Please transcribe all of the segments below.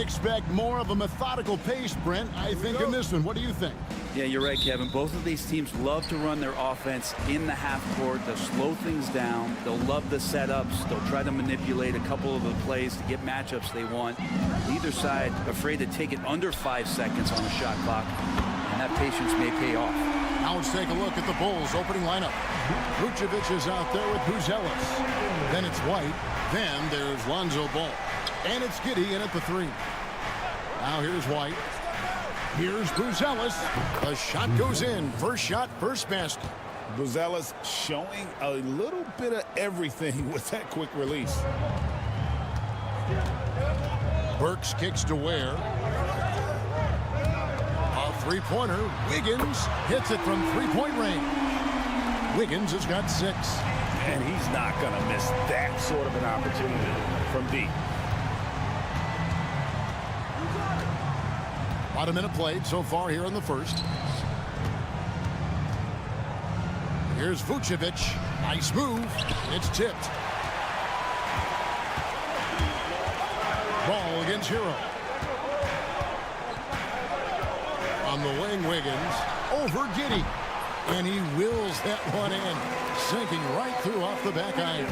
Expect more of a methodical pace, Brent, I think, in this one. What do you think? Yeah, you're right, Kevin. Both of these teams love to run their offense in the half court. They'll slow things down. They'll love the setups. They'll try to manipulate a couple of the plays to get matchups they want. Neither side afraid to take it under 5 seconds on the shot clock, and that patience may pay off. Now let's take a look at the Bulls' opening lineup. Vucevic is out there with Buzelis. Then it's White. Then there's Lonzo Ball. And it's Giddey in at the 3. Now here's White. Here's Buzelis. The shot goes in. First shot, first basket. Buzelis showing a little bit of everything with that quick release. Burks kicks to Ware. A three-pointer. Wiggins hits it from three-point range. Wiggins has got 6. And he's not going to miss that sort of an opportunity from deep. About a minute played so far here in the first. Here's Vucevic. Nice move. It's tipped. Ball against Hero. On the wing, Wiggins. Over Giddey. And he wills that one in. Sinking right through off the back iron.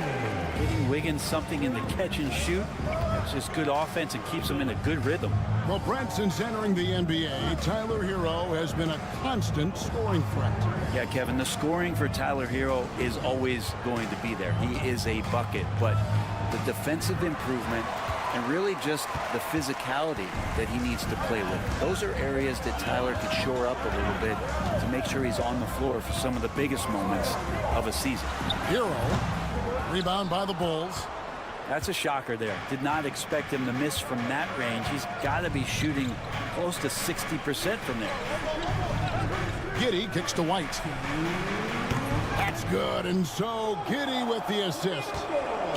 Giving Wiggins something in the catch and shoot. That's just good offense and keeps him in a good rhythm. Well, Brent, since entering the NBA, Tyler Hero has been a constant scoring threat. Yeah, Kevin, the scoring for Tyler Hero is always going to be there. He is a bucket, but the defensive improvement and really just the physicality that he needs to play with. Those are areas that Tyler could shore up a little bit to make sure he's on the floor for some of the biggest moments of a season. Hero, rebound by the Bulls. That's a shocker there. Did not expect him to miss from that range. He's got to be shooting close to 60% from there. Giddey kicks to White. That's good, and so Giddey with the assist.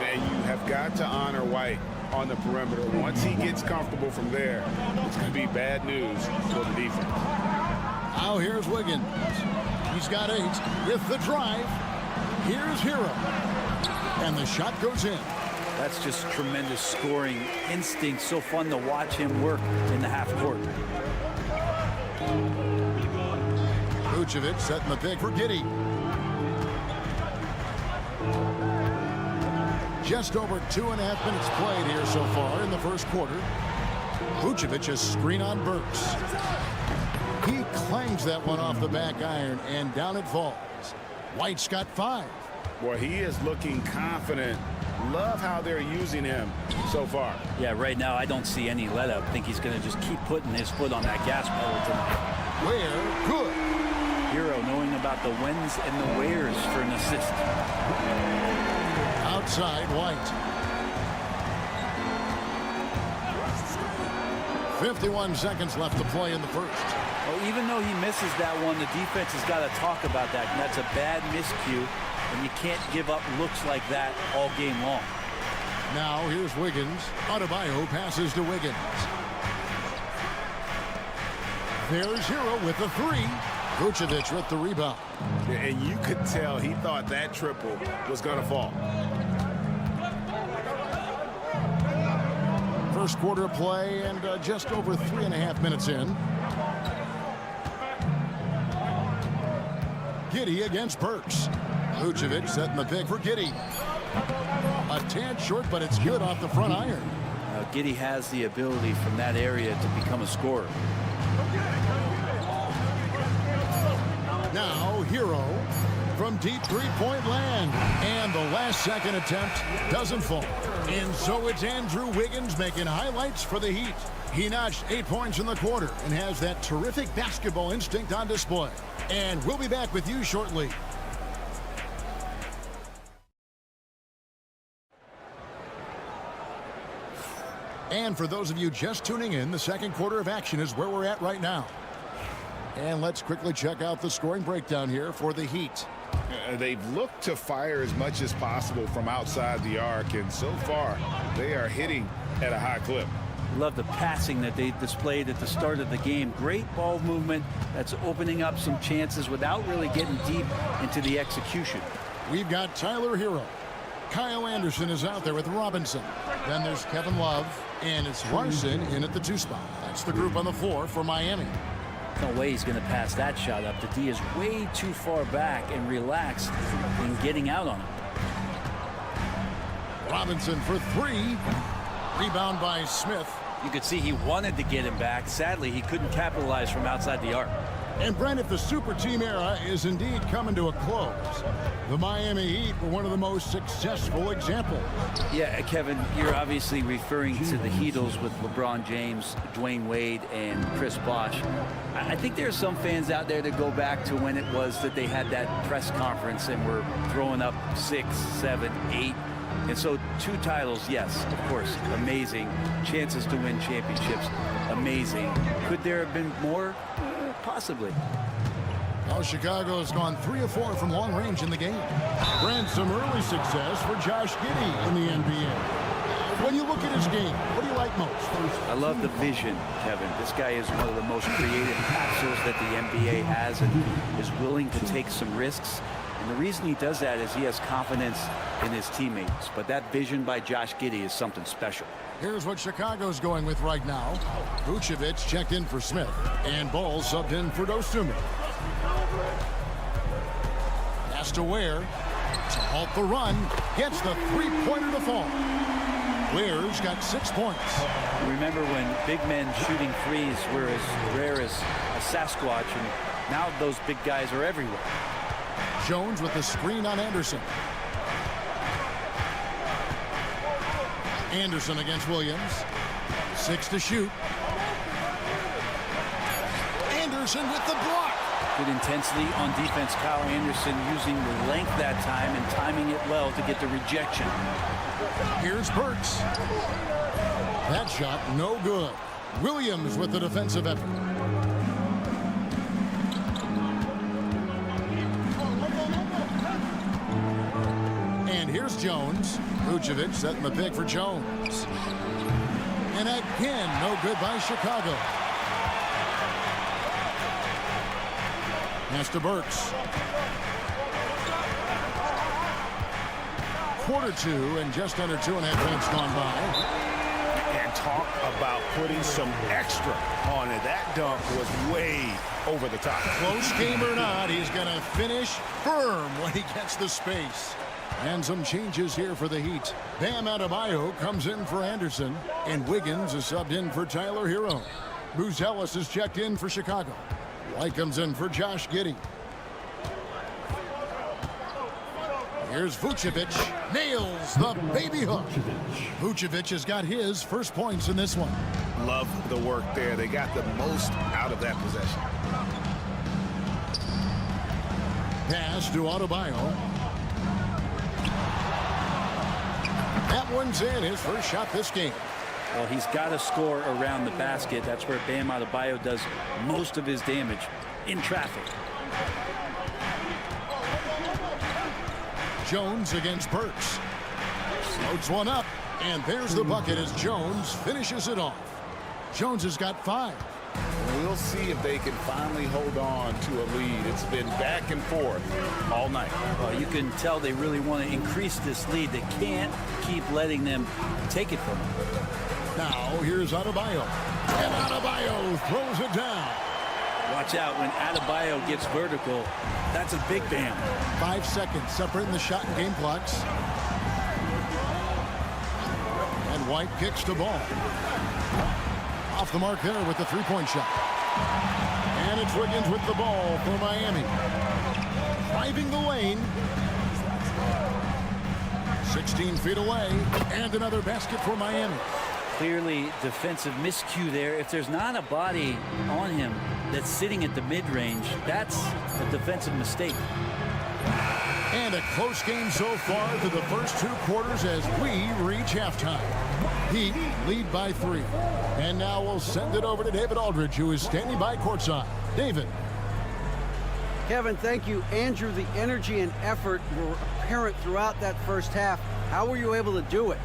And you have got to honor White on the perimeter. Once he gets comfortable from there, it's going to be bad news for the defense. Now here's Wiggins. He's got 8 with the drive. Here's Hero. And the shot goes in. That's just tremendous scoring instinct. So fun to watch him work in the half court. Vucevic setting the pick for Giddey. Just over 2.5 minutes played here so far in the first quarter. Vucevic a screen on Burks. He clangs that one off the back iron, and down it falls. White's got 5. Boy, he is looking confident. Love how they're using him so far. Yeah, right now I don't see any let up. I think he's going to just keep putting his foot on that gas pedal tonight. Ware, good. Hero knowing about the whens and the wheres for an assist. Outside, White. 51 seconds left to play in the first. Well, even though he misses that one, the defense has got to talk about that. And that's a bad miscue, and you can't give up looks like that all game long. Now here's Wiggins. Adebayo passes to Wiggins. There's Hero with the 3. Vucevic with the rebound. And you could tell he thought that triple was going to fall. First quarter of play and just over 3.5 minutes in. Giddey against Burks. Vucevic setting the pick for Giddey. A tad short, but it's good off the front iron. Giddey has the ability from that area to become a scorer. Now Hero from deep three-point land. And the last second attempt doesn't fall. And so it's Andrew Wiggins making highlights for the Heat. He notched 8 points in the quarter and has that terrific basketball instinct on display. And we'll be back with you shortly. And for those of you just tuning in, the second quarter of action is where we're at right now. And let's quickly check out the scoring breakdown here for the Heat. They've looked to fire as much as possible from outside the arc, and so far they are hitting at a high clip. Love the passing that they displayed at the start of the game. Great ball movement that's opening up some chances without really getting deep into the execution. We've got Tyler Hero. Kyle Anderson is out there with Robinson. Then there's Kevin Love, and it's Larson in at the 2 spot. That's the group on the floor for Miami. No way he's going to pass that shot up. The D is way too far back and relaxed in getting out on him. Robinson for 3. Rebound by Smith. You could see he wanted to get him back. Sadly, he couldn't capitalize from outside the arc. And Brent, if the super team era is indeed coming to a close, the Miami Heat were one of the most successful examples. Yeah, Kevin, you're obviously referring to the Heatles with LeBron James, Dwayne Wade, and Chris Bosh. I think there are some fans out there that go back to when it was that they had that press conference and were throwing up 6, 7, 8. And so 2 titles, yes, of course, amazing. Chances to win championships, amazing. Could there have been more? Possibly. Well, Chicago has gone 3 of 4 from long range in the game. Brent, some early success for Josh Giddey in the NBA. When you look at his game, what do you like most? I love the vision, Kevin. This guy is one of the most creative passers that the NBA has and is willing to take some risks. And the reason he does that is he has confidence in his teammates. But that vision by Josh Giddey is something special. Here's what Chicago's going with right now. Vucevic checked in for Smith, and Ball subbed in for Dosunmu. Pass to Ware to halt the run. Gets the 3-pointer to fall. Ware's got 6 points. Remember when big men shooting threes were as rare as a Sasquatch, and now those big guys are everywhere. Jones with the screen on Anderson. Anderson against Williams. 6 to shoot. Anderson with the block. Good intensity on defense. Kyle Anderson using the length that time and timing it well to get the rejection. Here's Burks. That shot no good. Williams with the defensive effort. And here's Jones. Vucevic setting the pick for Jones. And again, no good by Chicago. Pass to Burks. Quarter 2 and just under 2.5 minutes gone by. And talk about putting some extra on it. That dunk was way over the top. Close game or not, he's going to finish firm when he gets the space. And some changes here for the Heat. Bam Adebayo comes in for Anderson, and Wiggins is subbed in for Tyler Hero. Buzelis is checked in for Chicago. White comes in for Josh Giddey. Here's Vucevic. Nails the baby hook. Vucevic has got his first points in this one. Love the work there. They got the most out of that possession. Pass to Adebayo. That one's in, his first shot this game. Well, he's got to score around the basket. That's where Bam Adebayo does most of his damage, in traffic. Jones against Burks. Floats one up, and there's the bucket as Jones finishes it off. Jones has got 5. We'll see if they can finally hold on to a lead. It's been back and forth all night. Well, you can tell they really want to increase this lead. They can't keep letting them take it from them. Now, here's Adebayo. And Adebayo throws it down. Watch out when Adebayo gets vertical. That's a big Bam. 5 seconds separating the shot and game clocks. And White kicks the ball. Off the mark there with the 3-point shot. And it's Wiggins with the ball for Miami. Driving the lane. 16 feet away. And another basket for Miami. Clearly defensive miscue there. If there's not a body on him that's sitting at the mid-range, that's a defensive mistake. And a close game so far through the first 2 quarters as we reach halftime. Heat lead by 3. And now we'll send it over to David Aldridge, who is standing by courtside. David. Kevin, thank you. Andrew, the energy and effort were apparent throughout that first half. How were you able to do it?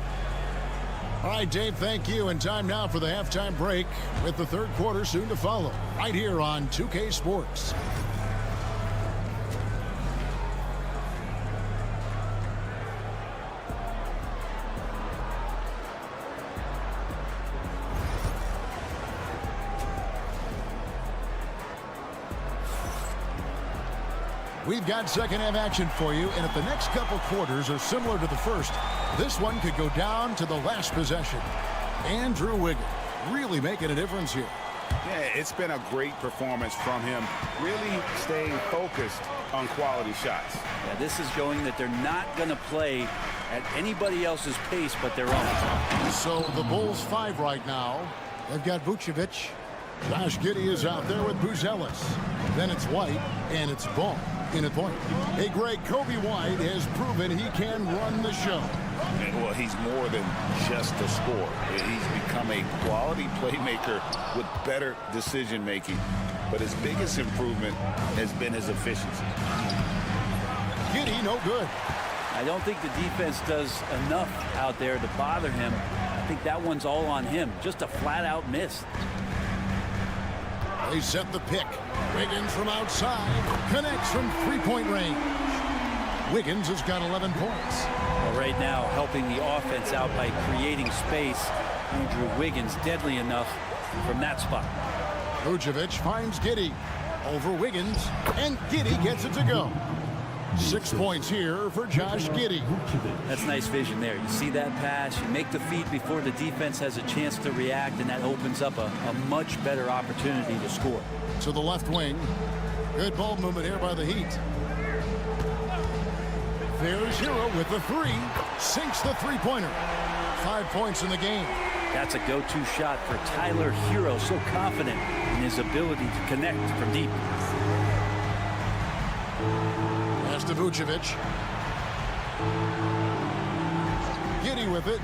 All right, Dave, thank you. And time now for the halftime break with the third quarter soon to follow right here on 2K Sports. We've got second half action for you, and if the next couple quarters are similar to the first, this one could go down to the last possession. Andrew Wiggins really making a difference here. Yeah, it's been a great performance from him, really staying focused on quality shots. Yeah, this is showing that they're not going to play at anybody else's pace but their own. So the Bulls 5 right now. They've got Vucevic. Josh Giddey is out there with Buzelis. Then it's White, and it's Ball in a point. Hey, Greg, Kobe White has proven he can run the show. Well, he's more than just a scorer. He's become a quality playmaker with better decision-making. But his biggest improvement has been his efficiency. Giddey, no good. I don't think the defense does enough out there to bother him. I think that one's all on him. Just a flat-out miss. They set the pick. Wiggins from outside. Connects from three-point range. Wiggins has got 11 points. Well, right now, helping the offense out by creating space. Andrew Wiggins deadly enough from that spot. Vucevic finds Giddey. Over Wiggins. And Giddey gets it to go. 6 points here for Josh Giddey. That's nice vision there. You see that pass, you make the feed before the defense has a chance to react, and that opens up a much better opportunity to score. To the left wing. Good ball movement here by the Heat. There's Hero with the 3. Sinks the three-pointer. 5 points in the game. That's a go-to shot for Tyler Hero. So confident in his ability to connect from deep. Pass to Vucevic. Giddey with it.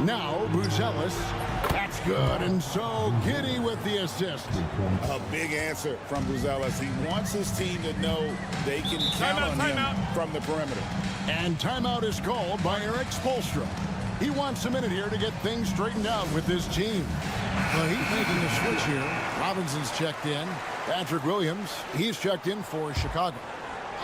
Now Buzelis. That's good. And so Giddey with the assist. A big answer from Buzelis. He wants his team to know they can count on him from the perimeter. And timeout is called by Eric Spoelstra. He wants a minute here to get things straightened out with his team. The Heat making a switch here. Robinson's checked in. Patrick Williams, he's checked in for Chicago.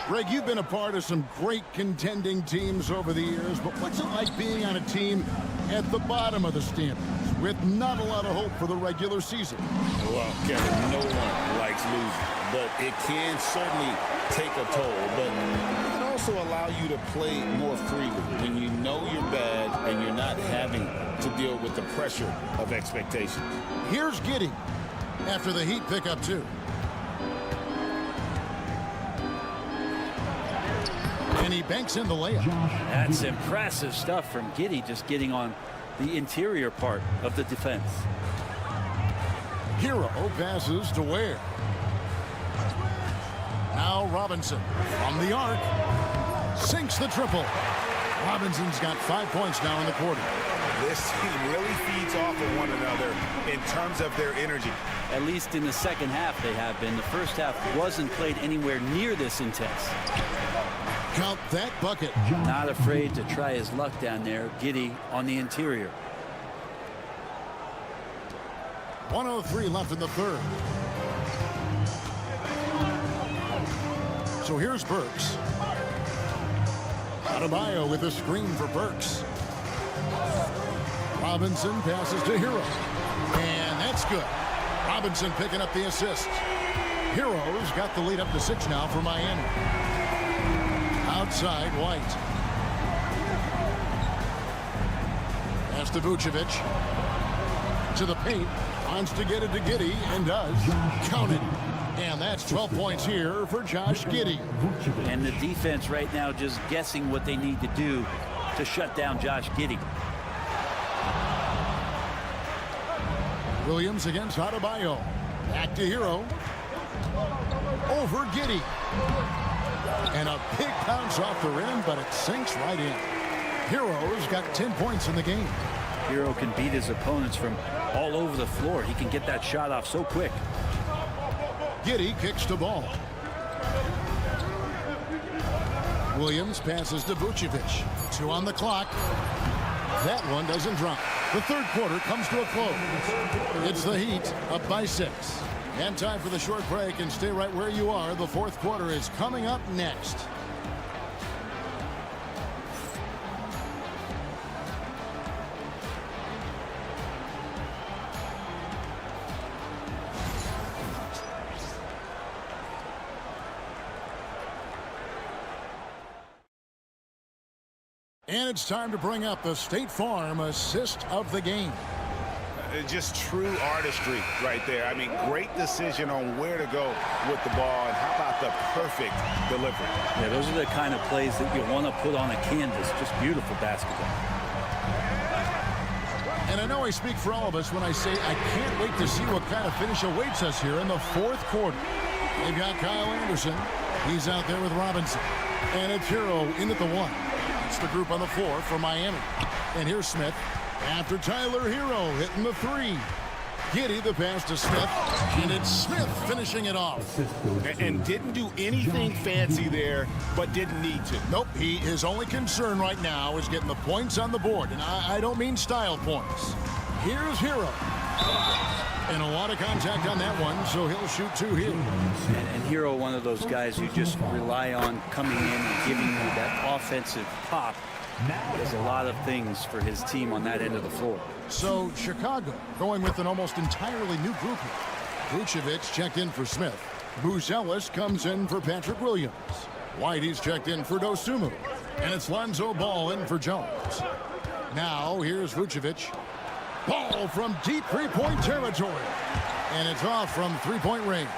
Greg, you've been a part of some great contending teams over the years, but what's it like being on a team at the bottom of the standings with not a lot of hope for the regular season? Well, Kevin, no one likes losing, but it can certainly take a toll. But it can also allow you to play more freely when you know you're bad and you're not having to deal with the pressure of expectations. Here's Giddey after the Heat pick up 2. And he banks in the layup. That's impressive stuff from Giddey, just getting on the interior part of the defense. Hero passes to Ware. Now Robinson from the arc. Sinks the triple. Robinson's got 5 points now in the quarter. This team really feeds off of one another in terms of their energy. At least in the second half they have been. The first half wasn't played anywhere near this intense. Count that bucket. Not afraid to try his luck down there. Giddey on the interior. 1:03 left in the third. So here's Burks. Adebayo with a screen for Burks. Robinson passes to Hero. And that's good. Robinson picking up the assist. Hero's got the lead up to 6 now for Miami. Outside, White. Pass to Vucevic. To the paint. Wants to get it to Giddey and does. Count it. And that's 12 points here for Josh Giddey. And the defense right now just guessing what they need to do to shut down Josh Giddey. Williams against Adebayo. Back to Hero. Over Giddey. And a big bounce off the rim, but it sinks right in. Hero's got 10 points in the game. Hero can beat his opponents from all over the floor. He can get that shot off so quick. Giddey kicks the ball. Williams passes to Vucevic. 2 on the clock. That one doesn't drop. The third quarter comes to a close. It's the Heat up by 6. And time for the short break, and stay right where you are. The fourth quarter is coming up next. And it's time to bring up the State Farm assist of the game. Just true artistry right there. I mean, great decision on where to go with the ball, and how about the perfect delivery? Yeah, those are the kind of plays that you want to put on a canvas. Just beautiful basketball. And I know I speak for all of us when I say I can't wait to see what kind of finish awaits us here in the fourth quarter. They've got Kyle Anderson. He's out there with Robinson. And it's Hero in at the 1. It's the group on the floor for Miami. And here's Smith after Tyler Hero hitting the 3. Giddey the pass to Smith, and it's Smith finishing it off. And didn't do anything fancy there, but didn't need to. Nope, his only concern right now is getting the points on the board, and I don't mean style points. Here's Hero. And a lot of contact on that one, so he'll shoot 2 here. And Hero, one of those guys you just rely on coming in and giving you that offensive pop. Does a lot of things for his team on that end of the floor. So Chicago going with an almost entirely new group here. Vucevic checked in for Smith. Buzelis comes in for Patrick Williams. Whitey's checked in for Dosunmu. And it's Lonzo Ball in for Jones. Now here's Vucevic. Ball from deep three-point territory. And it's off from three-point range.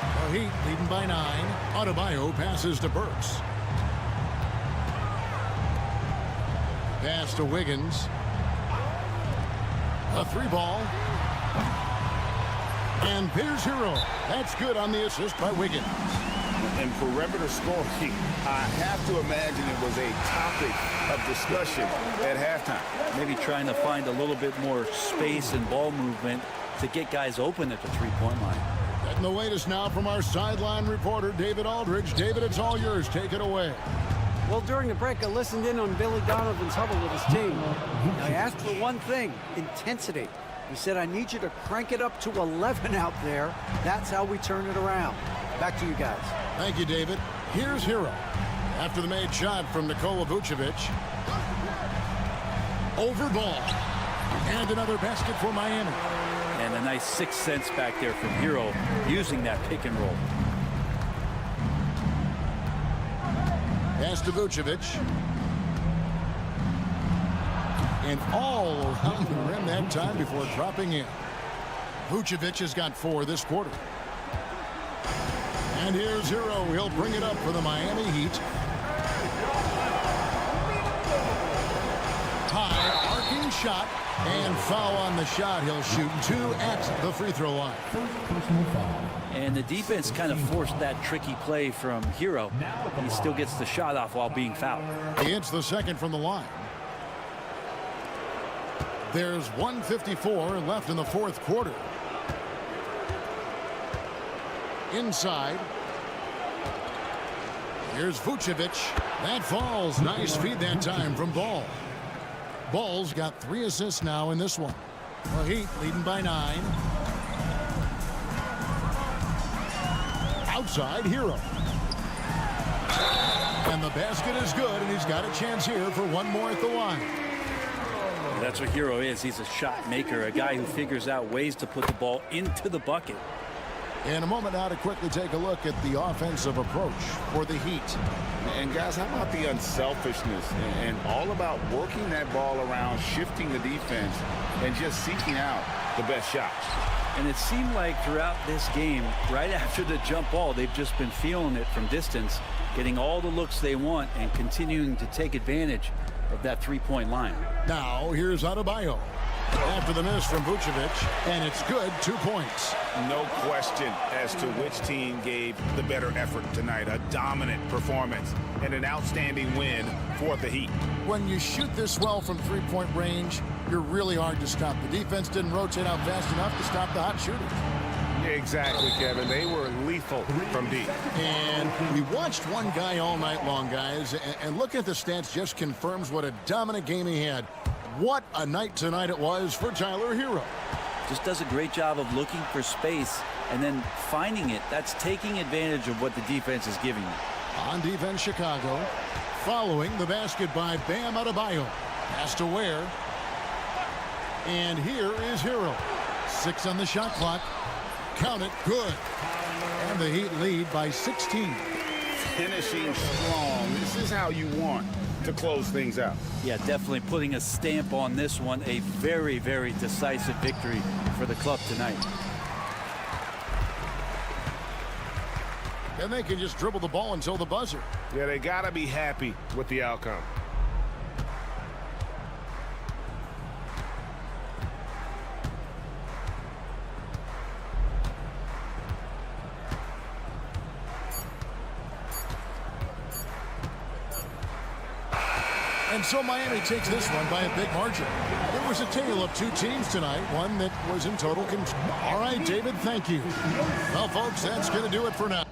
The Heat leading by 9. Adebayo passes to Burks. Pass to Wiggins. A 3-ball. And there's Hero. That's good on the assist by Wiggins. And perimeter scoring, I have to imagine it was a topic of discussion at halftime. Maybe trying to find a little bit more space and ball movement to get guys open at the three-point line. Getting the latest now from our sideline reporter, David Aldridge. David, it's all yours. Take it away. Well, during the break, I listened in on Billy Donovan's huddle with his team. I asked for one thing, intensity. He said, I need you to crank it up to 11 out there. That's how we turn it around. Back to you guys. Thank you, David. Here's Hero. After the made shot from Nikola Vucevic. Over ball. And another basket for Miami. And a nice 6 cents back there from Hero using that pick and roll. Pass to Vucevic. And all around the rim that time before dropping in. Vucevic has got 4 this quarter. And here's Hero. He'll bring it up for the Miami Heat. High arcing shot. And foul on the shot. He'll shoot 2 at the free throw line. And the defense kind of forced that tricky play from Hero. He still gets the shot off while being fouled. He hits the second from the line. There's 1:54 left in the fourth quarter. Inside. Here's Vucevic. That falls. Nice feed that time from Ball. Ball's got 3 assists now in this one. The Heat leading by 9. Outside, Hero. And the basket is good, and he's got a chance here for one more at the line. That's what Hero is. He's a shot maker, a guy who figures out ways to put the ball into the bucket. In a moment now to quickly take a look at the offensive approach for the Heat. And guys, how about the unselfishness and all about working that ball around, shifting the defense, and just seeking out the best shots. And it seemed like throughout this game, right after the jump ball, they've just been feeling it from distance, getting all the looks they want and continuing to take advantage of that three-point line. Now here's Adebayo. after the miss from Vucevic, and it's good. 2 points. No question as to which team gave the better effort tonight. A dominant performance and an outstanding win for the Heat. When you shoot this well from three-point range, you're really hard to stop. The defense didn't rotate out fast enough to stop the hot shooters. Exactly, Kevin. They were lethal from deep. And we watched one guy all night long, guys, and looking at the stats just confirms what a dominant game he had. What a night tonight it was for Tyler Hero. Just does a great job of looking for space and then finding it. That's taking advantage of what the defense is giving you. On defense, Chicago. Following the basket by Bam Adebayo. Pass to Ware. And here is Hero. 6 on the shot clock. Count it. Good. And the Heat lead by 16. Finishing strong. This is how you want to close things out. Yeah, definitely putting a stamp on this one. A very, very decisive victory for the club tonight. And they can just dribble the ball until the buzzer. Yeah, they got to be happy with the outcome. And so Miami takes this one by a big margin. It was a tale of two teams tonight, one that was in total control. All right, David, thank you. Well, folks, that's going to do it for now.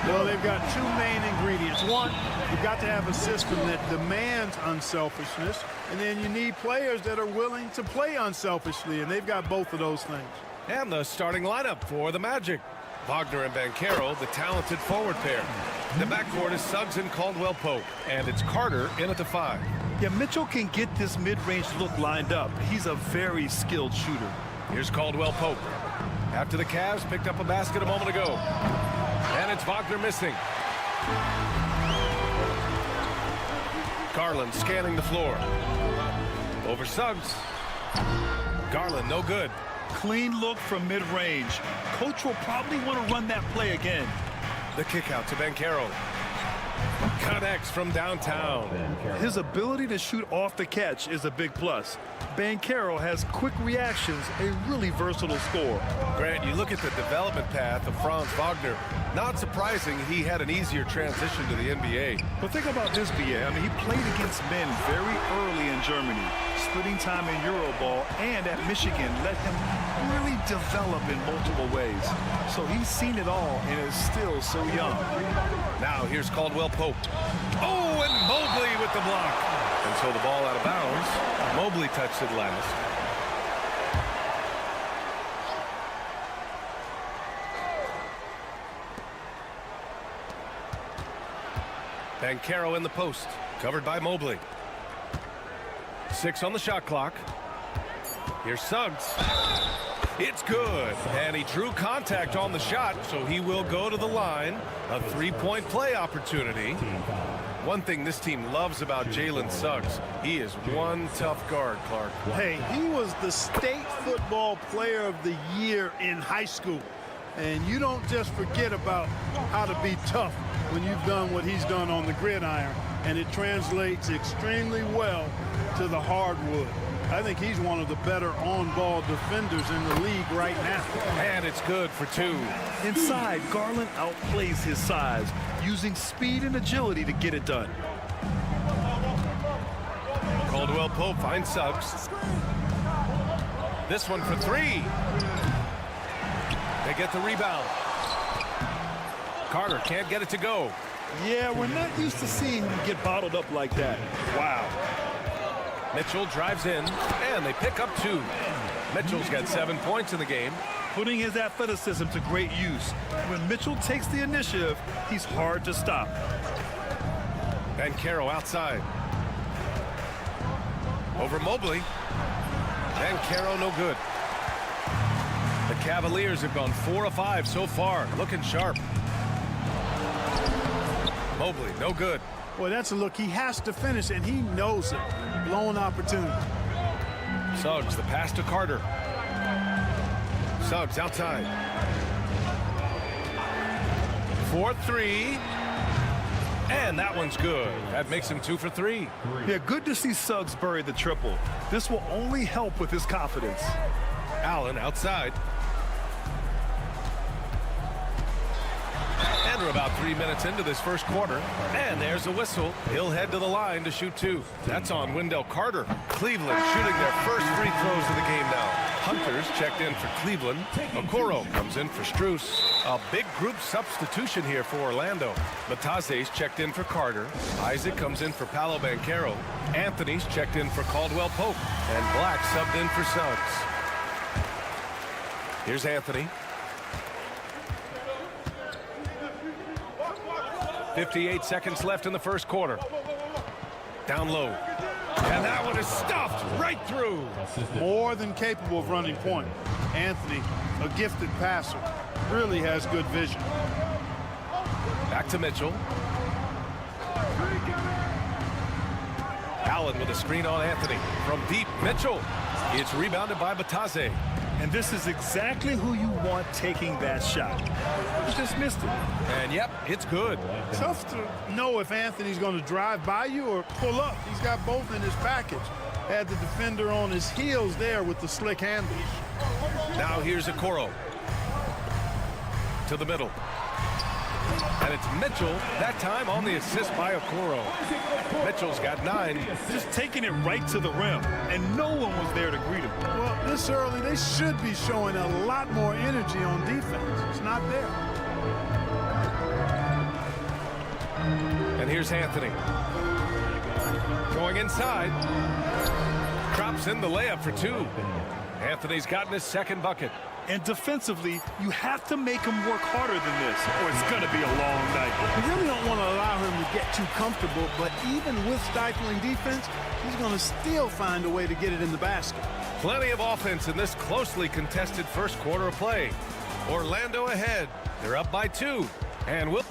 Well, they've got two main ingredients. One, you've got to have a system that demands unselfishness, and then you need players that are willing to play unselfishly, and they've got both of those things. And the starting lineup for the Magic. Wagner and Banchero, the talented forward pair. The backcourt is Suggs and Caldwell-Pope, and it's Carter in at the 5. Yeah, Mitchell can get this mid-range look lined up. He's a very skilled shooter. Here's Caldwell-Pope. After the Cavs picked up a basket a moment ago. And it's Wagner missing. Garland scanning the floor. Over Suggs. Garland, no good. Clean look from mid-range. Coach will probably want to run that play again. The kick out to Banchero. Connects from downtown. His ability to shoot off the catch is a big plus. Banchero has quick reactions, a really versatile scorer. Grant, you look at the development path of Franz Wagner. Not surprising he had an easier transition to the NBA. But think about this, BA. I mean, he played against men very early in Germany, splitting time in Euroball, and at Michigan let him really develop in multiple ways. So he's seen it all and is still so young. Now here's Caldwell-Pope. Oh, and Mobley with the block. And so the ball out of bounds. Mobley touched it last. Banchero in the post, covered by Mobley. 6 on the shot clock. Here's Suggs. It's good. And he drew contact on the shot, so he will go to the line. A 3-point play opportunity. One thing this team loves about Jalen Suggs, he is one tough guard, Clark. Hey, he was the state football player of the year in high school. And you don't just forget about how to be tough when you've done what he's done on the gridiron. And it translates extremely well to the hardwood. I think he's one of the better on-ball defenders in the league right now. And it's good for 2. Inside, Garland outplays his size, using speed and agility to get it done. Caldwell Pope finds Suggs. This one for 3. They get the rebound. Carter can't get it to go. Yeah, we're not used to seeing him get bottled up like that. Wow. Mitchell drives in, and they pick up 2. Mitchell's got 7 points in the game. Putting his athleticism to great use. When Mitchell takes the initiative, he's hard to stop. Banchero outside. Over Mobley. Banchero no good. The Cavaliers have gone 4 of 5 so far, looking sharp. Mobley, no good. Boy, that's a look he has to finish, and he knows it. Blown opportunity. Suggs, the pass to Carter. Suggs outside. 4-3. And that one's good. That makes him 2 for 3. Yeah, good to see Suggs bury the triple. This will only help with his confidence. Allen outside. And we're about 3 minutes into this first quarter. And there's a whistle. He'll head to the line to shoot 2. That's on Wendell Carter. Cleveland shooting their first free throws of the game now. Hunters checked in for Cleveland. Okoro comes in for Strus. A big group substitution here for Orlando. Bataze's checked in for Carter. Isaac comes in for Paolo Banchero. Anthony's checked in for Caldwell Pope. And Black subbed in for Suggs. Here's Anthony. 58 seconds left in the first quarter. Down low. And that one is stuffed right through. More than capable of running point. Anthony, a gifted passer, really has good vision. Back to Mitchell. Allen with a screen on Anthony. From deep, Mitchell. It's rebounded by Bataze. And this is exactly who you want taking that shot. He just missed it. And yep, it's good. Tough to know if Anthony's going to drive by you or pull up. He's got both in his package. Had the defender on his heels there with the slick handles. Now here's Okoro. To the middle. And it's Mitchell, that time on the assist by Okoro. Mitchell's got 9. Just taking it right to the rim, and no one was there to greet him. Well, this early, they should be showing a lot more energy on defense. It's not there. And here's Anthony. Going inside. Drops in the layup for 2. Anthony's gotten his second bucket. And defensively, you have to make him work harder than this, or it's going to be a long night. You really don't want to allow him to get too comfortable, but even with stifling defense, he's going to still find a way to get it in the basket. Plenty of offense in this closely contested first quarter of play. Orlando ahead. They're up by 2. And we'll...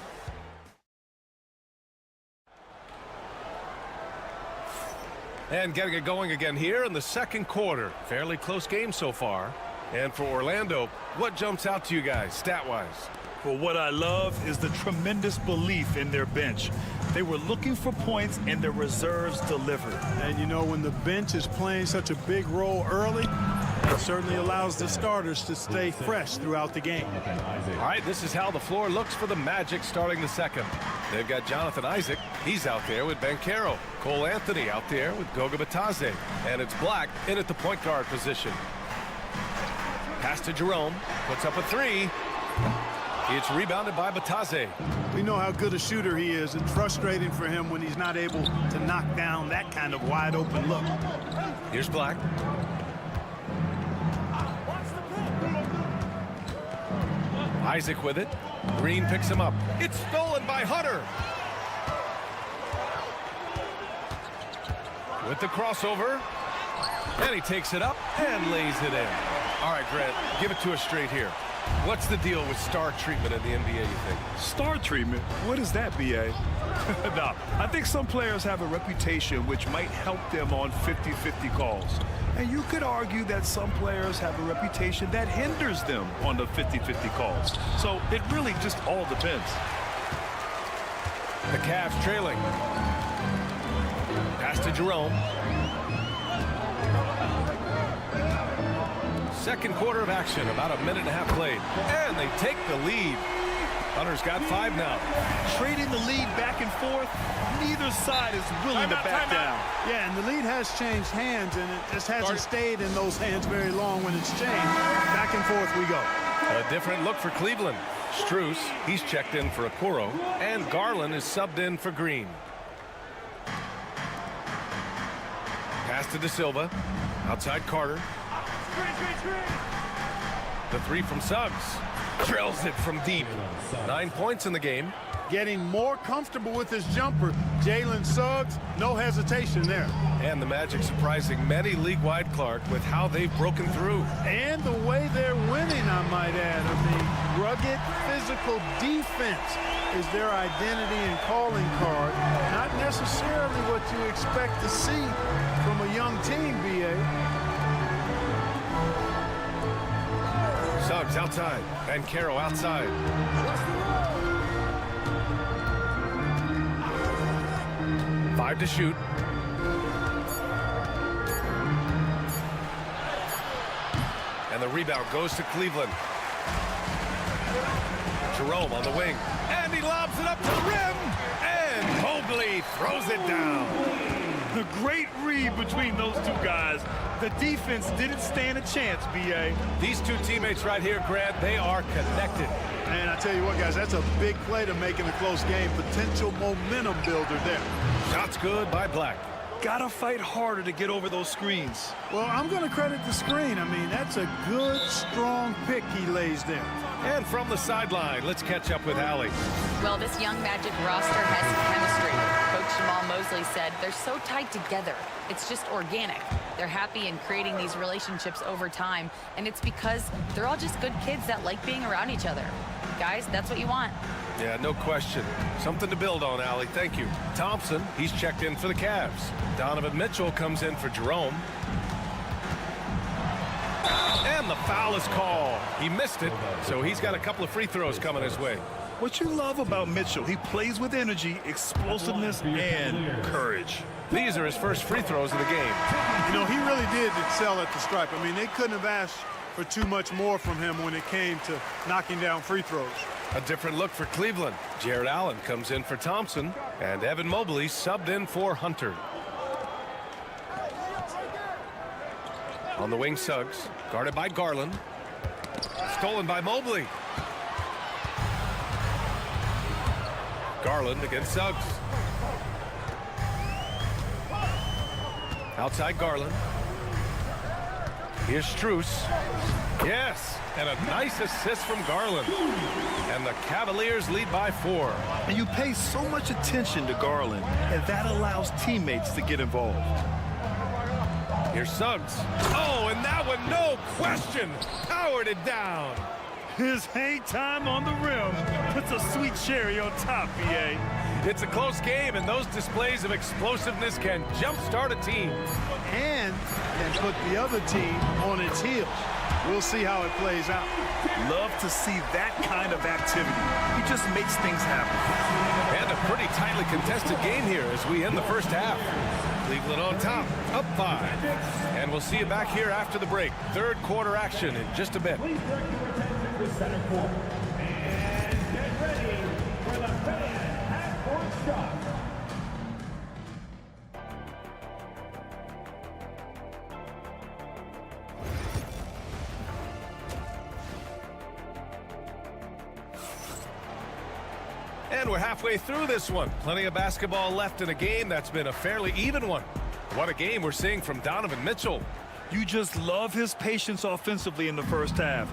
And getting it going again here in the second quarter. Fairly close game so far. And for Orlando, what jumps out to you guys, stat-wise? Well, what I love is the tremendous belief in their bench. They were looking for points, and their reserves delivered. And, you know, when the bench is playing such a big role early, it certainly allows the starters to stay fresh throughout the game. All right, this is how the floor looks for the Magic starting the second. They've got Jonathan Isaac. He's out there with Banchero. Cole Anthony out there with Goga Bitadze. And it's Black in at the point guard position. Pass to Jerome, puts up a 3. It's rebounded by Bitadze. We know how good a shooter he is. It's frustrating for him when he's not able to knock down that kind of wide open look. Here's Black. Isaac with it. Green picks him up. It's stolen by Hunter. with the crossover. And he takes it up and lays it in. All right, Grant, give it to us straight here. What's the deal with star treatment in the NBA, you think? Star treatment? What is that, B.A.? No, I think some players have a reputation which might help them on 50-50 calls. And you could argue that some players have a reputation that hinders them on the 50-50 calls. So it really just all depends. The Cavs trailing. Pass to Jerome. Second quarter of action, about a minute and a half played. And they take the lead. Hunter's got 5 now. Trading the lead back and forth, neither side is willing to back down. Yeah, and the lead has changed hands, and it just hasn't stayed in those hands very long when it's changed. Back and forth we go. A different look for Cleveland. Strus, he's checked in for Okoro, and Garland is subbed in for Green. Pass to De Silva. Outside Carter. The 3 from Suggs. Drills it from deep. 9 points in the game. Getting more comfortable with his jumper. Jalen Suggs, no hesitation there. And the Magic surprising many league-wide, Clark, with how they've broken through. And the way they're winning, I might add. I mean, rugged physical defense is their identity and calling card. Not necessarily what you expect to see from a young team, B.A. Suggs outside, and Caro outside. Five to shoot. And the rebound goes to Cleveland. Jerome on the wing. And he lobs it up to the rim. And Mobley throws it down. The great read between those two guys. The defense didn't stand a chance, B.A. These two teammates right here, Grant, they are connected. And I tell you what, guys, that's a big play to make in a close game. Potential momentum builder there. Shots good by Black. Gotta fight harder to get over those screens. Well, I'm going to credit the screen. I mean, that's a good, strong pick he lays there. And from the sideline, let's catch up with Allie. Well, this young Magic roster has chemistry. Coach Jamal Mosley said they're so tied together. It's just organic. They're happy in creating these relationships over time, and it's because they're all just good kids that like being around each other. Guys, that's what you want. Yeah, no question. Something to build on, Allie. Thank you. Thompson, he's checked in for the Cavs. Donovan Mitchell comes in for Jerome. And the foul is called. He missed it, so he's got a couple of free throws coming his way. What you love about Mitchell, he plays with energy, explosiveness, and courage. These are his first free throws of the game. You know, he really did excel at the stripe. I mean, they couldn't have asked for too much more from him when it came to knocking down free throws. A different look for Cleveland. Jared Allen comes in for Thompson, and Evan Mobley subbed in for Hunter. On the wing, Suggs, guarded by Garland. Stolen by Mobley. Garland against Suggs. Outside Garland. Here's Strus. Yes, and a nice assist from Garland. And the Cavaliers lead by 4. And you pay so much attention to Garland, and that allows teammates to get involved. Here's Suggs. Oh, and that one, no question, powered it down. His hang time on the rim puts a sweet cherry on top, B.A. It's a close game, and those displays of explosiveness can jumpstart a team. And can put the other team on its heels. We'll see how it plays out. Love to see that kind of activity. He just makes things happen. And a pretty tightly contested game here as we end the first half. Cleveland on top, up 5. And we'll see you back here after the break. Third quarter action in just a bit. Center court. And get ready for the fan half-court shot. And we're halfway through this one. Plenty of basketball left in a game that's been a fairly even one. What a game we're seeing from Donovan Mitchell. You just love his patience offensively in the first half.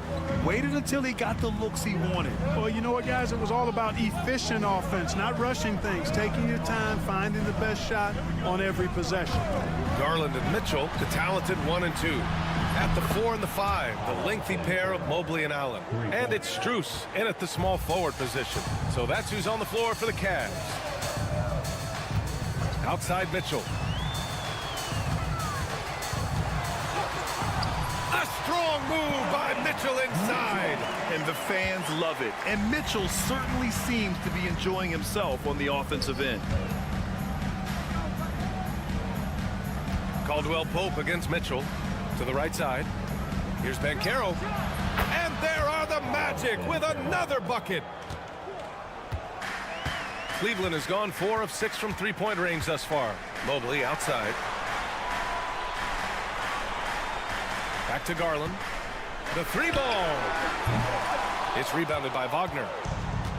Waited until he got the looks he wanted. Well, you know what, guys? It was all about efficient offense, not rushing things, taking your time, finding the best shot on every possession. Garland and Mitchell, the talented 1 and 2. At the 4 and the 5, the lengthy pair of Mobley and Allen. And it's Strus in at the small forward position. So that's who's on the floor for the Cavs. Outside Mitchell. A strong move by Mitchell inside. And the fans love it. And Mitchell certainly seems to be enjoying himself on the offensive end. Caldwell Pope against Mitchell. To the right side. Here's Banchero. And there are the Magic with another bucket. Cleveland has gone 4 of 6 from three-point range thus far. Mobley outside. Back to Garland. The 3-ball. It's rebounded by Wagner.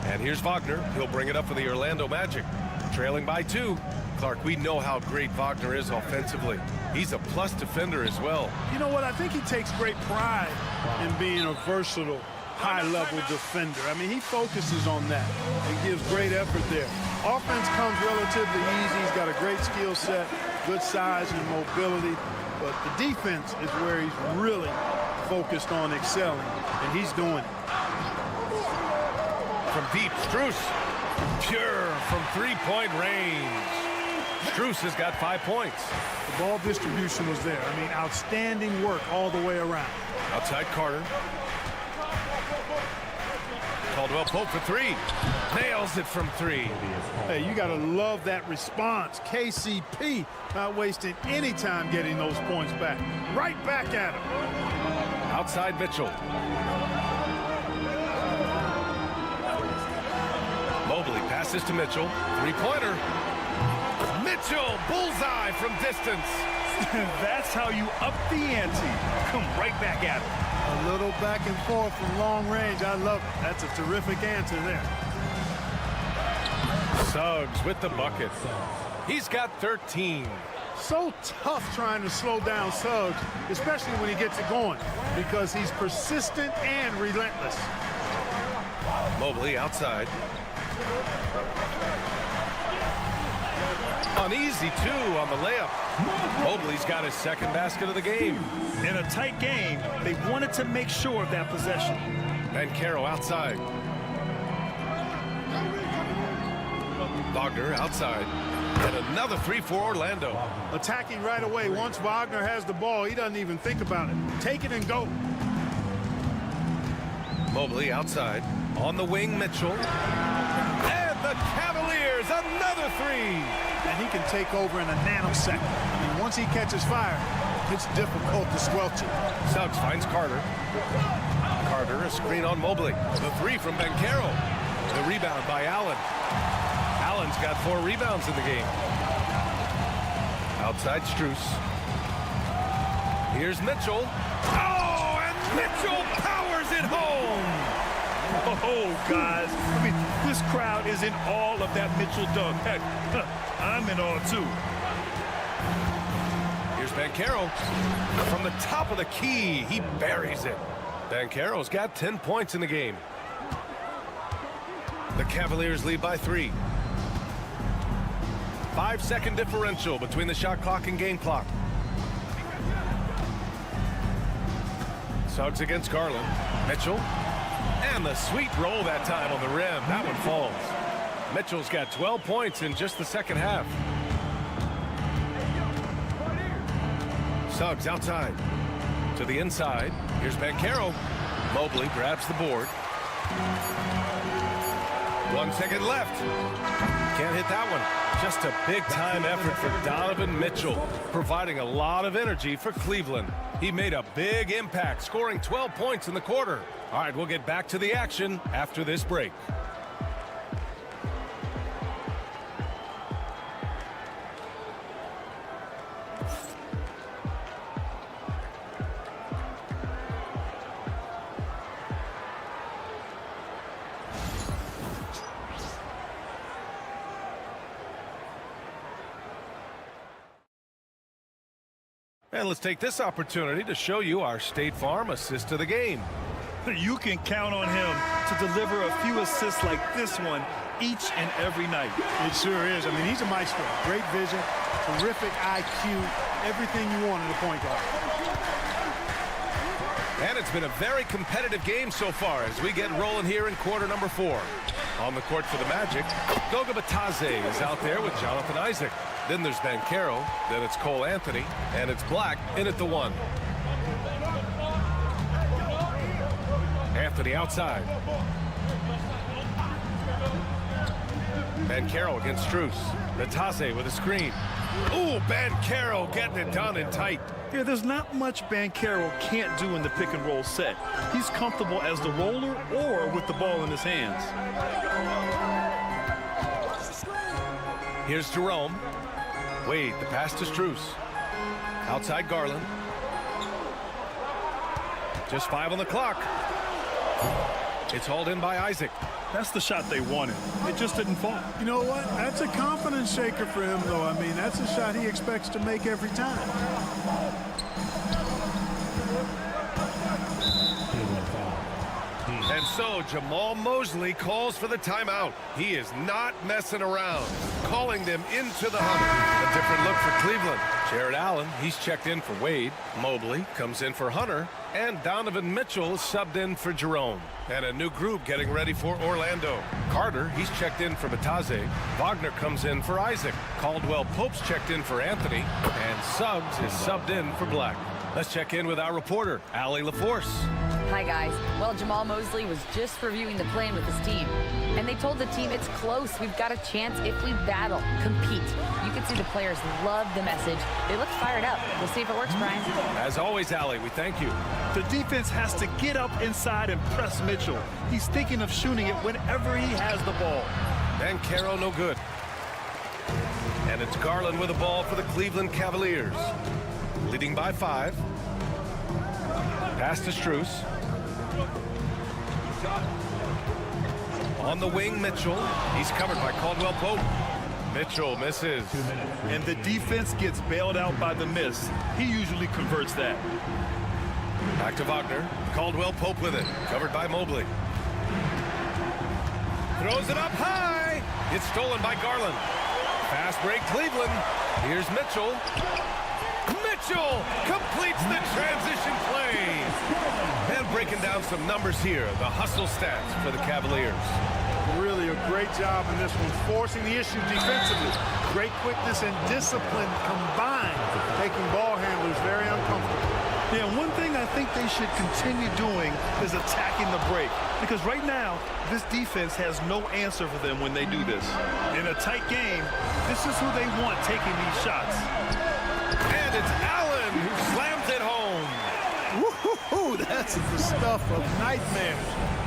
And here's Wagner. He'll bring it up for the Orlando Magic. Trailing by 2. Clark, we know how great Wagner is offensively. He's a plus defender as well. You know what? I think he takes great pride in being a versatile, high-level defender. I mean, he focuses on that and gives great effort there. Offense comes relatively easy. He's got a great skill set, good size and mobility. But the defense is where he's really focused on excelling, and he's doing it. From deep, Strus. Pure from three-point range. Strus has got 5 points. The ball distribution was there. I mean, outstanding work all the way around. Outside Carter. Caldwell Pope for 3. Nails it from 3. Hey, you got to love that response. KCP not wasting any time getting those points back. Right back at him. Outside Mitchell. Mobley passes to Mitchell. Three-pointer. Mitchell, bullseye from distance. That's how you up the ante. Come right back at him. A little back and forth from long range. I love it. That's a terrific answer there. Suggs with the bucket. He's got 13. So tough trying to slow down Suggs, especially when he gets it going, because he's persistent and relentless. Mobley outside. An easy 2 on the layup. Mobley's got his second basket of the game. In a tight game, they wanted to make sure of that possession. Banchero outside. Wagner outside. And another 3 for Orlando. Attacking right away. Once Wagner has the ball, he doesn't even think about it. Take it and go. Mobley outside. On the wing, Mitchell. And the Cavaliers, another 3. And he can take over in a nanosecond. I mean, once he catches fire, it's difficult to squelch it. Suggs finds Carter. Carter, a screen on Mobley. The 3 from Banchero. The rebound by Allen. Allen's got 4 rebounds in the game. Outside Strus. Here's Mitchell. Oh, and Mitchell powers it home. Oh, guys. I mean, this crowd is in awe of that Mitchell dunk. Heck, I'm in awe, too. Here's Banchero. From the top of the key, he buries it. Banchero's got 10 points in the game. The Cavaliers lead by 3. 5-second differential between the shot clock and game clock. Suggs against Garland. Mitchell. And the sweet roll that time on the rim. That one falls. Mitchell's got 12 points in just the second half. Suggs outside. To the inside. Here's Banchero. Mobley grabs the board. 1 second left. Can't hit that one. Just a big-time effort for Donovan Mitchell, providing a lot of energy for Cleveland. He made a big impact, scoring 12 points in the quarter. All right, we'll get back to the action after this break. And let's take this opportunity to show you our State Farm assist of the game. You can count on him to deliver a few assists like this one each and every night. It sure is. I mean, he's a maestro. Great vision, terrific IQ, everything you want in a point guard. And it's been a very competitive game so far as we get rolling here in quarter number 4. On the court for the Magic, Goga Bitadze is out there with Jonathan Isaac. Then there's Banchero, then it's Cole Anthony, and it's Black in at the 1. Anthony outside. Banchero against Strus. Bitadze with a screen. Ooh, Banchero getting it done and tight. Yeah, there's not much Banchero can't do in the pick and roll set. He's comfortable as the roller or with the ball in his hands. Here's Jerome. Wade, the pass to Strus. Outside Garland. Just 5 on the clock. It's hauled in by Isaac. That's the shot they wanted. It just didn't fall. You know what? That's a confidence shaker for him, though. I mean, that's a shot he expects to make every time. And so Jamal Mosley calls for the timeout. He is not messing around, calling them into the hunt. A different look for Cleveland. Jared Allen, he's checked in for Wade. Mobley comes in for Hunter. And Donovan Mitchell is subbed in for Jerome. And a new group getting ready for Orlando. Carter, he's checked in for Bitadze. Wagner comes in for Isaac. Caldwell Pope's checked in for Anthony. And Suggs is subbed in for Black. Let's check in with our reporter, Allie LaForce. Hi, guys. Well, Jamal Mosley was just reviewing the plan with his team. And they told the team it's close. We've got a chance if we battle, compete. You can see the players love the message. They look fired up. We'll see if it works, Brian. As always, Allie, we thank you. The defense has to get up inside and press Mitchell. He's thinking of shooting it whenever he has the ball. Banchero no good. And it's Garland with the ball for the Cleveland Cavaliers. Leading by 5. Pass to Strus. On the wing, Mitchell. He's covered by Caldwell Pope. Mitchell misses. And the defense gets bailed out by the miss. He usually converts that. Back to Wagner. Caldwell Pope with it. Covered by Mobley. Throws it up high. It's stolen by Garland. Fast break Cleveland. Here's Mitchell. Mitchell completes the transition play. And breaking down some numbers here. The hustle stats for the Cavaliers. Really a great job in this one, forcing the issue defensively. Great quickness and discipline combined, making ball handlers very uncomfortable. Yeah, one thing I think they should continue doing is attacking the break. Because right now, this defense has no answer for them when they do this. In a tight game, this is who they want taking these shots. And it's Allen who slams it home. Woo-hoo-hoo, that's the stuff of nightmares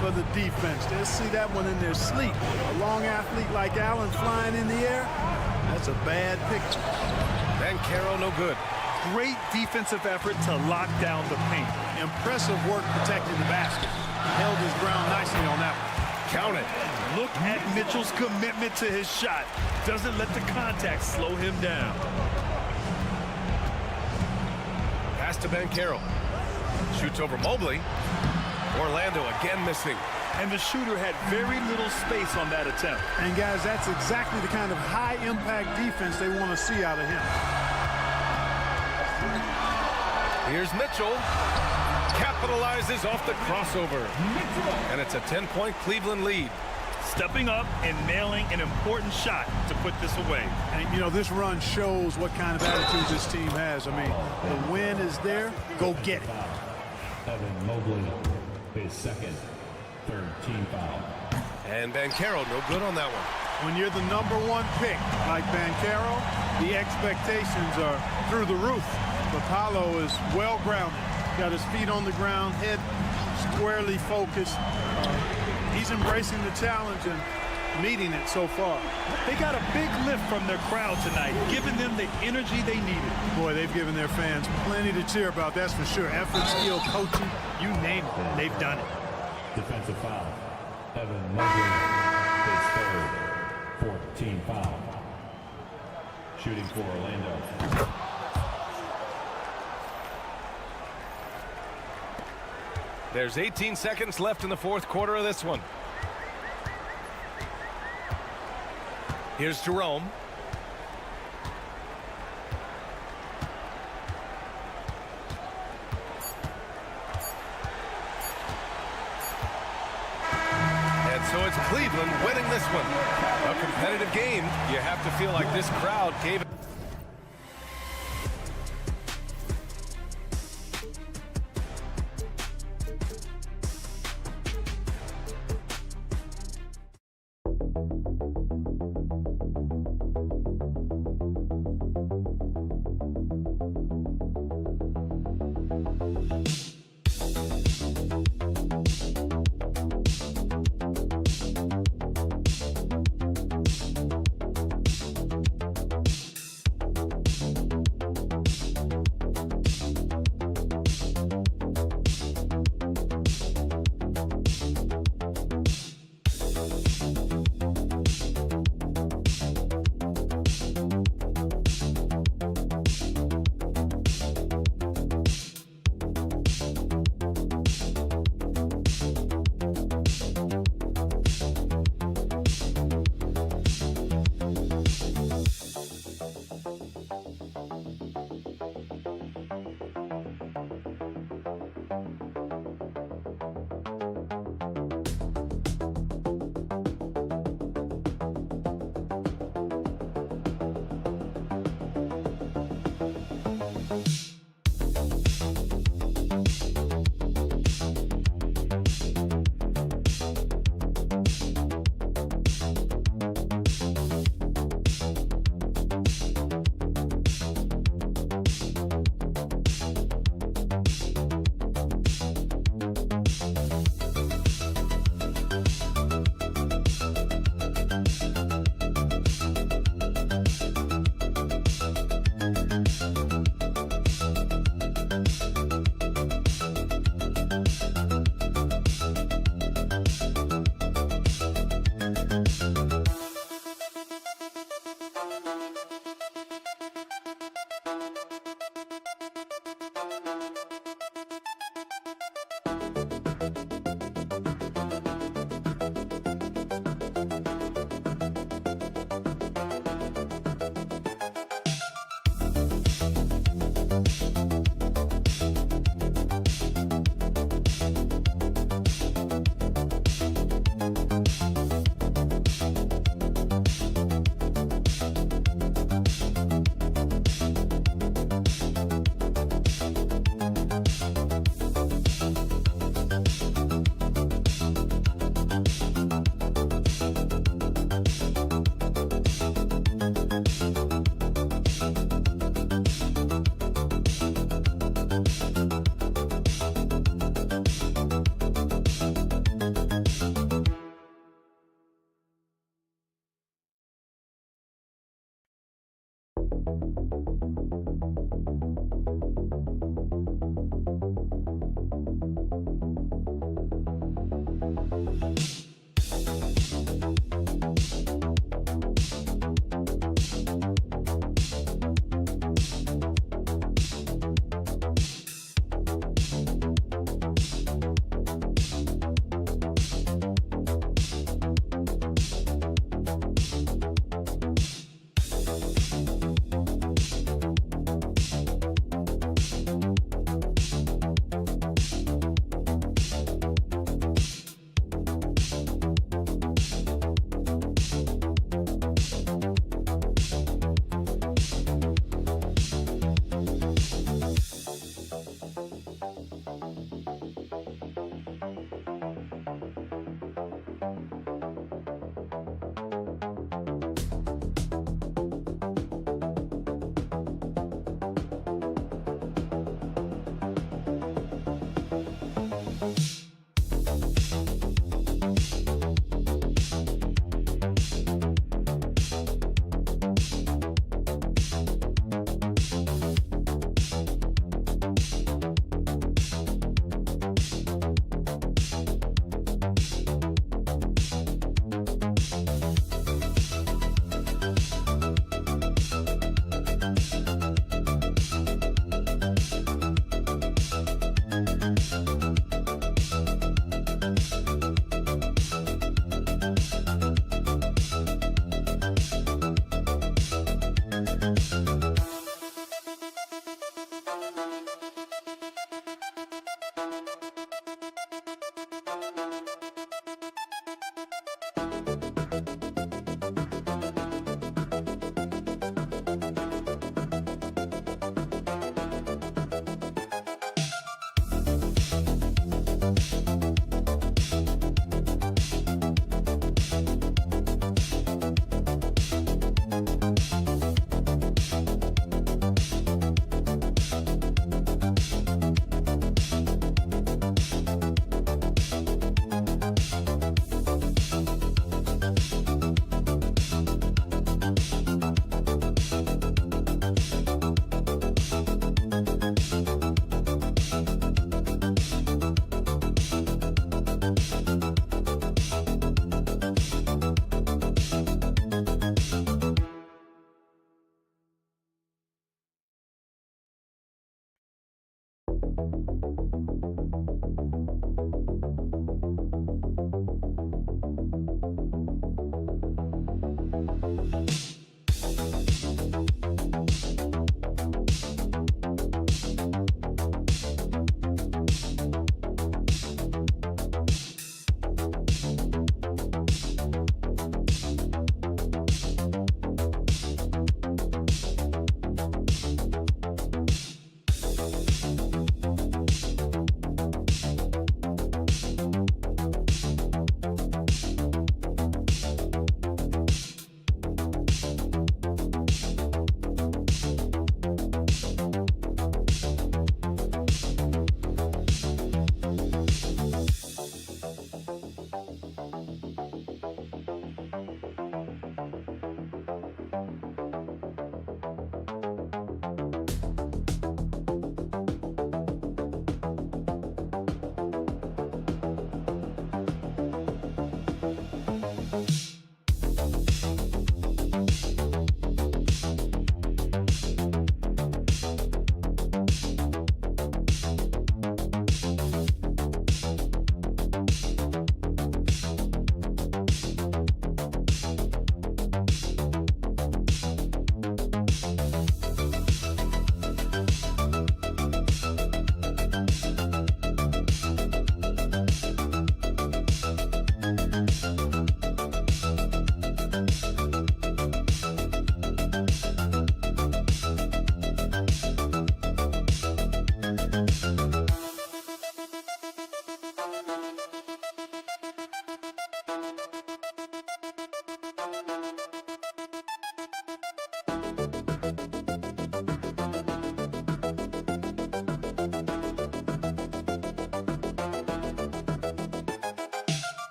for the defense. They'll see that one in their sleep. A long athlete like Allen flying in the air, that's a bad picture. Banchero no good. Great defensive effort to lock down the paint. Impressive work protecting the basket. Held his ground nicely on that one. Count it. Look at Mitchell's commitment to his shot. Doesn't let the contact slow him down. Pass to Banchero. Shoots over Mobley. Orlando again missing. And the shooter had very little space on that attempt. And guys, that's exactly the kind of high-impact defense they want to see out of him. Here's Mitchell. Capitalizes off the crossover. And it's a 10-point Cleveland lead. Stepping up and nailing an important shot to put this away. And, you know, this run shows what kind of attitude this team has. I mean, the win is there. Go get it. Evan Mobley, his second, third team foul. And Banchero no good on that one. When you're the #1 pick like Banchero, the expectations are through the roof. But Paolo is well-grounded. Got his feet on the ground, head squarely focused. He's embracing the challenge and meeting it so far. They got a big lift from their crowd tonight, giving them the energy they needed. Boy, they've given their fans plenty to cheer about, that's for sure. Effort, skill, coaching, you name it, they've done it. Defensive foul. Evan Mobley, his third, fourth team foul. Shooting for Orlando. There's 18 seconds left in the fourth quarter of this one. Here's Jerome. And so it's Cleveland winning this one. A competitive game. You have to feel like this crowd gave it.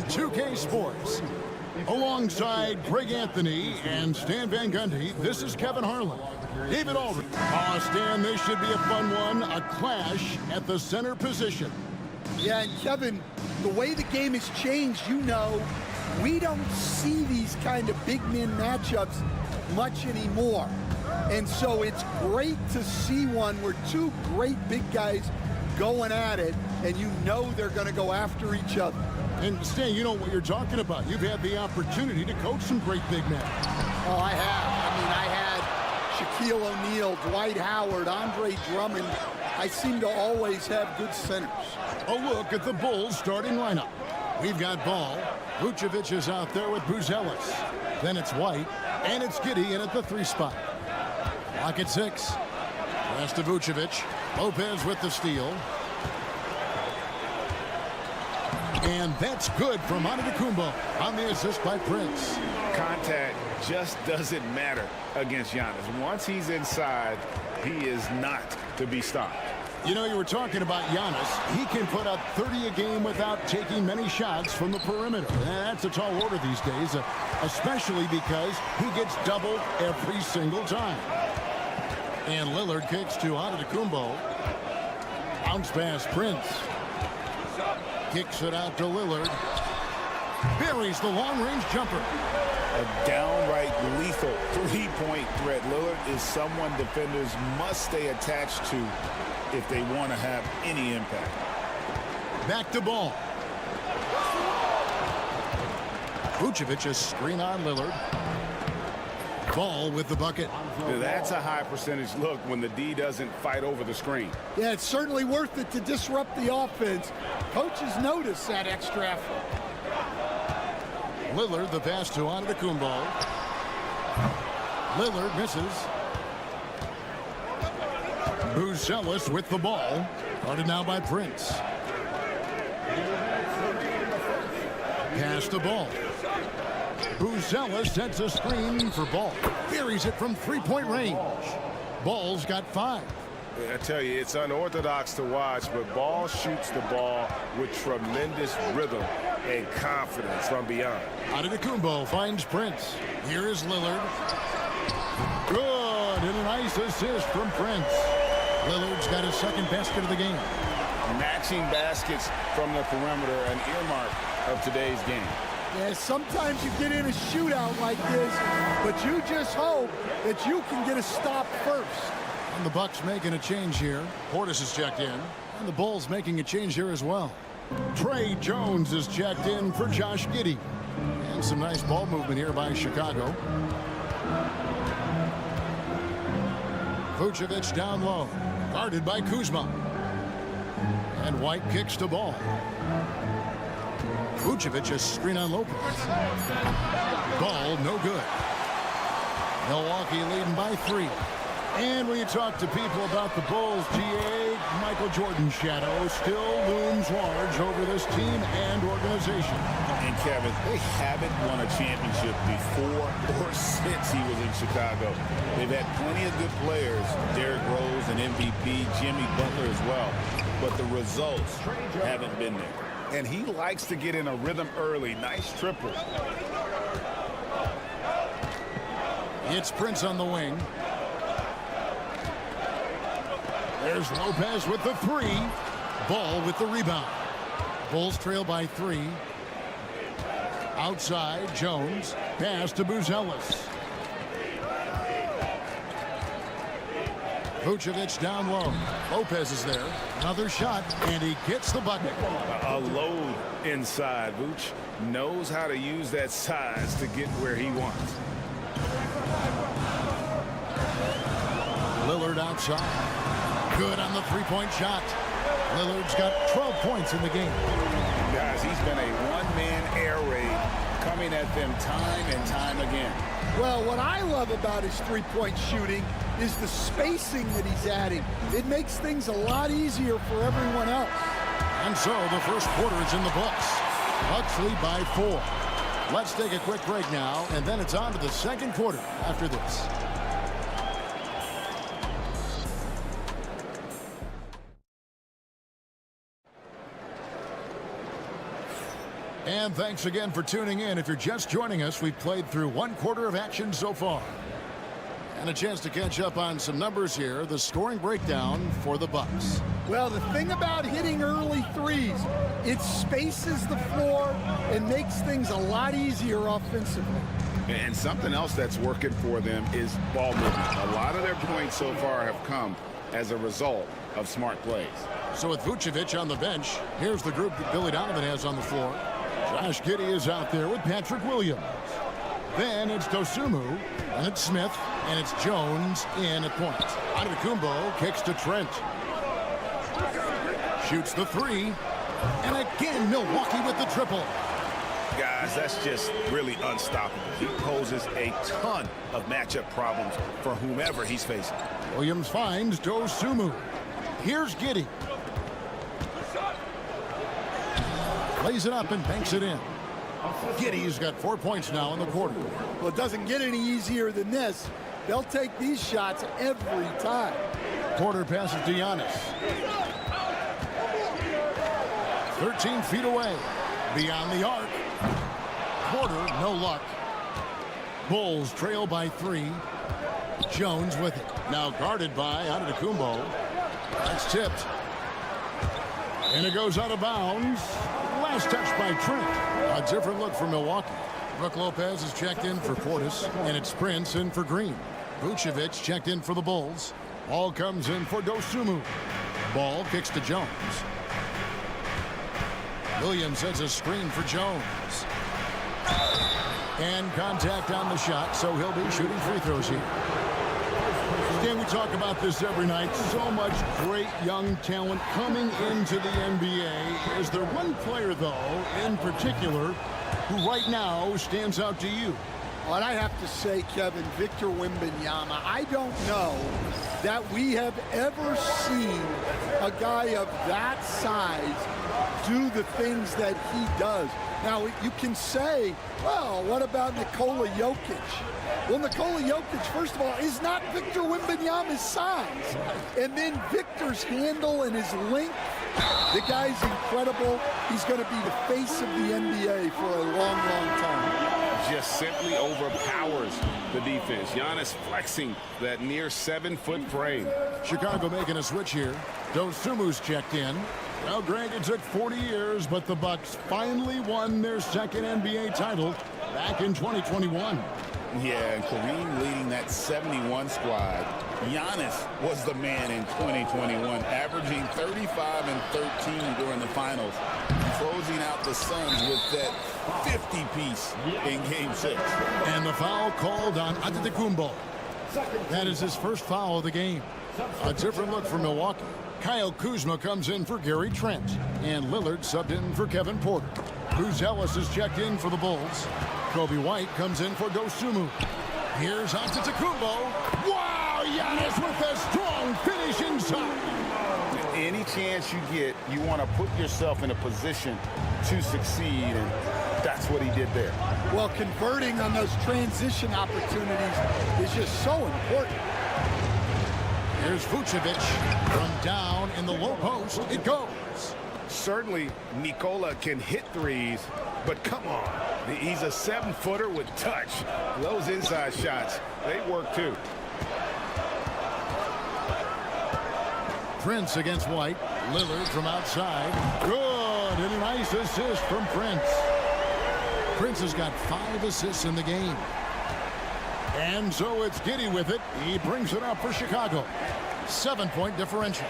2K Sports. Alongside Greg Anthony and Stan Van Gundy, this is Kevin Harlan. David Aldridge. Oh, Stan, this should be a fun one. A clash at the center position. Yeah, and Kevin, the way the game has changed, we don't see these kind of big men matchups much anymore. And so it's great to see one where two great big guys going at it, and they're going to go after each other. And Stan, you know what you're talking about. You've had the opportunity to coach some great big men. Oh, I have. I had Shaquille O'Neal, Dwight Howard, Andre Drummond. I seem to always have good centers. A look at the Bulls starting lineup. We've got Ball. Vucevic is out there with Buzelis. Then it's White, and it's Giddey in at the 3 spot. Lock at 6. Pass to Vucevic. Lopez with the steal. And that's good from Antetokounmpo on the assist by Prince. Contact just doesn't matter against Giannis. Once he's inside, he is not to be stopped. You were talking about Giannis. He can put up 30 a game without taking many shots from the perimeter. And that's a tall order these days, especially because he gets doubled every single time. And Lillard kicks to Antetokounmpo. Bounce pass, Prince. Kicks it out to Lillard. Buries the long-range jumper. A downright lethal three-point threat. Lillard is someone defenders must stay attached to if they want to have any impact. Back to Ball. Vucevic is screen on Lillard. Ball with the bucket. That's a high percentage look when the D doesn't fight over the screen. Yeah, it's certainly worth it to disrupt the offense. Coaches notice that extra effort. Lillard, the pass to Antetokounmpo. Lillard misses. Buzelis with the ball. Guarded now by Prince. Pass to Ball. Buzelis sets a screen for Ball. Buries it from 3-point range. Ball's got 5. I tell you, it's unorthodox to watch, but Ball shoots the ball with tremendous rhythm and confidence from beyond. Antetokounmpo finds Prince. Here is Lillard. Good, and a nice assist from Prince. Lillard's got his second basket of the game. Matching baskets from the perimeter, an earmark of today's game. Yeah, sometimes you get in a shootout like this, but you just hope that you can get a stop first. And the Bucks making a change here. Portis is checked in. And the Bulls making a change here as well. Trey Jones is checked in for Josh Giddey. And some nice ball movement here by Chicago. Vucevic down low. Guarded by Kuzma. And White kicks to Ball. Vucevic is screen on Lopez. Ball no good. Milwaukee leading by 3. And when you talk to people about the Bulls, GA, Michael Jordan's shadow still looms large over this team and organization. And Kevin, they haven't won a championship before or since he was in Chicago. They've had plenty of good players, Derrick Rose and MVP, Jimmy Butler as well. But the results haven't been there. And he likes to get in a rhythm early. Nice triple. It's Prince on the wing. There's Lopez with the 3. Ball with the rebound. Bulls trail by 3. Outside, Jones. Pass to Buzelis. Vucevic down low. Lopez is there. Another shot, and he gets the bucket. A load inside. Vooch knows how to use that size to get where he wants. Lillard outside. Good on the 3-point shot. Lillard's got 12 points in the game. Guys, he's been a one-man air raid coming at them time and time again. Well, what I love about his 3-point shooting is the spacing that he's adding. It makes things a lot easier for everyone else. And so the first quarter is in the books. Bucks lead by 4. Let's take a quick break now, and then it's on to the second quarter after this. And thanks again for tuning in. If you're just joining us, we've played through 1/4 of action so far. And a chance to catch up on some numbers here. The scoring breakdown for the Bucks. Well, the thing about hitting early threes, it spaces the floor and makes things a lot easier offensively. And something else that's working for them is ball movement. A lot of their points so far have come as a result of smart plays. So with Vucevic on the bench, here's the group that Billy Donovan has on the floor. Josh Giddey is out there with Patrick Williams. Then it's Dosunmu, and it's Smith, and it's Jones in at point. Antetokounmpo kicks to Trent. Shoots the three, and again Milwaukee with the triple. Guys, that's just really unstoppable. He poses a ton of matchup problems for whomever he's facing. Williams finds Dosunmu. Here's Giddey. Lays it up and banks it in. Giddey's got 4 points now in the quarter. Well, it doesn't get any easier than this. They'll take these shots every time. Porter passes to Giannis. 13 feet away. Beyond the arc. Porter, no luck. Bulls trail by 3. Jones with it. Now guarded by Antetokounmpo. That's tipped. And it goes out of bounds. Last touch by Trent. A different look for Milwaukee. Brook Lopez is checked in for Portis, and it's Prince in for Green. Vucevic checked in for the Bulls. Ball comes in for Dosunmu. Ball kicks to Jones. Williams sets a screen for Jones. And contact on the shot, so he'll be shooting free throws here. Again, we talk about this every night. So much great young talent coming into the NBA. Is there one player, though, in particular, who right now stands out to you? Well, I have to say, Kevin, Victor Wembanyama, I don't know that we have ever seen a guy of that size do the things that he does. Now, you can say, well, what about Nikola Jokic? Well, Nikola Jokic, first of all, is not Victor Wembanyama's size. And then Victor's handle and his length, the guy's incredible. He's going to be the face of the NBA for a long, long time. Just simply overpowers the defense. Giannis flexing that near 7-foot frame. Chicago making a switch here. Dosumu's checked in. Well, Greg, it took 40 years, but the Bucks finally won their second NBA title back in 2021. Yeah, and Kareem leading that 71 squad. Giannis was the man in 2021, averaging 35 and 13 during the finals, closing out the Suns with that 50-piece in Game 6. And the foul called on Antetokounmpo. That is his first foul of the game. A different look for Milwaukee. Kyle Kuzma comes in for Gary Trent, and Lillard subbed in for Kevin Porter. Bruce Ellis is checked in for the Bulls. Kobe White comes in for Dosunmu. Here's Antetokounmpo. Wow, Giannis with a strong finish inside. Any chance you get, you want to put yourself in a position to succeed, and that's what he did there. Well, converting on those transition opportunities is just so important. Here's Vucevic from down in the low post. It goes. Certainly, Nikola can hit threes, but come on. He's a 7-footer with touch. Those inside shots, they work too. Prince against White. Lillard from outside. Good. And a nice assist from Prince. Prince has got 5 assists in the game. And so it's Giddey with it. He brings it up for Chicago. 7-point differential.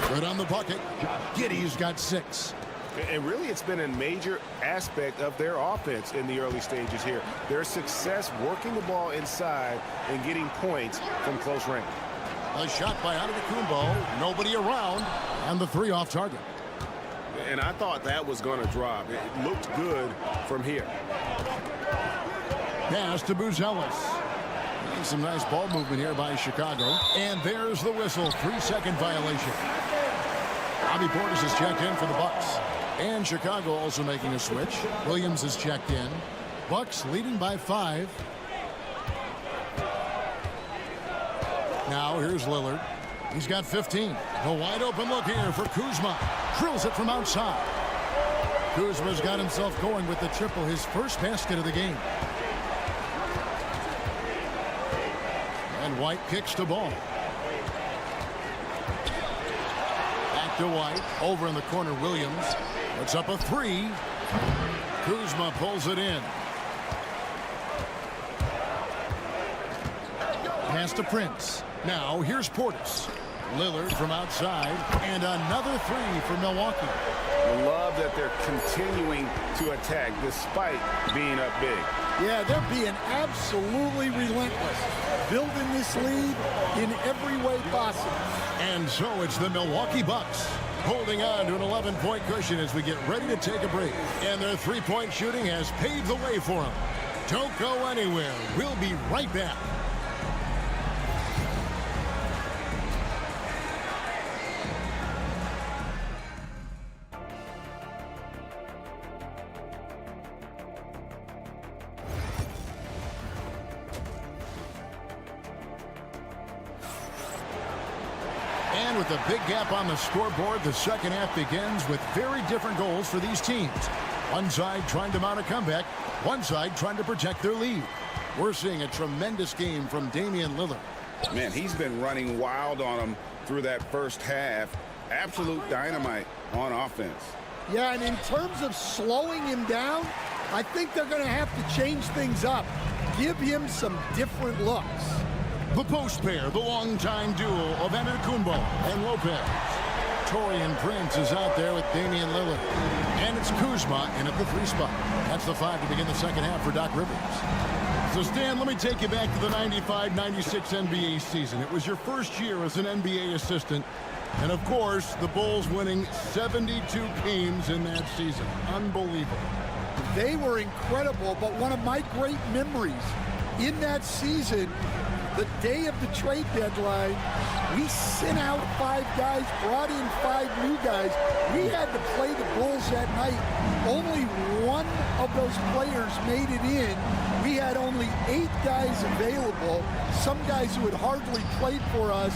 Good on the bucket. Giddey's got 6. And really, it's been a major aspect of their offense in the early stages here. Their success working the ball inside and getting points from close range. A shot by Antetokounmpo. Nobody around. And the 3 off target. And I thought that was going to drop. It looked good from here. Pass to Ellis. Some nice ball movement here by Chicago. And there's the whistle. 3-second violation. Bobby Portis is checked in for the Bucks. And Chicago also making a switch. Williams is checked in. Bucks leading by 5. Now here's Lillard. He's got 15. A wide open look here for Kuzma. Drills it from outside. Kuzma's got himself going with the triple, his first basket of the game. And White kicks the ball. Back to White. Over in the corner, Williams. Puts up a three. Kuzma pulls it in. Pass to Prince. Now here's Portis. Lillard from outside. And another three for Milwaukee. I love that they're continuing to attack despite being up big. Yeah, they're being absolutely relentless. Building this lead in every way possible. And so it's the Milwaukee Bucks holding on to an 11-point cushion as we get ready to take a break. And their three-point shooting has paved the way for them. Don't go anywhere. We'll be right back. And with a big gap on the scoreboard, the second half begins with very different goals for these teams. One side trying to mount a comeback, one side trying to protect their lead. We're seeing a tremendous game from Damian Lillard. Man, he's been running wild on them through that first half. Absolute dynamite on offense. Yeah, and in terms of slowing him down, I think they're going to have to change things up. Give him some different looks. The post pair, the longtime duo of Antetokounmpo and Lopez. Taurean Prince is out there with Damian Lillard. And it's Kuzma in at the three spot. That's the five to begin the second half for Doc Rivers. So, Stan, let me take you back to the 95-96 NBA season. It was your first year as an NBA assistant. And, of course, the Bulls winning 72 games in that season. Unbelievable. They were incredible, but one of my great memories in that season, the day of the trade deadline, we sent out 5 guys, brought in 5 new guys. We had to play the Bulls that night. Only one of those players made it in. We had only 8 guys available, some guys who had hardly played for us.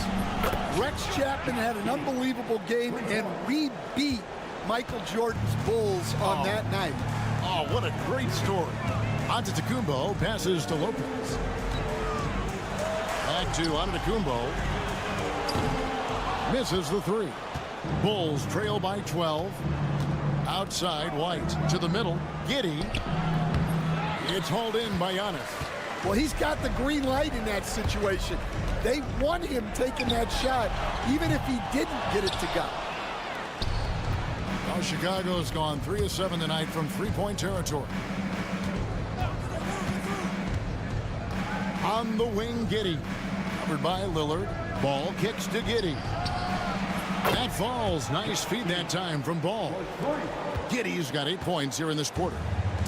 Rex Chapman had an unbelievable game, and we beat Michael Jordan's Bulls on that night. Oh, what a great story. Antetokounmpo passes to Lopez. Back to Antetokounmpo. Misses the three. Bulls trail by 12. Outside, White to the middle. Giddey. It's hauled in by Giannis. Well, he's got the green light in that situation. They want him taking that shot, even if he didn't get it to go. Well, Chicago's gone 3 of 7 tonight from three-point territory. On the wing, Giddey. Covered by Lillard. Ball kicks to Giddey. That falls. Nice feed that time from Ball. Giddey's got 8 points here in this quarter.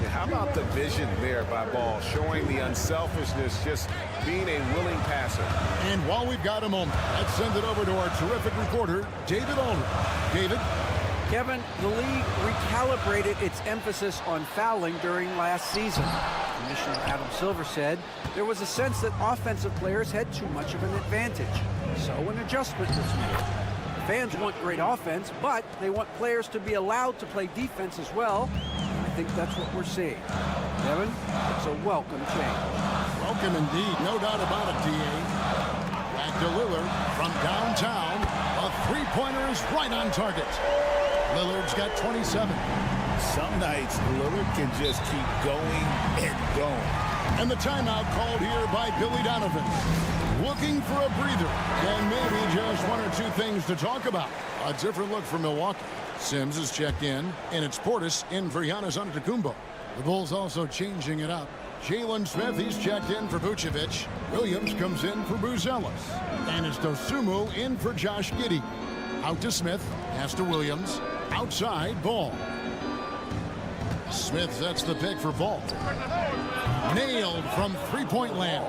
Yeah, how about the vision there by Ball, showing the unselfishness, just being a willing passer. And while we've got a moment, let's send it over to our terrific reporter, David Aldridge. David? Kevin, the league recalibrated its emphasis on fouling during last season. Commissioner Adam Silver said there was a sense that offensive players had too much of an advantage. So an adjustment was made. Fans want great offense, but they want players to be allowed to play defense as well. I think that's what we're seeing. Kevin, it's a welcome change. Welcome indeed, no doubt about it, D.A. Back to Lillard from downtown. A three-pointer is right on target. Lillard's got 27. Some nights, Lillard can just keep going and going. And the timeout called here by Billy Donovan. Looking for a breather and maybe just 1 or 2 things to talk about. A different look for Milwaukee. Sims is checked in, and it's Portis in for Giannis Antetokounmpo. The Bulls also changing it up. Jalen Smith, he's checked in for Vucevic. Williams comes in for Buzelis. And it's Dosunmu in for Josh Giddey. Out to Smith, pass to Williams. Outside, Ball. Smith sets the pick for Ball. Nailed from three-point land.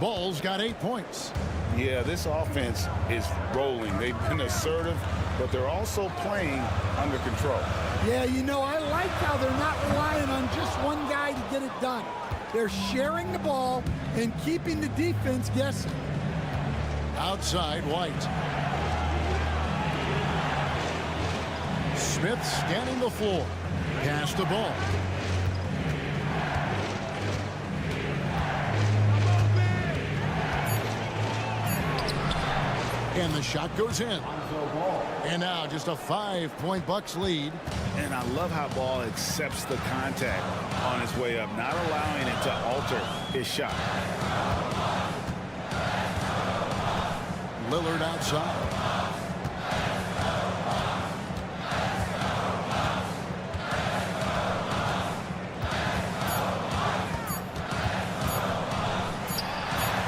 Ball's got 8 points. Yeah, this offense is rolling. They've been assertive, but they're also playing under control. Yeah, you know, I like how they're not relying on just one guy to get it done. They're sharing the ball and keeping the defense guessing. Outside, White. Smith scanning the floor. Pass the ball. And the shot goes in. And now just a 5-point Bucks lead. And I love how Ball accepts the contact on his way up, not allowing it to alter his shot. Lillard outside.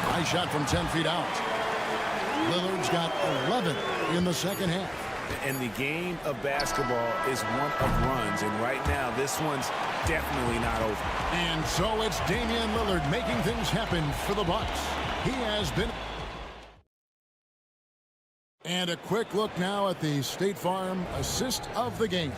Nice shot from 10 feet out. Lillard's got 11 in the second half. And the game of basketball is one of runs, and right now this one's definitely not over. And so it's Damian Lillard making things happen for the Bucks. He has been. And a quick look now at the State Farm assist of the game.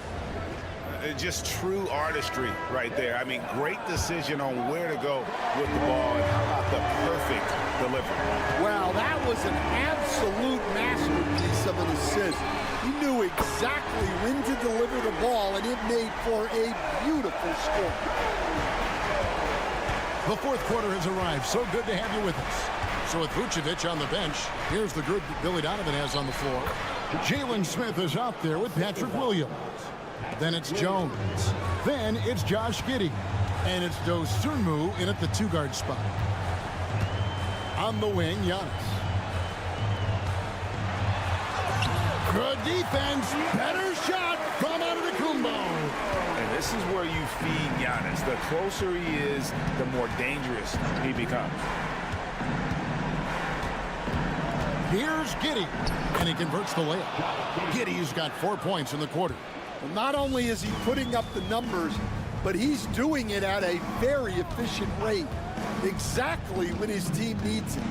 Just true artistry right there. I mean, great decision on where to go with the ball, and how about the perfect delivery. Well, that was an absolute masterpiece of an assist. He knew exactly when to deliver the ball, and it made for a beautiful score. The fourth quarter has arrived. So good to have you with us. So with Vucevic on the bench, here's the group that Billy Donovan has on the floor. Jalen Smith is out there with Patrick Williams. Then it's Jones. Then it's Josh Giddey. And it's Dosunmu in at the two-guard spot. On the wing, Giannis. Good defense. Better shot from Antetokounmpo. And this is where you feed Giannis. The closer he is, the more dangerous he becomes. Here's Giddey. And he converts the layup. Giddey's got 4 points in the quarter. Well, not only is he putting up the numbers, but he's doing it at a very efficient rate. Exactly when his team needs it.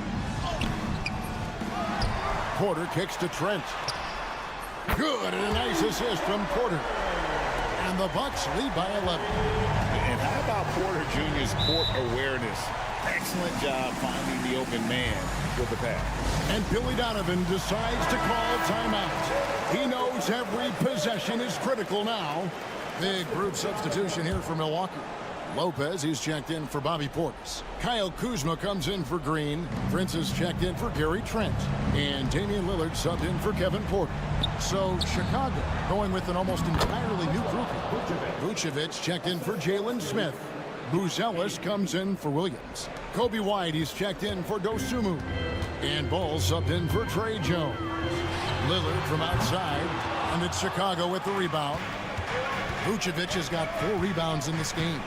Porter kicks to Trent. Good, and a nice assist from Porter. And the Bucks lead by 11. And how about Porter Jr.'s court awareness? Excellent job finding the open man with the pass. And Billy Donovan decides to call timeout. He knows every possession is critical now. Big group substitution here for Milwaukee. Lopez, he's checked in for Bobby Portis. Kyle Kuzma comes in for Green. Prince is checked in for Gary Trent. And Damian Lillard subbed in for Kevin Porter. So Chicago going with an almost entirely new group. Vucevic checked in for Jalen Smith. Buzelis comes in for Williams. Kobe White, he's checked in for Dosunmu. And Ball subbed in for Trey Jones. Lillard from outside. And it's Chicago with the rebound. Vucevic has got 4 rebounds in this game.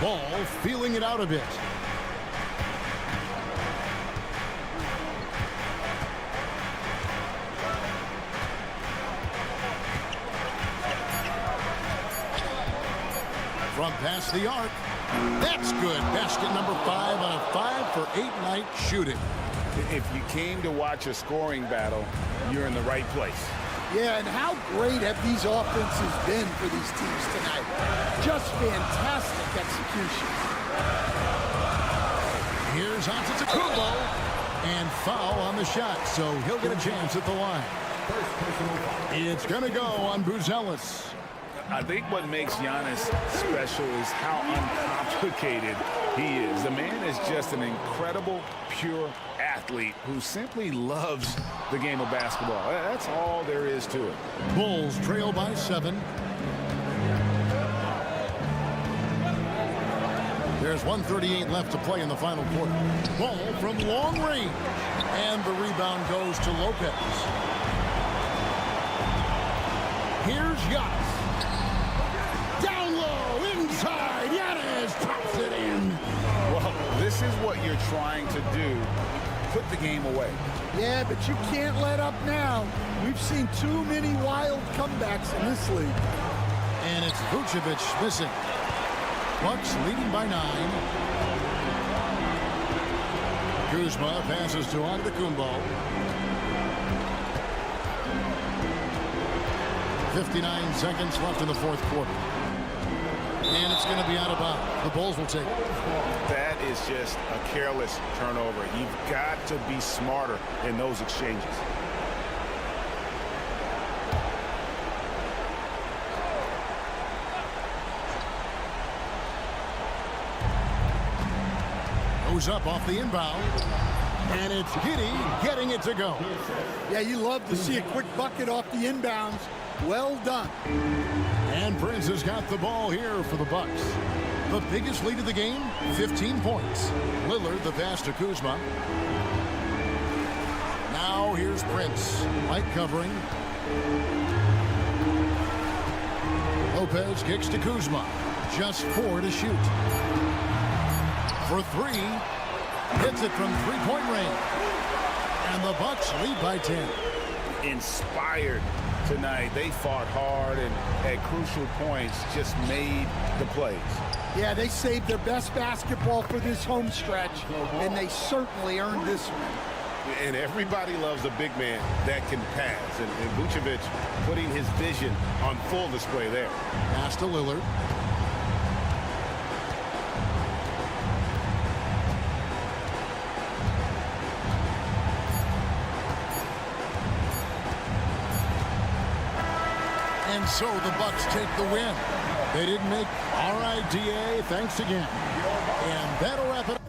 Ball feeling it out a bit. From past the arc. That's good. Basket number 5 on a 5-for-8 night shooting. If you came to watch a scoring battle, you're in the right place. Yeah, and how great have these offenses been for these teams tonight? Just fantastic execution. Here's Antetokounmpo, and foul on the shot, so he'll get a chance at the line. It's going to go on Buzelis. I think what makes Giannis special is how uncomplicated he is. The man is just an incredible, pure athlete who simply loves the game of basketball. That's all there is to it. Bulls trail by 7. There's 1:38 left to play in the final quarter. Ball from long range. And the rebound goes to Lopez. Here's Giannis. Down low, inside. Giannis pops it in. Well, this is what you're trying to do. Put the game away. Yeah, but you can't let up now. We've seen too many wild comebacks in this league. And it's Vucevic missing. Bucks leading by 9. Kuzma passes to Antetokounmpo. 59 seconds left in the fourth quarter. And it's going to be out of bounds. The Bulls will take it. That is just a careless turnover. You've got to be smarter in those exchanges. goes up off the inbound. And it's Giddey getting it to go. Yeah, you love to see a quick bucket off the inbounds. Well done. And Prince has got the ball here for the Bucks. The biggest lead of the game, 15 points. Lillard the pass to Kuzma. Now here's Prince. Light covering. Lopez kicks to Kuzma. Just 4 to shoot. For 3. Hits it from three-point range. And the Bucks lead by 10. Inspired tonight. They fought hard and at crucial points just made the plays. Yeah, they saved their best basketball for this home stretch, and they certainly earned this one. And everybody loves a big man that can pass. And Vucevic putting his vision on full display there. Pass to Lillard. And so the Bucks take the win. They didn't make RIDA. Thanks again. And that'll wrap it up.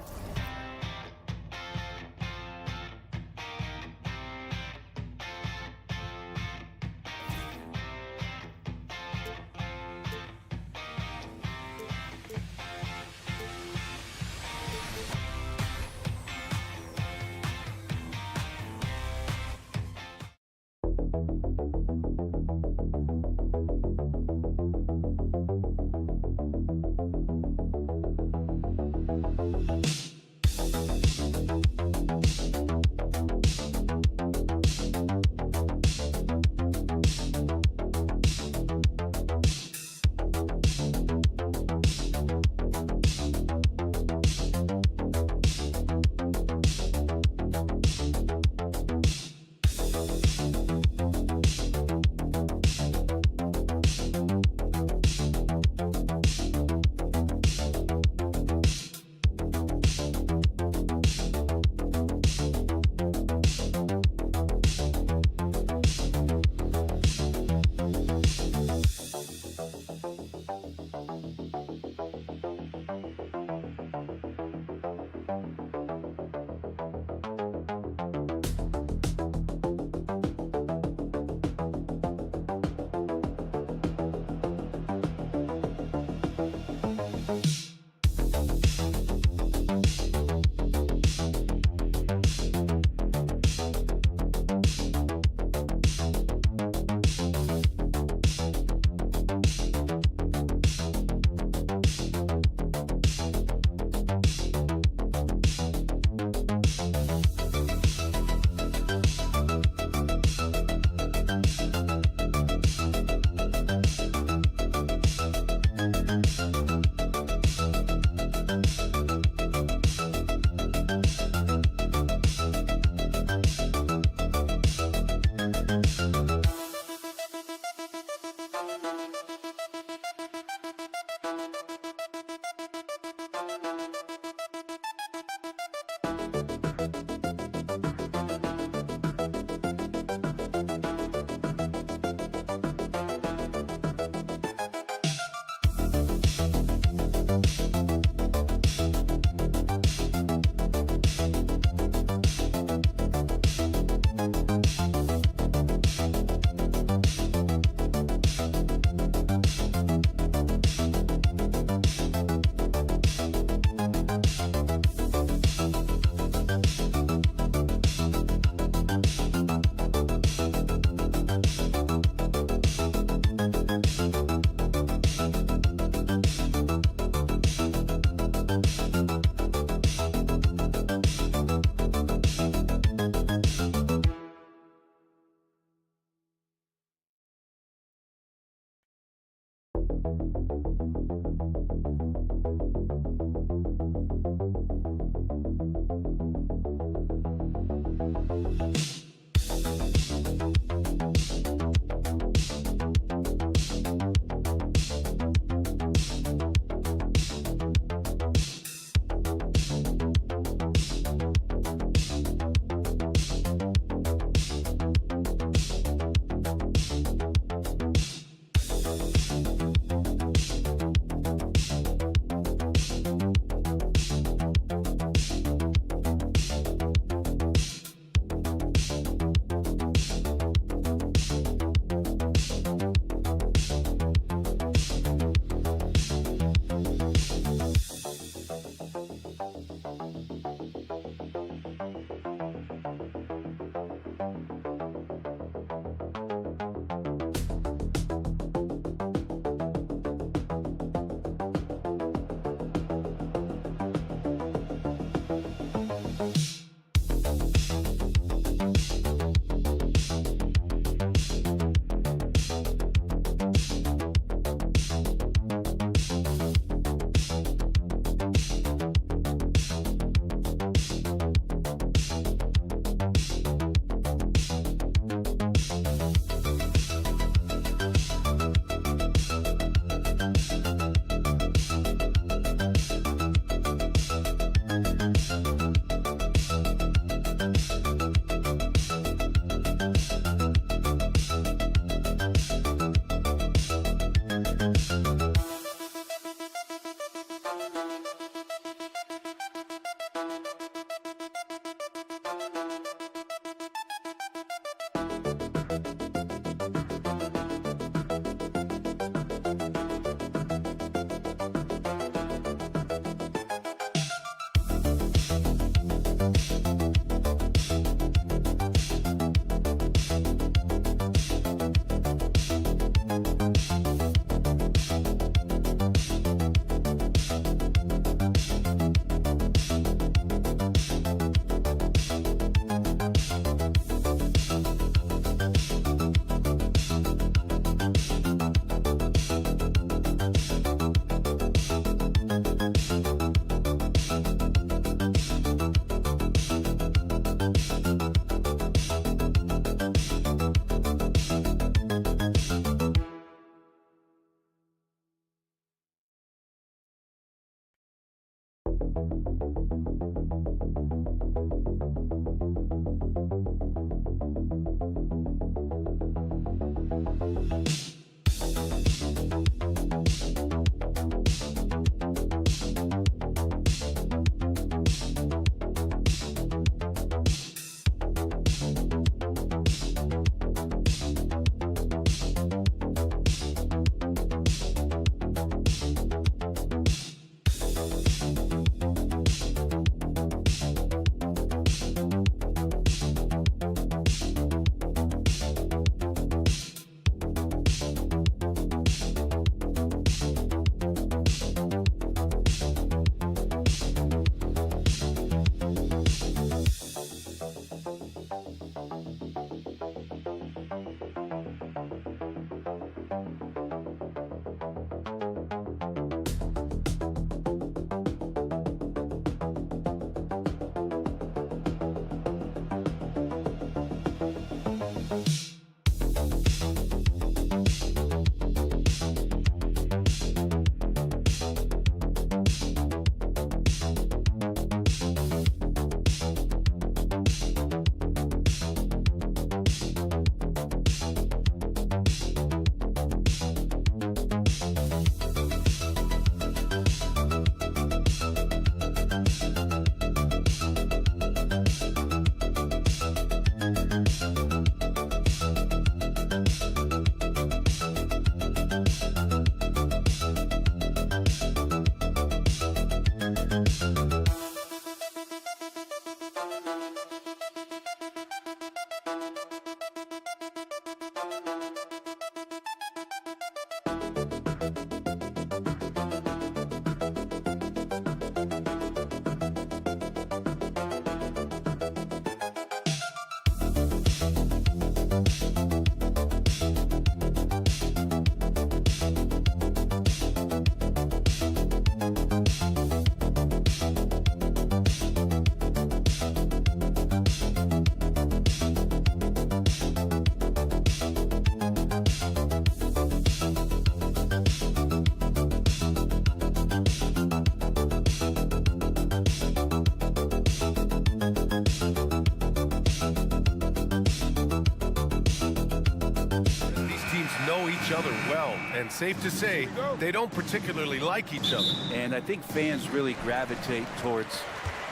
Each other well, and safe to say they don't particularly like each other. And I think fans really gravitate towards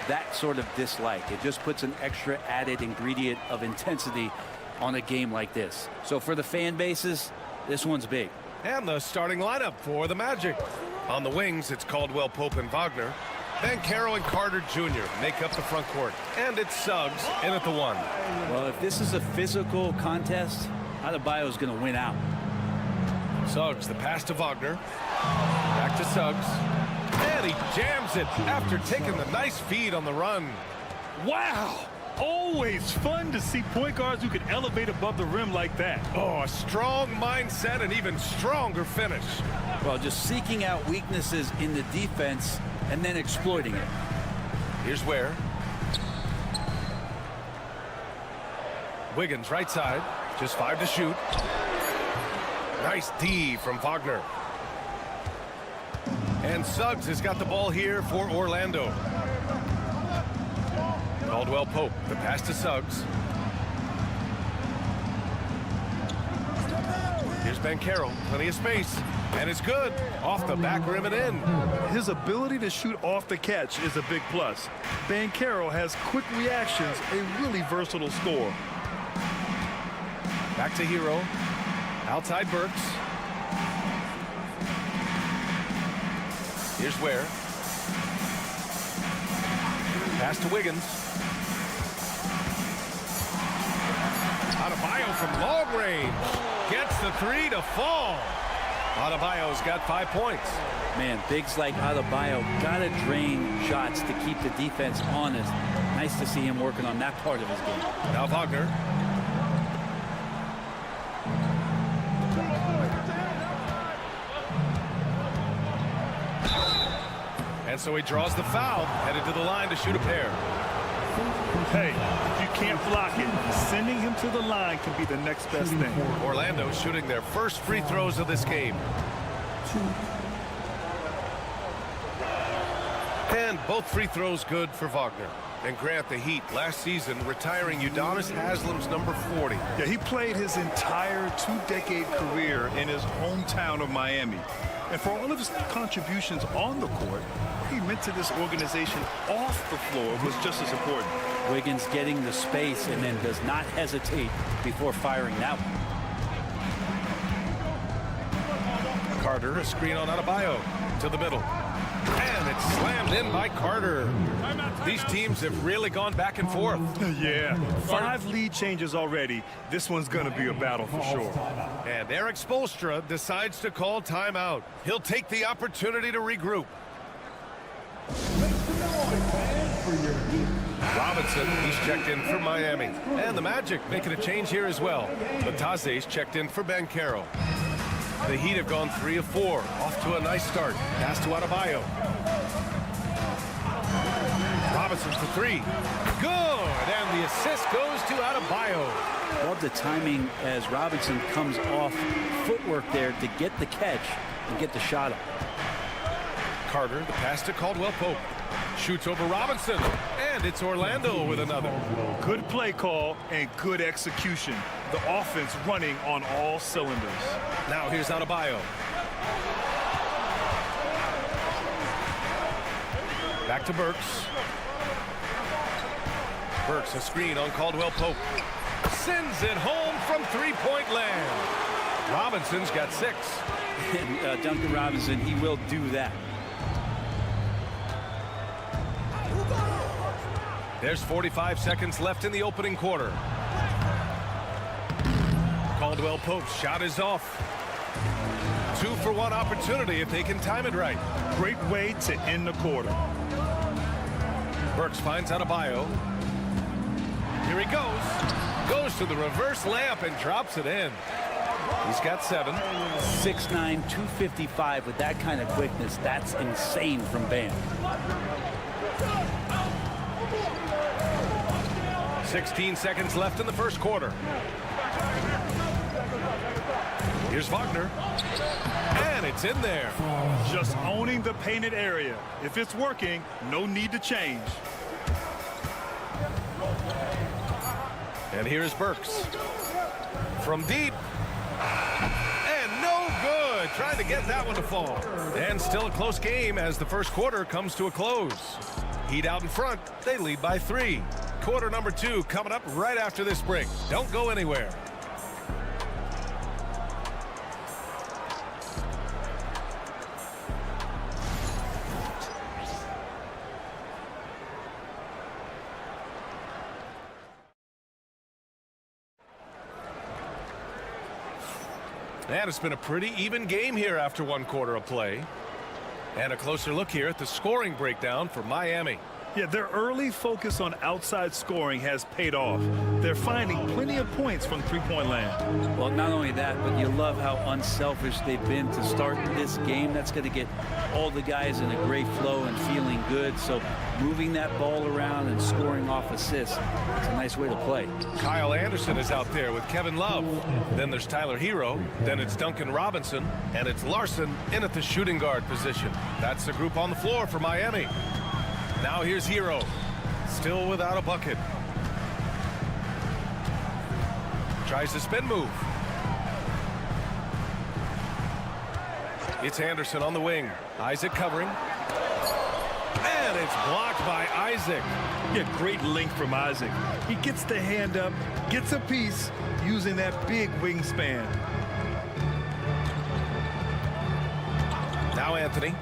that sort of dislike. It just puts an extra added ingredient of intensity on a game like this. So for the fan bases, this one's big. And the starting lineup for the Magic. On the wings, it's Caldwell Pope and Wagner. Then Carroll and Carter Jr. make up the front court. And it's Suggs in at the 1. Well, if this is a physical contest, Adebayo's going to win out. Suggs, the pass to Wagner. Back to Suggs. And he jams it after taking the nice feed on the run. Wow! Always fun to see point guards who can elevate above the rim like that. Oh, a strong mindset and even stronger finish. Well, just seeking out weaknesses in the defense and then exploiting it. Here's where. Wiggins, right side. Just 5 to shoot. Nice D from Wagner. And Suggs has got the ball here for Orlando. Caldwell Pope, the pass to Suggs. Here's Ben Carroll, plenty of space, and it's good. Off the back rim and in. His ability to shoot off the catch is a big plus. Ben Carroll has quick reactions, a really versatile scorer. Back to Hero. Outside Burks. Here's where. Pass to Wiggins. Adebayo from long range. Gets the 3 to fall. Adebayo's got 5 points. Man, bigs like Adebayo got to drain shots to keep the defense honest. Nice to see him working on that part of his game. Now Wagner. And so he draws the foul, headed to the line to shoot a pair. Hey, if you can't block it, sending him to the line can be the next best thing. Orlando shooting their first free throws of this game. And both free throws good for Wagner. And Grant, the Heat last season retiring Udonis Haslam's number 40. Yeah, he played his entire 2-decade career in his hometown of Miami. And for all of his contributions on the court, what he meant to this organization off the floor was just as important. Wiggins getting the space and then does not hesitate before firing that one. Carter, a screen on Adebayo to the middle. And it's slammed in by Carter. These teams have really gone back and forth. Yeah, 5 lead changes already. This one's going to be a battle for sure. And Eric Spoelstra decides to call timeout. He'll take the opportunity to regroup. Robinson, he's checked in for Miami. And the Magic making a change here as well. Lataze's checked in for Ben Carroll. The Heat have gone 3 of 4. Off to a nice start. Pass to Adebayo. Robinson for 3. Good! And the assist goes to Adebayo. Love the timing as Robinson comes off foot footwork there to get the catch and get the shot up. Carter, the pass to Caldwell Pope. Shoots over Robinson, and it's Orlando with another. Good play call and good execution. The offense running on all cylinders. Now here's Adebayo. Back to Burks. Burks, a screen on Caldwell Pope. Sends it home from three-point land. Robinson's got 6. And Duncan Robinson, he will do that. There's 45 seconds left in the opening quarter. Caldwell Pope's shot is off. 2-for-1 opportunity if they can time it right. Great way to end the quarter. Burks finds Adebayo. Here he goes. Goes to the reverse layup and drops it in. He's got 7. 6'9", 255 with that kind of quickness. That's insane from Bam. 16 seconds left in the first quarter. Here's Wagner. And it's in there. Just owning the painted area. If it's working, no need to change. And here's Burks. From deep. And no good. Trying to get that one to fall. And still a close game as the first quarter comes to a close. Heat out in front. They lead by 3. Quarter number 2 coming up right after this break. Don't go anywhere. And it's been a pretty even game here after 1 quarter of play. And a closer look here at the scoring breakdown for Miami. Yeah, their early focus on outside scoring has paid off. They're finding plenty of points from three-point land. Well, not only that, but you love how unselfish they've been to start this game. That's going to get all the guys in a great flow and feeling good. So moving that ball around and scoring off assists, it's a nice way to play. Kyle Anderson is out there with Kevin Love. Then there's Tyler Hero. Then it's Duncan Robinson. And it's Larson in at the shooting guard position. That's the group on the floor for Miami. Now here's Hero, still without a bucket. Tries the spin move. It's Anderson on the wing. Isaac covering. And it's blocked by Isaac. Yeah, great length from Isaac. He gets the hand up, gets a piece using that big wingspan. Now Anthony.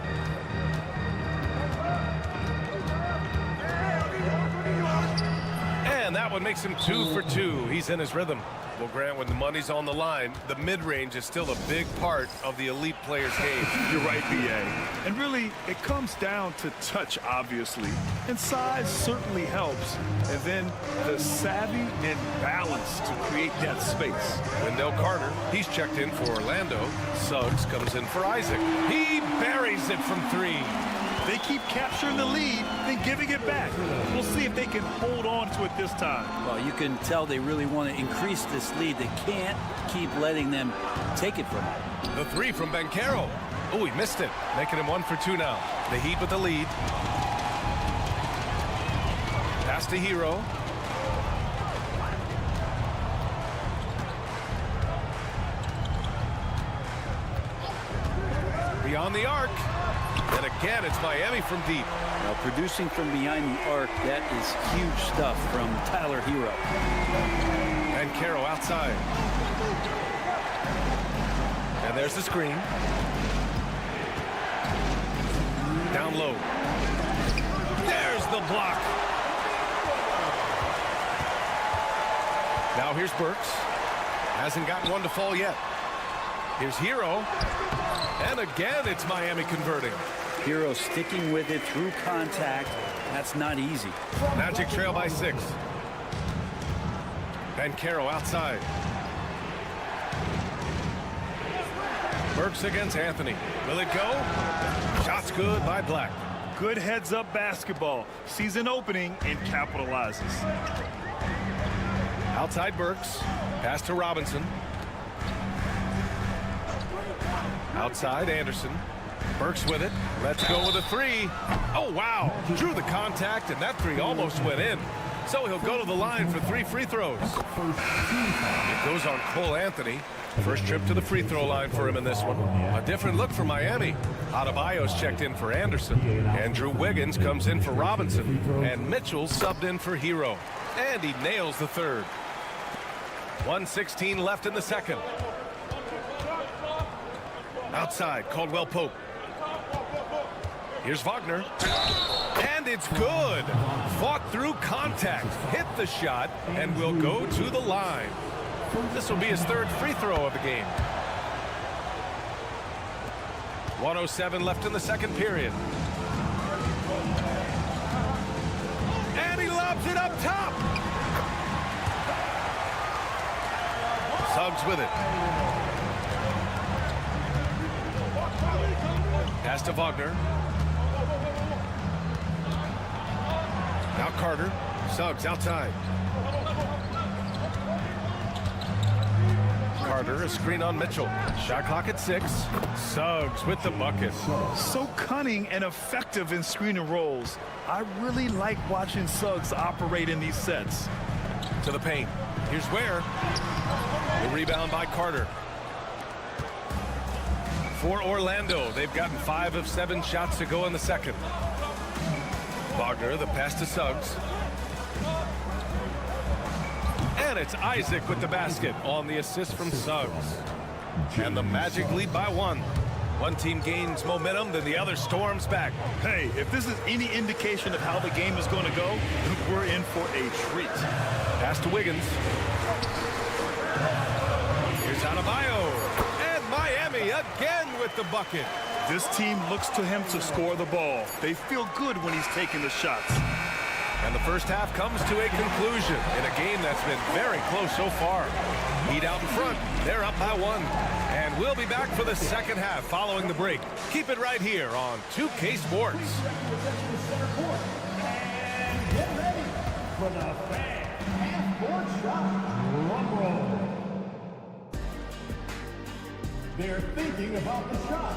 And that one makes him 2 for 2. He's in his rhythm. Well, Grant, when the money's on the line, the mid-range is still a big part of the elite player's game. You're right, B.A. And really, it comes down to touch, obviously. And size certainly helps. And then the savvy and balance to create that space. Wendell Carter, he's checked in for Orlando. Suggs comes in for Isaac. He buries it from 3. They keep capturing the lead, then giving it back. We'll see if they can hold on to it this time. Well, you can tell they really want to increase this lead. They can't keep letting them take it from them. The 3 from Banchero. Oh, he missed it, making him 1 for 2 now. The Heat with the lead. Pass to Hero. Beyond the arc. And again, it's Miami from deep. Now, producing from behind the arc, that is huge stuff from Tyler Hero. And Caro outside. And there's the screen. Down low. There's the block. Now here's Burks. Hasn't gotten one to fall yet. Here's Hero. And again, it's Miami converting. Hero sticking with it through contact. That's not easy. Magic trail by 6. Banchero outside. Burks against Anthony. Will it go? Shot's good by Black. Good heads-up basketball. Sees an opening and capitalizes. Outside Burks. Pass to Robinson. Outside, Anderson. Burks with it. Let's go with a three. Oh, wow. Drew the contact, and that three almost went in. So he'll go to the line for 3 free throws. It goes on Cole Anthony. First trip to the free throw line for him in this one. A different look for Miami. Adebayo's checked in for Anderson. Andrew Wiggins comes in for Robinson. And Mitchell subbed in for Hero. And he nails the third. 1:16 left in the second. Outside, Caldwell Pope. Here's Wagner. And it's good. Fought through contact, hit the shot, and will go to the line. This will be his third free throw of the game. 1:07 left in the second period. And he lobs it up top. Suggs with it. Pass to Wagner. Now Carter. Suggs outside. Carter, a screen on Mitchell. Shot clock at 6. Suggs with the bucket. So cunning and effective in screen and rolls. I really like watching Suggs operate in these sets. To the paint. Here's Ware. The rebound by Carter. For Orlando, they've gotten 5 of 7 shots to go in the second. Wagner, the pass to Suggs. And it's Isaac with the basket on the assist from Suggs. And the Magic lead by 1. One team gains momentum, then the other storms back. Hey, if this is any indication of how the game is going to go, we're in for a treat. Pass to Wiggins. Here's Adebayo. And Miami again with the bucket. This team looks to him to score the ball. They feel good when he's taking the shots. And the first half comes to a conclusion in a game that's been very close so far. Heat out in front. They're up by 1. And we'll be back for the second half following the break. Keep it right here on 2K Sports. And get ready for the fan half-court shot. Drum roll. They're thinking about the shot.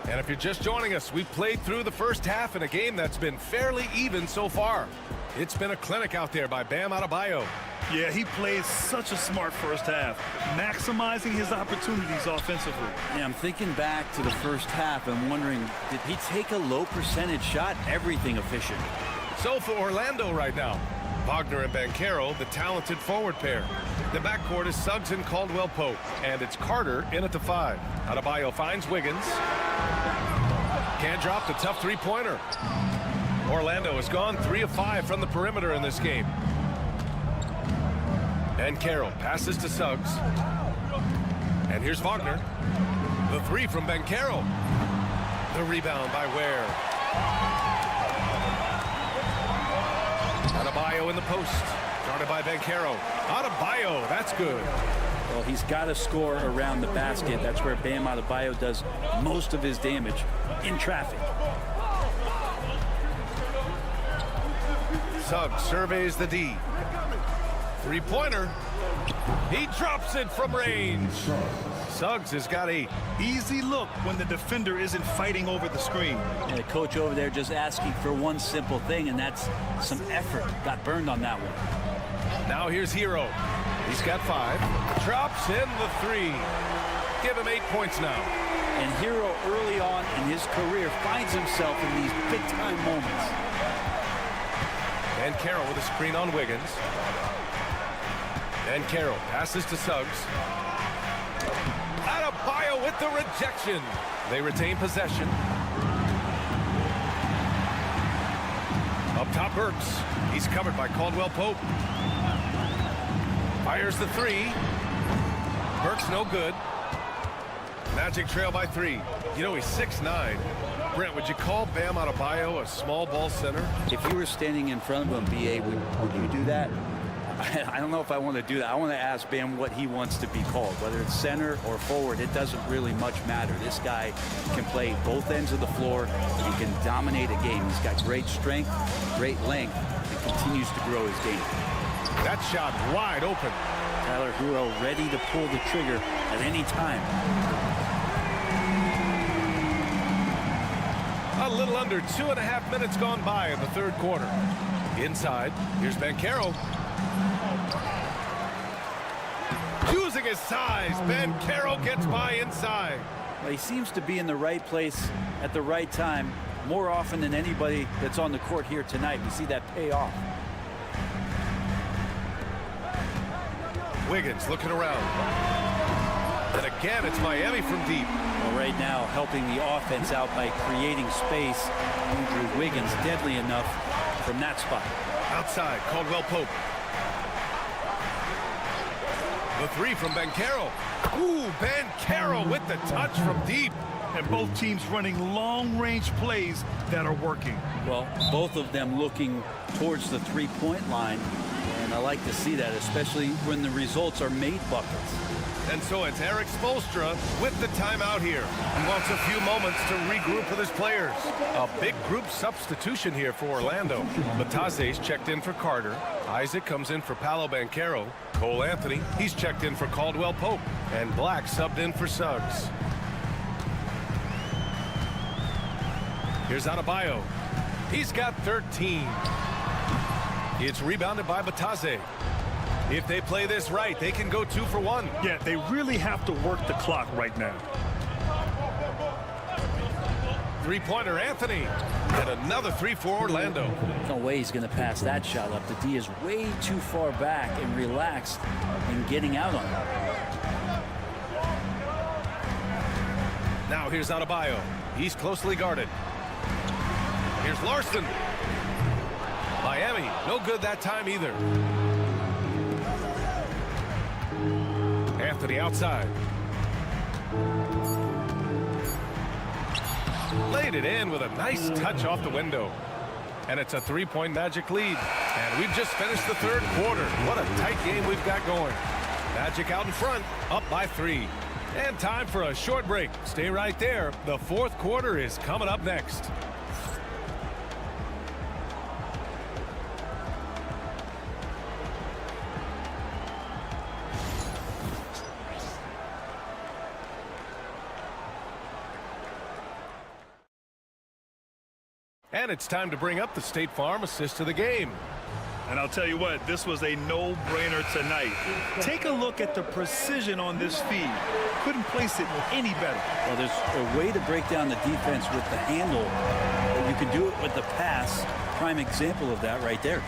And if you're just joining us, we've played through the first half in a game that's been fairly even so far. It's been a clinic out there by Bam Adebayo. Yeah, he plays such a smart first half, maximizing his opportunities offensively. Yeah, I'm thinking back to the first half and wondering, did he take a low percentage shot? Everything efficient. So for Orlando right now, Wagner and Banchero, the talented forward pair. The backcourt is Suggs and Caldwell Pope, and it's Carter in at the 5. Adebayo finds Wiggins. Can't drop the tough three-pointer. Orlando has gone 3 of 5 from the perimeter in this game. Banchero passes to Suggs. And here's Wagner. The 3 from Banchero. The rebound by Ware. Adebayo in the post. Guarded by Banchero. Adebayo, that's good. Well, he's got to score around the basket. That's where Bam Adebayo does most of his damage, in traffic. Suggs surveys the D. Three-pointer. He drops it from range. Suggs has got 8. Easy look when the defender isn't fighting over the screen. And the coach over there just asking for one simple thing, and that's some effort. Got burned on that one. Now here's Hero. He's got 5. Drops in the 3. Give him 8 points now. And Hero early on in his career finds himself in these big-time moments. And Carroll with a screen on Wiggins. And Carroll passes to Suggs. Adebayo with the rejection. They retain possession. Up top, Burks. He's covered by Caldwell Pope. Fires the 3. Burks no good. Magic trail by 3. You know, he's 6'9". Brent, would you call Bam Adebayo a small ball center? If you were standing in front of him, BA, would you do that? I don't know if I want to do that. I want to ask Bam what he wants to be called, whether it's center or forward. It doesn't really much matter. This guy can play both ends of the floor and can dominate a game. He's got great strength, great length, and continues to grow his game. That shot wide open. Tyler Hero ready to pull the trigger at any time. A little under 2.5 minutes gone by in the third quarter. Inside, here's Banchero. Using his size, Banchero gets by inside. Well, he seems to be in the right place at the right time more often than anybody that's on the court here tonight. We see that pay off. Wiggins looking around. And again, it's Miami from deep. Well, right now, helping the offense out by creating space. Andrew Wiggins deadly enough from that spot. Outside, Caldwell Pope. The three from Banchero. Ooh, Banchero with the touch from deep. And both teams running long-range plays that are working. Well, both of them looking towards the three-point line. And I like to see that, especially when the results are made buckets. And so it's Eric Spoelstra with the timeout here. He wants a few moments to regroup with his players. A big group substitution here for Orlando. Batase's checked in for Carter. Isaac comes in for Paolo Banchero. Cole Anthony, he's checked in for Caldwell Pope. And Black subbed in for Suggs. Here's Adebayo. He's got 13. It's rebounded by Batase. If they play this right, they can go 2 for 1. Yeah, they really have to work the clock right now. Three-pointer Anthony. And another 3 for Orlando. No way he's going to pass that shot up. The D is way too far back and relaxed in getting out on it. Now here's Adebayo. He's closely guarded. Here's Larson. Miami, no good that time either. Anthony outside. Laid it in with a nice touch off the window. And it's a three-point Magic lead. And we've just finished the third quarter. What a tight game we've got going. Magic out in front, up by 3. And time for a short break. Stay right there. The fourth quarter is coming up next. And it's time to bring up the State Farm assist to the game. And I'll tell you what, this was a no-brainer tonight. Take a look at the precision on this feed. Couldn't place it any better. Well, there's a way to break down the defense with the handle. But you can do it with the pass. Prime example of that right there.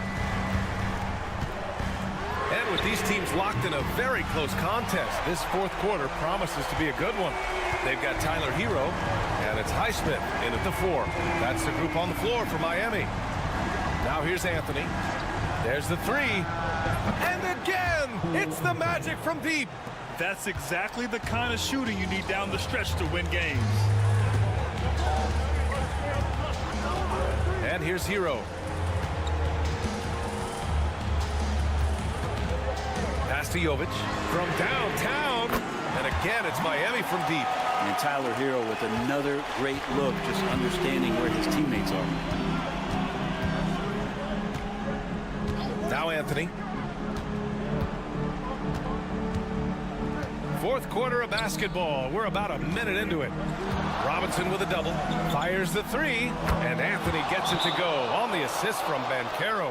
And with these teams locked in a very close contest, this fourth quarter promises to be a good one. They've got Tyler Hero, and it's Highsmith in at the 4. That's the group on the floor for Miami. Now here's Anthony. There's the 3. And again, it's the Magic from deep. That's exactly the kind of shooting you need down the stretch to win games. And here's Hero. Pass to Jovic from downtown. And again, it's Miami from deep. And Tyler Hero with another great look, just understanding where his teammates are. Now Anthony. Fourth quarter of basketball. We're about a minute into it. Robinson with a double. Fires the 3. And Anthony gets it to go on the assist from Banchero.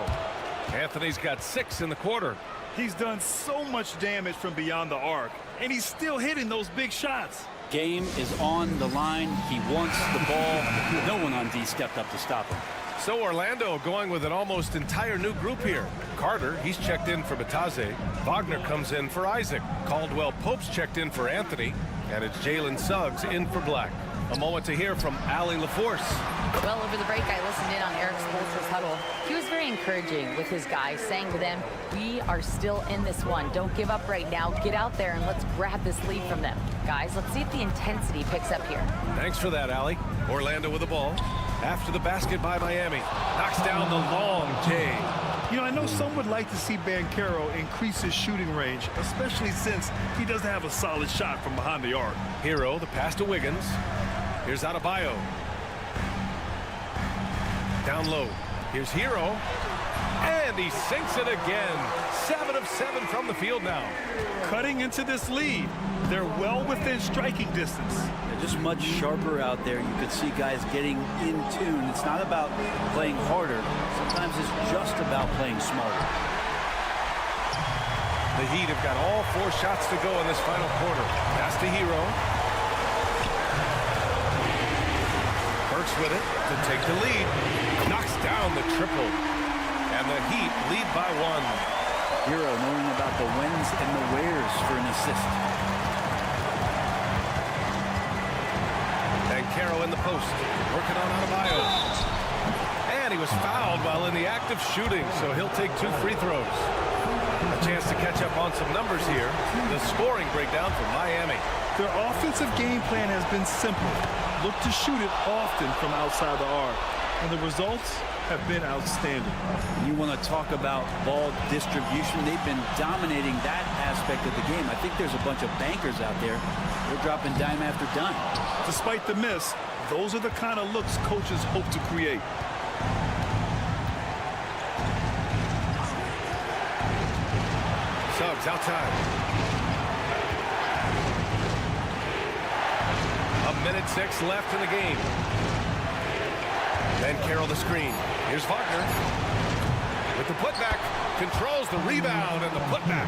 Anthony's got 6 in the quarter. He's done so much damage from beyond the arc, and he's still hitting those big shots. Game is on the line. He wants the ball. No one on D stepped up to stop him. So Orlando going with an almost entire new group here. Carter, he's checked in for Batase. Wagner comes in for Isaac. Caldwell Pope's checked in for Anthony. And it's Jalen Suggs in for Black. A moment to hear from Allie LaForce. Well, over the break, I listened in on Eric Spoelstra's huddle. He was very encouraging with his guys, saying to them, we are still in this one. Don't give up right now. Get out there and let's grab this lead from them. Guys, let's see if the intensity picks up here. Thanks for that, Allie. Orlando with the ball. After the basket by Miami. Knocks down the long J. You know, I know some would like to see Banchero increase his shooting range, especially since he doesn't have a solid shot from behind the arc. Hero, the pass to Wiggins. Here's Adebayo. Down low. Here's Hero. And he sinks it again. 7 of 7 from the field now. Cutting into this lead. They're well within striking distance. They're just much sharper out there. You could see guys getting in tune. It's not about playing harder. Sometimes it's just about playing smarter. The Heat have got all 4 shots to go in this final quarter. Pass to Hero. Burks with it to take the lead. Knocks down the triple. And the Heat lead by 1. Hero knowing about the whens and the wheres for an assist. And Caro in the post, working on Adebayo. And he was fouled while in the act of shooting, so he'll take 2 free throws. A chance to catch up on some numbers here. The scoring breakdown for Miami. Their offensive game plan has been simple. Look to shoot it often from outside the arc. And the results have been outstanding. You want to talk about ball distribution. They've been dominating that aspect of the game. I think there's a bunch of bankers out there. They're dropping dime after dime. Despite the miss, those are the kind of looks coaches hope to create. Suggs outside. 1:06 left in the game. Then Carroll the screen. Here's Wagner with the putback. Controls the rebound and the putback.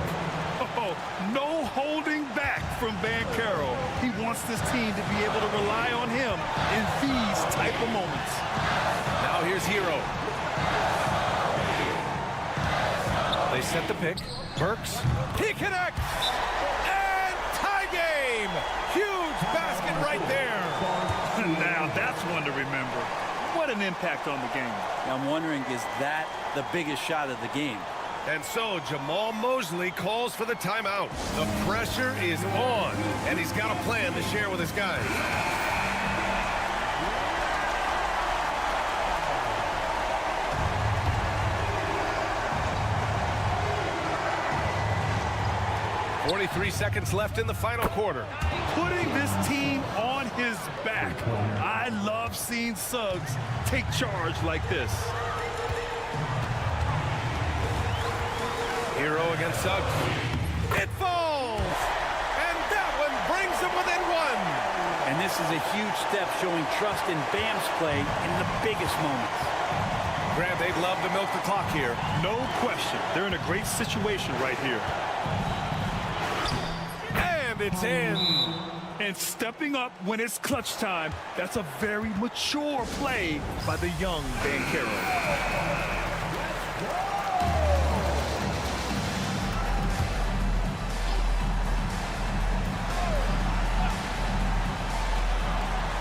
Oh, no holding back from Banchero. He wants this team to be able to rely on him in these type of moments. Now here's Hero. They set the pick. Burks. He connects. And tie game. Huge basket right there. Now that's one to remember. What an impact on the game. I'm wondering, is that the biggest shot of the game? And so Jamal Mosley calls for the timeout. The pressure is on, and he's got a plan to share with his guys. "43 seconds left in the final quarter. Putting this team on his back. I love seeing Suggs take charge like this. Hero against Suggs. It falls! And that one brings them within 1. And this is a huge step showing trust in Bam's play in the biggest moments. Grant, they'd love to milk the clock here. No question. They're in a great situation right here. And it's in. And stepping up when it's clutch time, that's a very mature play by the young Banchero.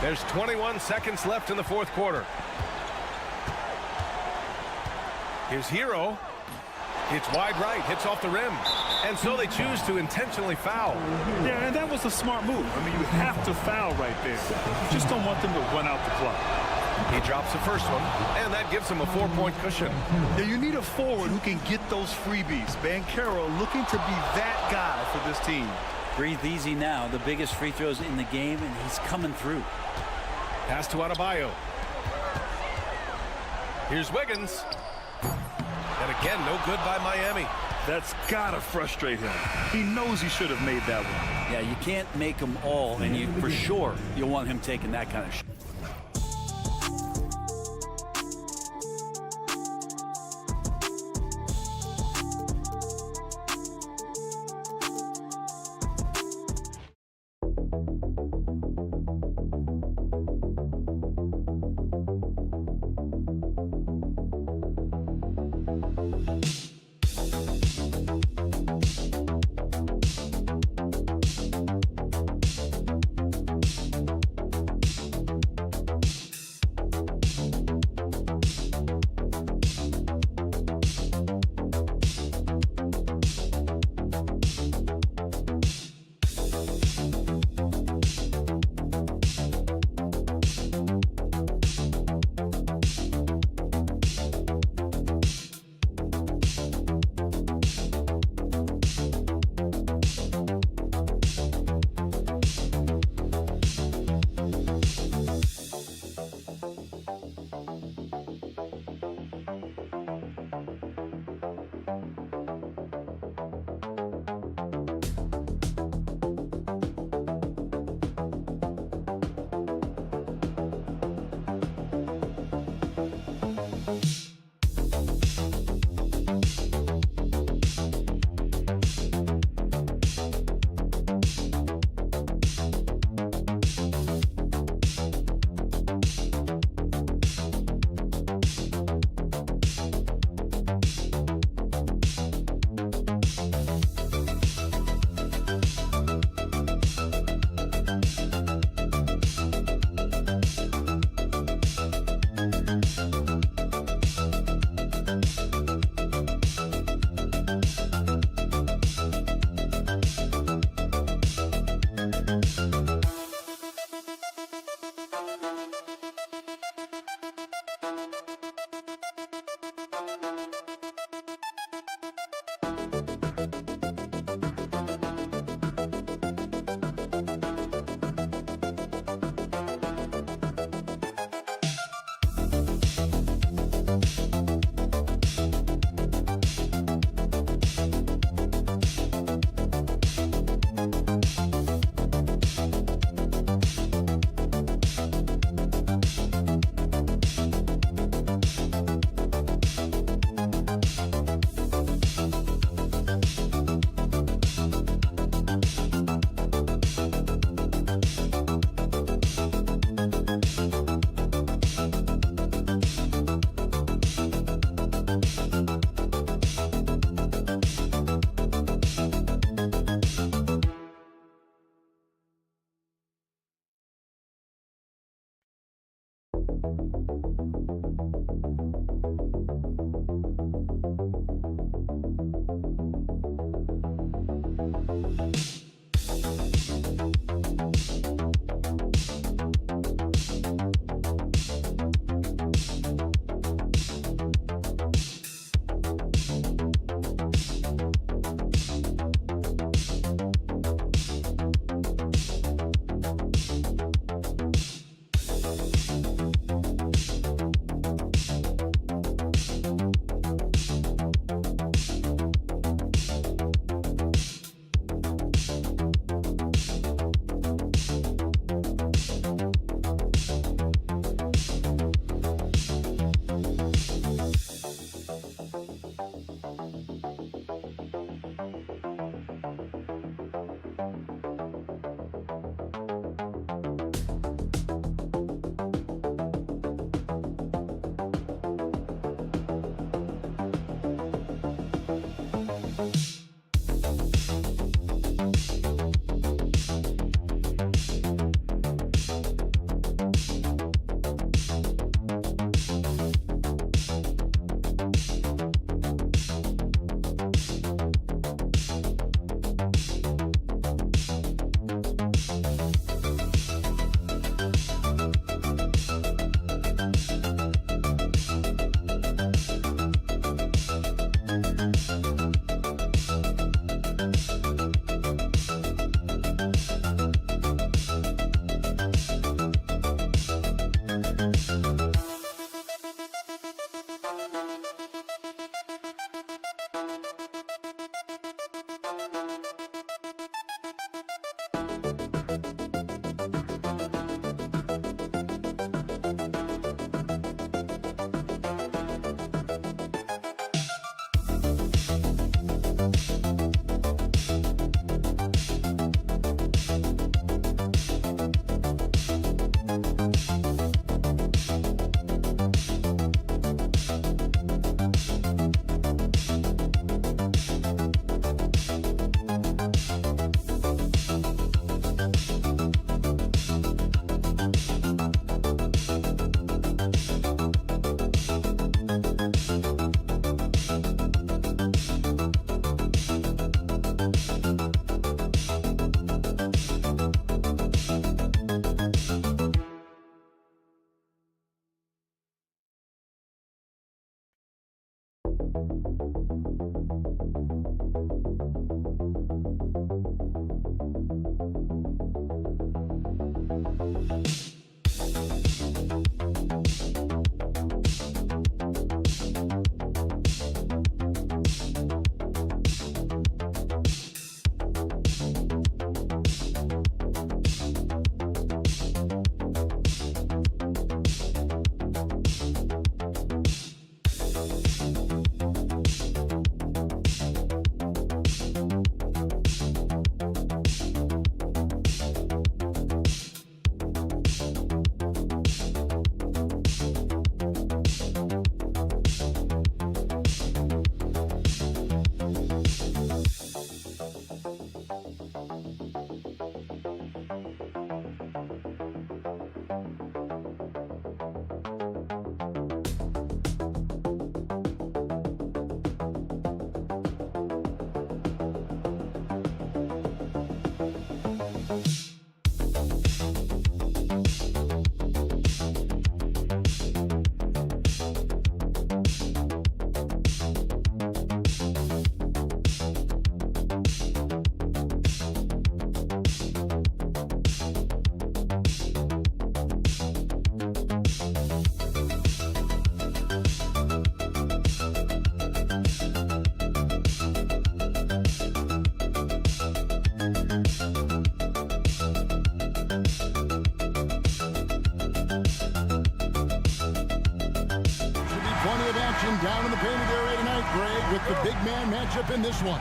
There's 21 seconds left in the fourth quarter. Here's Hero. It's wide right, hits off the rim. And so they choose to intentionally foul. Yeah, and that was a smart move. I mean, you have to foul right there. You just don't want them to run out the clock. He drops the first one, and that gives him a 4-point cushion. Yeah, you need a forward who can get those freebies. Banchero looking to be that guy for this team. Breathe easy now. The biggest free throws in the game, and he's coming through. Pass to Adebayo. Here's Wiggins. And again, no good by Miami. That's gotta frustrate him. He knows he should have made that one. Yeah, you can't make them all, and you for sure you'll want him taking that kind of shot. Down in the painted area tonight, Greg, with the big man matchup in this one.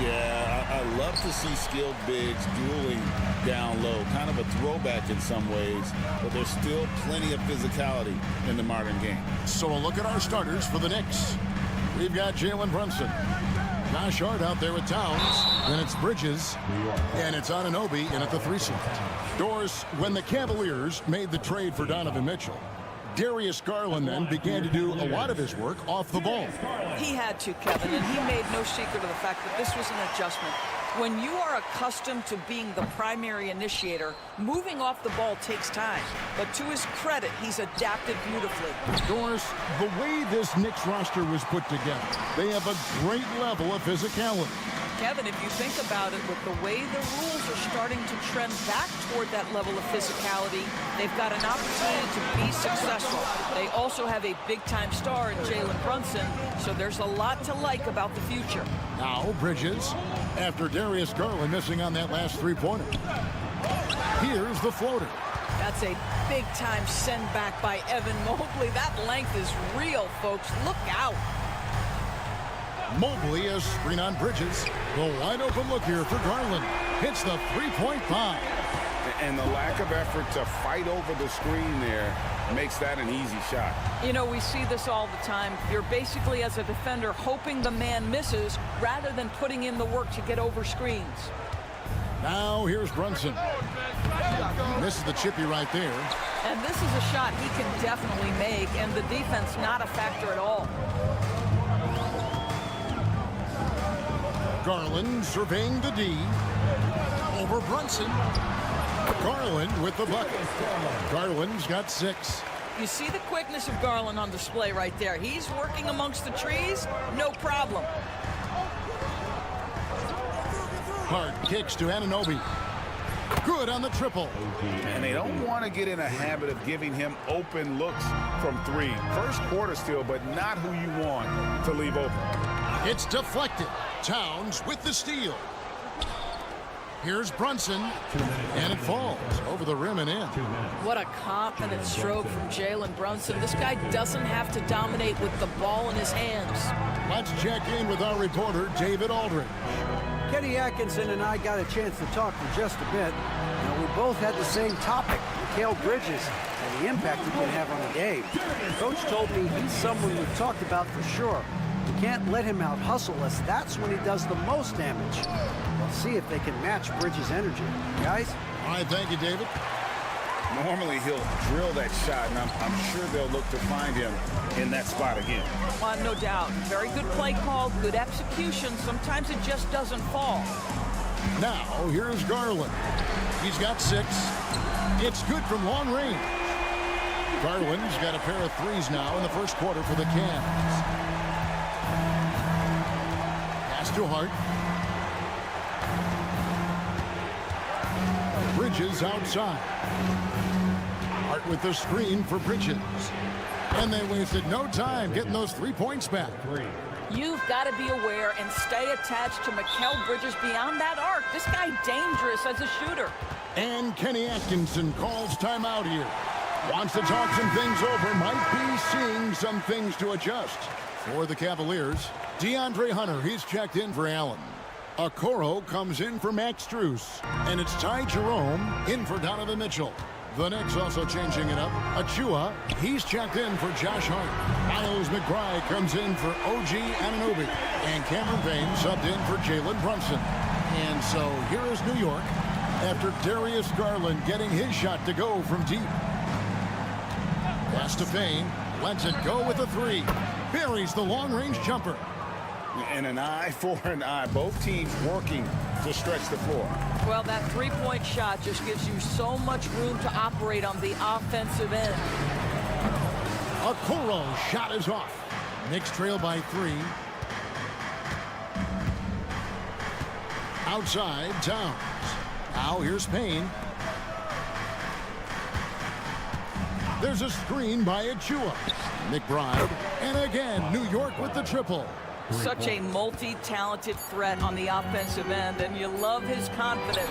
Yeah, I love to see skilled bigs dueling down low. Kind of a throwback in some ways, but there's still plenty of physicality in the modern game. So a look at our starters for the Knicks. We've got Jalen Brunson. Josh Hart out there with Towns. Then it's Bridges. And it's Anunoby in at the 3 slot. Doris, when the Cavaliers made the trade for Donovan Mitchell, Darius Garland then began to do a lot of his work off the ball. He had to, Kevin, and he made no secret of the fact that this was an adjustment. When you are accustomed to being the primary initiator, moving off the ball takes time. But to his credit, he's adapted beautifully. Doris, the way this Knicks roster was put together, they have a great level of physicality. Kevin, if you think about it, with the way the rules are starting to trend back toward that level of physicality, they've got an opportunity to be successful. They also have a big-time star in Jalen Brunson, so there's a lot to like about the future. Now Bridges, after Darius Garland missing on that last three-pointer. Here's the floater. That's a big-time send back by Evan Mobley. That length is real, folks. Look out. Mobley has screen on Bridges. The wide open look here for Garland. Hits the three-point bomb. And the lack of effort to fight over the screen there makes that an easy shot. You know, we see this all the time. You're basically, as a defender, hoping the man misses rather than putting in the work to get over screens. Now here's Brunson. Misses the chippy right there. And this is a shot he can definitely make, and the defense not a factor at all. Garland surveying the D. Over Brunson. Garland with the bucket. Garland's got 6. You see the quickness of Garland on display right there. He's working amongst the trees, no problem. Hart kicks to Anunoby. Good on the triple. And they don't want to get in a habit of giving him open looks from three. First quarter still, but not who you want to leave open. It's deflected. Towns with the steal. Here's Brunson, and it falls over the rim and in. What a confident stroke from Jalen Brunson. This guy doesn't have to dominate with the ball in his hands. Let's check in with our reporter, David Aldridge. Kenny Atkinson and I got a chance to talk for just a bit. We both had the same topic, Mikal Bridges, and the impact he can have on the game. Coach told me he's someone we've talked about for sure. We can't let him out-hustle us. That's when he does the most damage. We'll see if they can match Bridges' energy. Guys? All right, thank you, David. Normally he'll drill that shot, and I'm sure they'll look to find him in that spot again. No doubt. Very good play call, good execution. Sometimes it just doesn't fall. Now, here's Garland. He's got 6. It's good from long range. Garland's got a pair of threes now in the first quarter for the Cavs. Pass to Hart. Bridges outside. Hart with the screen for Bridges. And they wasted no time getting those 3 points back. You've got to be aware and stay attached to Mikal Bridges beyond that arc. This guy dangerous as a shooter. And Kenny Atkinson calls timeout here. Wants to talk some things over. Might be seeing some things to adjust. For the Cavaliers, DeAndre Hunter, he's checked in for Allen. Okoro comes in for Max Strus. And it's Ty Jerome in for Donovan Mitchell. The Knicks also changing it up. Achua, he's checked in for Josh Hart. Miles McBride comes in for OG Anunoby. And Cameron Payne subbed in for Jalen Brunson. And so here is New York after Darius Garland getting his shot to go from deep. Pass to Payne. Lets it go with a 3. Buries the long-range jumper. And an eye for an eye. Both teams working to stretch the floor. Well, that three-point shot just gives you so much room to operate on the offensive end. Okoro's shot is off. Knicks trail by 3. Outside, Towns. Now here's Payne. There's a screen by Achua. McBride. And again, New York with the triple. Such a multi-talented threat on the offensive end, and you love his confidence.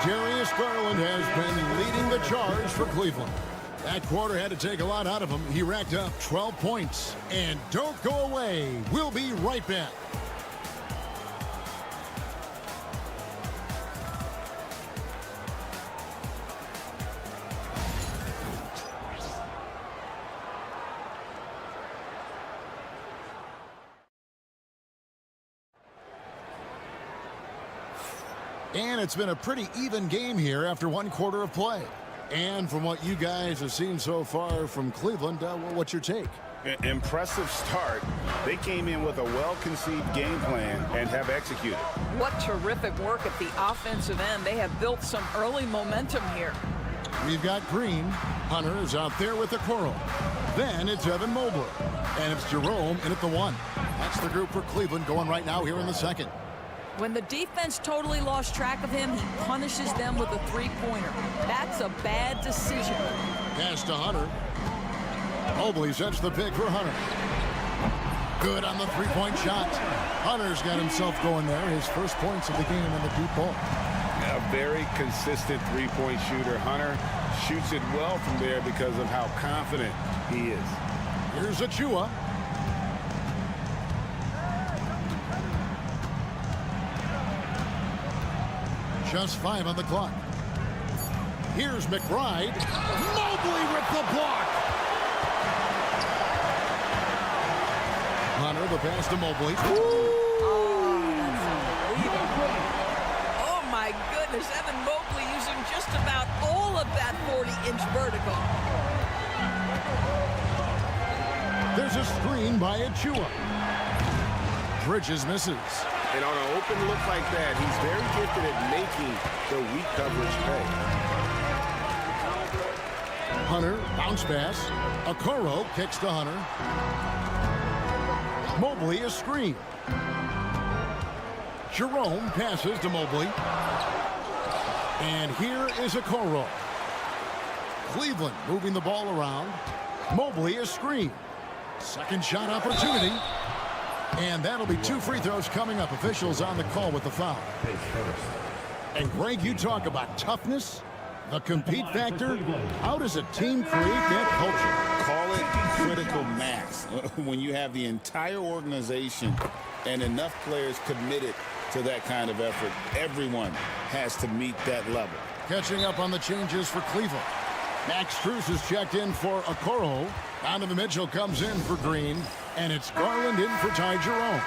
Darius Garland has been leading the charge for Cleveland. That quarter had to take a lot out of him. He racked up 12 points. And don't go away. We'll be right back. And it's been a pretty even game here after 1 quarter of play. And from what you guys have seen so far from Cleveland, what's your take? Impressive start. They came in with a well-conceived game plan and have executed. What terrific work at the offensive end. They have built some early momentum here. We've got Green. Hunter is out there with the Okoro. Then it's Evan Mobley. And it's Jerome in at the 1. That's the group for Cleveland going right now here in the second. When the defense totally lost track of him, he punishes them with a three-pointer. That's a bad decision. Pass to Hunter. Mobley sets the pick for Hunter. Good on the three-point shot. Hunter's got himself going there. His first points of the game in the deep ball. A very consistent three-point shooter. Hunter shoots it well from there because of how confident he is. Here's Achua. Just 5 on the clock. Here's McBride. Mobley with the block. Hunter, the pass to Mobley. Oh, my goodness. Evan Mobley using just about all of that 40-inch vertical. There's a screen by Achua. Bridges misses. And on an open look like that, he's very gifted at making the weak coverage pay. Hunter, bounce pass. Okoro kicks to Hunter. Mobley a screen. Jerome passes to Mobley. And here is a Okoro. Cleveland moving the ball around. Mobley is screened. Second shot opportunity. And that'll be 2 free throws coming up. Officials on the call with the foul. And Greg, you talk about toughness, the compete factor. How does a team create that culture? Call it critical mass. When you have the entire organization and enough players committed to that kind of effort, everyone has to meet that level. Catching up on the changes for Cleveland. Max Strus is checked in for Okoro. Donovan Mitchell comes in for Green. And it's Garland in for Ty Jerome.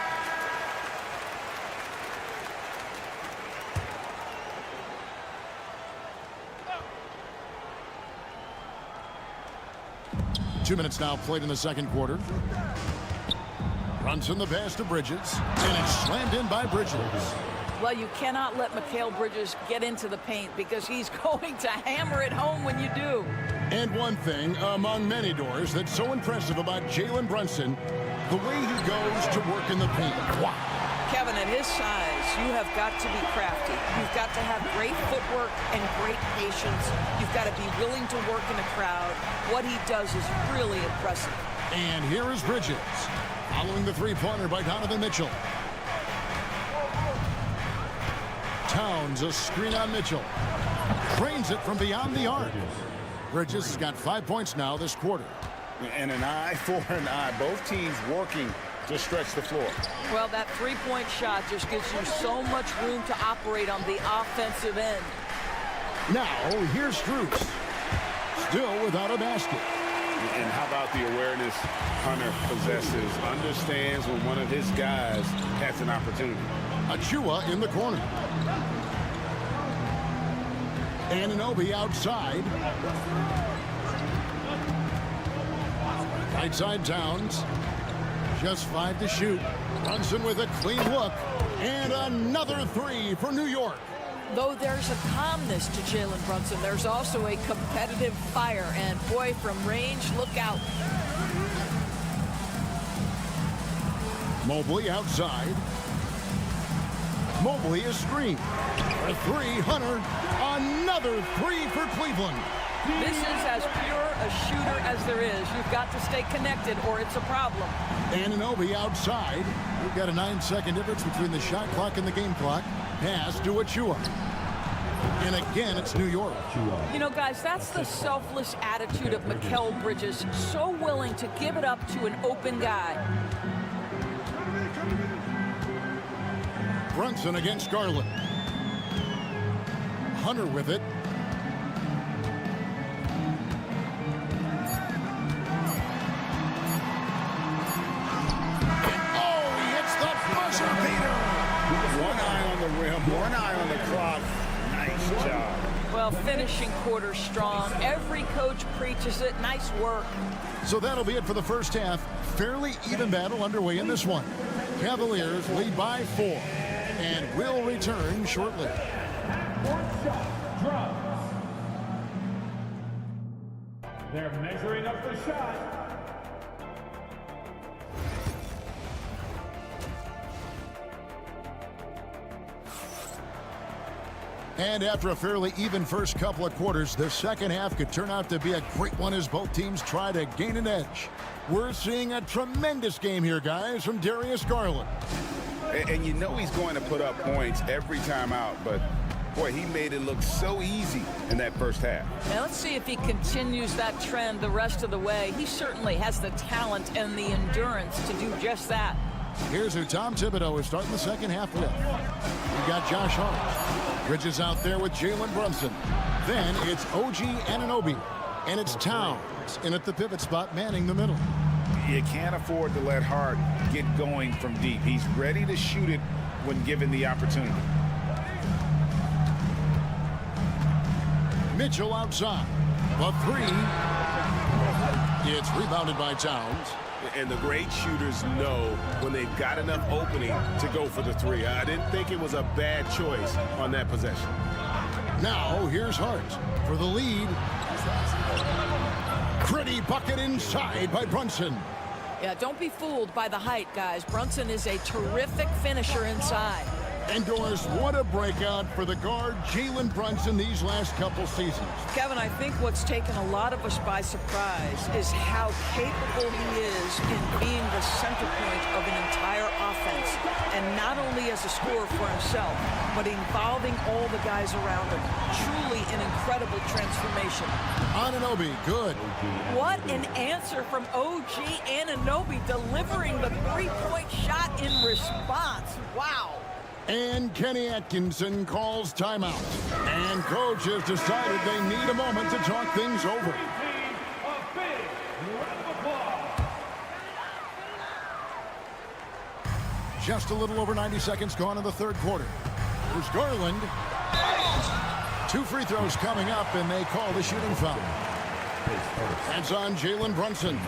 Two minutes now played in the second quarter. Runs in the pass to Bridges. And it's slammed in by Bridges. Well, you cannot let Mikal Bridges get into the paint because he's going to hammer it home when you do. And one thing among many doors that's so impressive about Jalen Brunson, the way he goes to work in the paint. Wow. Kevin, at his size, you have got to be crafty. You've got to have great footwork and great patience. You've got to be willing to work in a crowd. What he does is really impressive. And here is Bridges, following the three-pointer by Donovan Mitchell. Towns, a screen on Mitchell. Trains it from beyond the arc. Bridges has got 5 points now this quarter. And an eye for an eye. Both teams working to stretch the floor. Well, that three-point shot just gives you so much room to operate on the offensive end. Now, here's Strus. Still without a basket. And how about the awareness Hunter possesses? Understands when one of his guys has an opportunity. Achua in the corner. Anunoby outside. Right side Towns. Just 5 to shoot. Brunson with a clean look. And another 3 for New York. Though there's a calmness to Jalen Brunson, there's also a competitive fire. And boy, from range, look out. Mobley outside. Mobley is screened. For 3, Hunter. Another 3 for Cleveland. This is as pure a shooter as there is. You've got to stay connected or it's a problem. Anunoby outside. We've got a 9-second difference between the shot clock and the game clock. Pass to Achua. And again, it's New York. You know, guys, that's the selfless attitude of Mikal Bridges. So willing to give it up to an open guy. Brunson against Garland. Hunter with it. Oh, he hits the buzzer beater. One eye on the rim, one eye on the clock. Nice job. Well, finishing quarter strong. Every coach preaches it. Nice work. So that'll be it for the first half. Fairly even battle underway in this one. Cavaliers lead by 4 and will return shortly. They're measuring up the shot. And after a fairly even first couple of quarters, the second half could turn out to be a great one as both teams try to gain an edge. We're seeing a tremendous game here, guys, from Darius Garland. And you know he's going to put up points every time out, but boy, he made it look so easy in that first half. Now let's see if he continues that trend the rest of the way. He certainly has the talent and the endurance to do just that. Here's who Tom Thibodeau is starting the second half with. We got Josh Hart. Bridges out there with Jalen Brunson. Then it's OG Anunoby. And it's Towns in at the pivot spot, manning the middle. You can't afford to let Hart get going from deep. He's ready to shoot it when given the opportunity. Mitchell outside. A 3. It's rebounded by Towns. And the great shooters know when they've got enough opening to go for the 3. I didn't think it was a bad choice on that possession. Now here's Hart for the lead. Pretty bucket inside by Brunson. Yeah, don't be fooled by the height, guys. Brunson is a terrific finisher inside. Indoors, what a breakout for the guard Jalen Brunson these last couple seasons. Kevin, I think what's taken a lot of us by surprise is how capable he is in being the center point of an entire offense. And not only as a scorer for himself, but involving all the guys around him. Truly an incredible transformation. Anunoby, good. What an answer from OG Anunoby, delivering the three-point shot in response. Wow. And Kenny Atkinson calls timeout. And coach has decided they need a moment to talk things over. Just a little over 90 seconds gone in the third quarter. Here's Garland. 2 free throws coming up, and they call the shooting foul. That's on Jalen Brunson.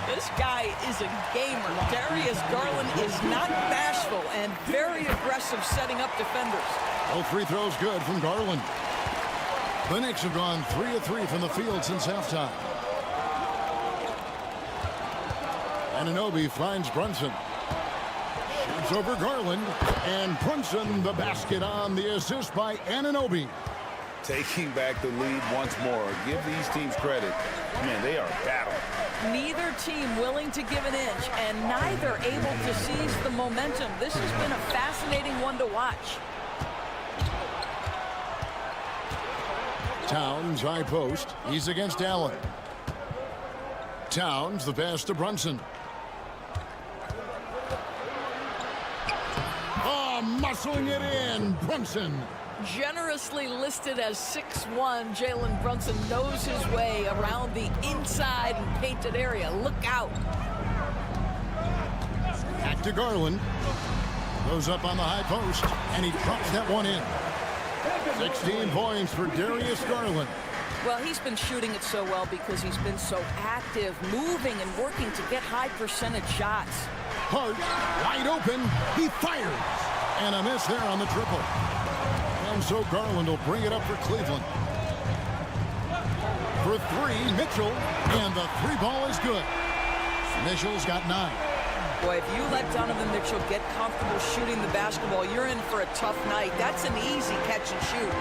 This guy is a gamer. Darius Garland is not bashful and very aggressive setting up defenders. Both free throws good from Garland. The Knicks have gone 3 of 3 from the field since halftime. Anunoby finds Brunson. Shoots over Garland. And Brunson the basket on the assist by Anunoby. Taking back the lead once more. Give these teams credit. Man, they are battling. Neither team willing to give an inch, and neither able to seize the momentum. This has been a fascinating one to watch. Towns, high post. He's against Allen. Towns, the pass to Brunson. Oh, muscling it in. Brunson. Generously listed as 6'1", Jalen Brunson knows his way around the inside and painted area. Look out. Back to Garland. Goes up on the high post, and he drops that one in. 16 points for Darius Garland. Well, he's been shooting it so well because he's been so active, moving and working to get high percentage shots. Hart, wide open. He fires. And a miss there on the triple. And so Garland will bring it up for Cleveland. For 3, Mitchell. And the 3 ball is good. Mitchell's got 9. Boy, if you let Donovan Mitchell get comfortable shooting the basketball, you're in for a tough night. That's an easy catch and shoot.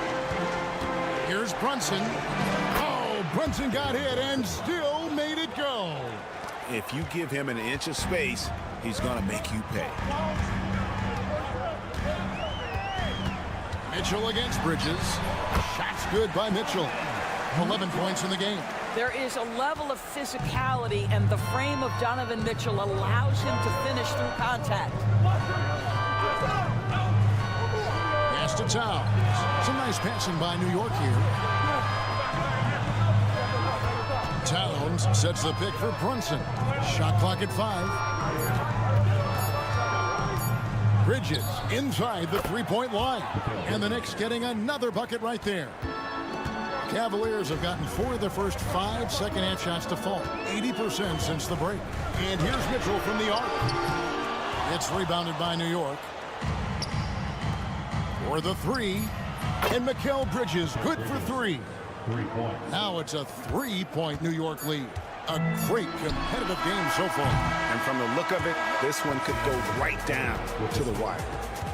Here's Brunson. Oh, Brunson got hit and still made it go. If you give him an inch of space, he's going to make you pay. Mitchell against Bridges. Shots good by Mitchell. 11 points in the game. There is a level of physicality, and the frame of Donovan Mitchell allows him to finish through contact. Pass to Towns. Some nice passing by New York here. Towns sets the pick for Brunson. Shot clock at 5. Bridges inside the three-point line. And the Knicks getting another bucket right there. Cavaliers have gotten 4 of their first 5 second-half shots to fall. 80% since the break. And here's Mitchell from the arc. It's rebounded by New York. For the 3. And Mikal Bridges, good for 3. Now it's a 3-point New York lead. A great competitive game so far. And from the look of it, this one could go right down to the wire.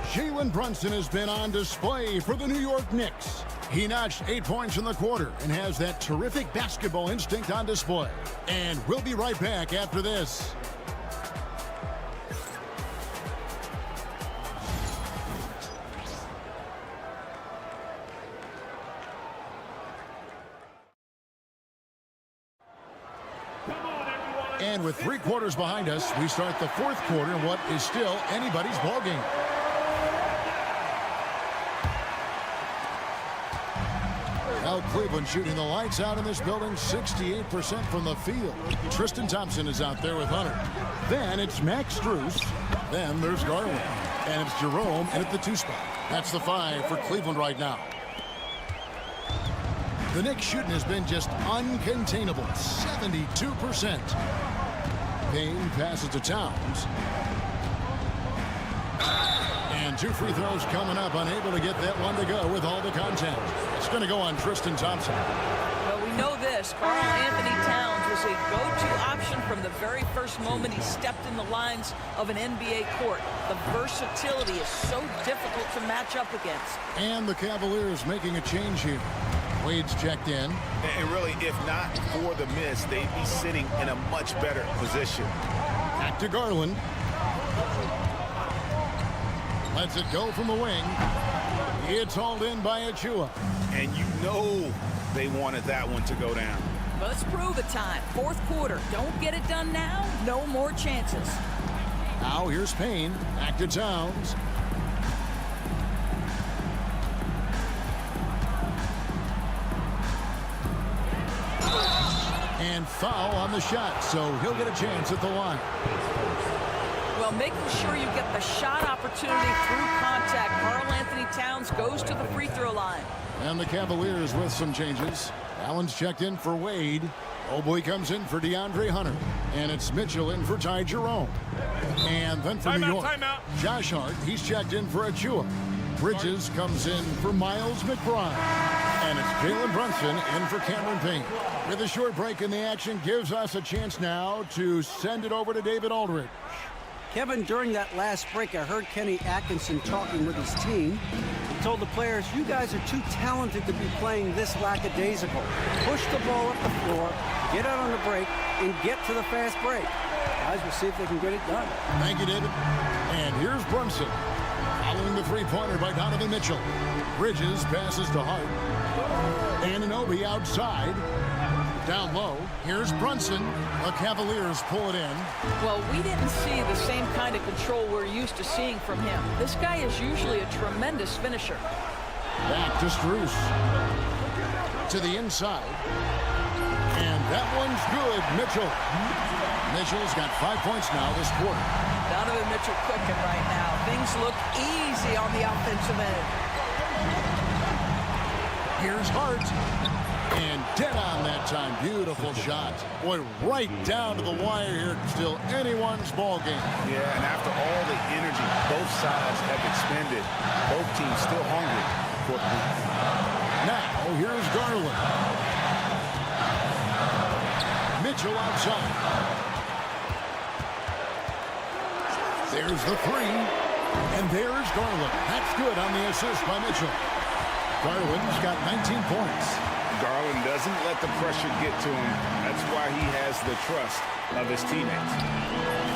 Jalen Brunson has been on display for the New York Knicks. He notched 8 points in the quarter and has that terrific basketball instinct on display. And we'll be right back after this. And with 3 quarters behind us, we start the 4th quarter in what is still anybody's ballgame. Now Cleveland shooting the lights out in this building, 68% from the field. Tristan Thompson is out there with Hunter. Then it's Max Strus. Then there's Garland. And it's Jerome in at the 2 spot. That's the 5 for Cleveland right now. The Knicks shooting has been just uncontainable, 72%. Payne passes to Towns. And 2 free throws coming up, unable to get that one to go with all the contact. It's going to go on Tristan Thompson. Well, we know this. Karl Anthony Towns was a go-to option from the very first moment he stepped in the lines of an NBA court. The versatility is so difficult to match up against. And the Cavaliers making a change here. Wade's checked in. And really, if not for the miss, they'd be sitting in a much better position. Back to Garland. Lets it go from the wing. It's hauled in by Achua. And you know they wanted that one to go down. Let's prove it time. Fourth quarter. Don't get it done now. No more chances. Now here's Payne. Back to Towns. And foul on the shot, so he'll get a chance at the line. Well, making sure you get the shot opportunity through contact. Karl-Anthony Towns goes to the free throw line. And the Cavaliers with some changes. Allen's checked in for Wade. Oboy comes in for DeAndre Hunter. And it's Mitchell in for Ty Jerome. And then for New York, Josh Hart, he's checked in for Achua. Bridges comes in for Miles McBride. And it's Jalen Brunson in for Cameron Payne. With a short break in the action, gives us a chance now to send it over to David Aldridge. Kevin, during that last break, I heard Kenny Atkinson talking with his team. He told the players, you guys are too talented to be playing this lackadaisical. Push the ball up the floor, get out on the break, and get to the fast break. Guys, we'll see if they can get it done. Thank you, David. And here's Brunson. Following the three-pointer by Donovan Mitchell. Bridges passes to Hart. Anunoby outside. Down low. Here's Brunson. The Cavaliers pull it in. Well, we didn't see the same kind of control we're used to seeing from him. This guy is usually a tremendous finisher. Back to Strus. To the inside. And that one's good. Mitchell. Mitchell's got 5 points now this quarter. Donovan Mitchell cooking right now. Things look easy on the offensive end. Here's Hart. And dead on that time. Beautiful shot. Boy, right down to the wire here. Still anyone's ball game. Yeah, and after all the energy both sides have expended, both teams still hungry for the win. Now, here's Garland. Mitchell outside. There's the three. And there's Garland. That's good on the assist by Mitchell. Garland's got 19 points. Garland doesn't let the pressure get to him. That's why he has the trust of his teammates.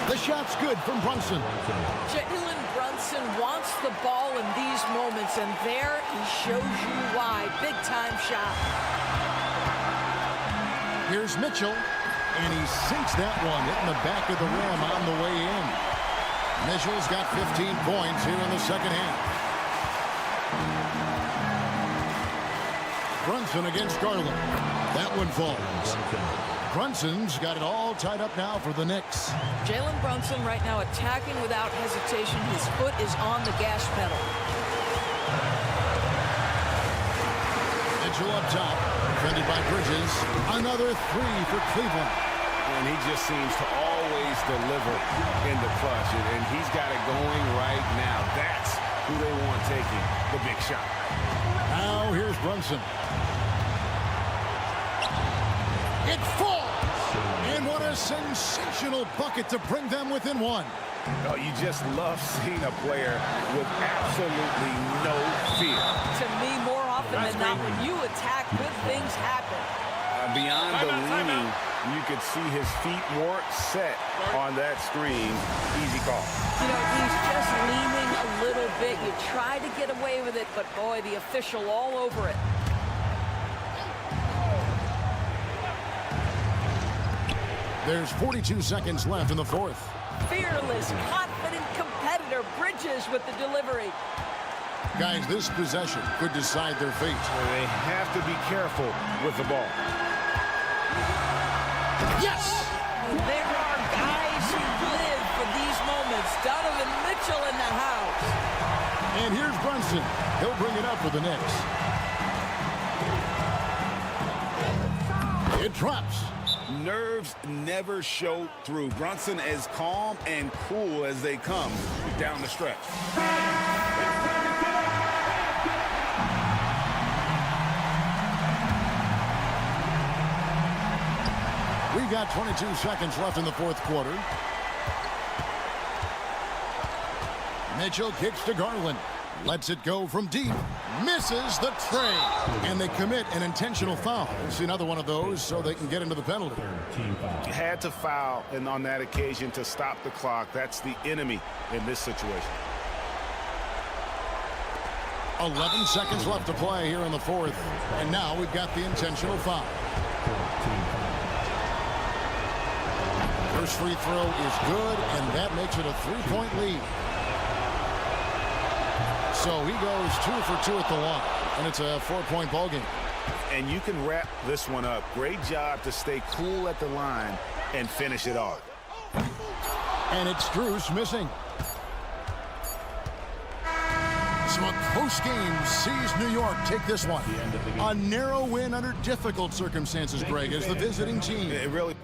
The shot's good from Brunson. Jalen Brunson wants the ball in these moments, and there he shows you why. Big-time shot. Here's Mitchell, and he sinks that one, hitting the back of the rim on the way in. Mitchell's got 15 points here in the second half. Brunson against Garland. That one falls. Brunson's got it all tied up now for the Knicks. Jalen Brunson right now attacking without hesitation. His foot is on the gas pedal. Mitchell up top, defended by Bridges. Another three for Cleveland. And he just seems to always deliver in the clutch. And he's got it going right now. That's who they want taking the big shot. Now here's Brunson. It falls! And what a sensational bucket to bring them within one. Oh, you just love seeing a player with absolutely no fear. To me, more often than not, when you attack, good things happen. Beyond the leaning, you could see his feet weren't set on that screen. Easy call. You know, he's just leaning a little bit. You try to get away with it, but boy, the official all over it. There's 42 seconds left in the fourth. Fearless, confident competitor. Bridges with the delivery. Guys, this possession could decide their fate. They have to be careful with the ball. Yes! There are guys who live for these moments. Donovan Mitchell in the house. And here's Brunson. He'll bring it up for the Knicks. It drops. Nerves never show through. Brunson as calm and cool as they come down the stretch. We got 22 seconds left in the fourth quarter. Mitchell kicks to Garland. Lets it go from deep. Misses the tray. And they commit an intentional foul. We'll see another one of those so they can get into the penalty. Had to foul and on that occasion to stop the clock. That's the enemy in this situation. 11 seconds left to play here in the fourth. And now we've got the intentional foul. First free throw is good, and that makes it a 3-point lead. So he goes 2 for 2 at the line, and it's a 4-point ball game. And you can wrap this one up. Great job to stay cool at the line and finish it off. And it's Strus missing. So a close game sees New York take this one. A narrow win under difficult circumstances, Greg, as the visiting team. It really...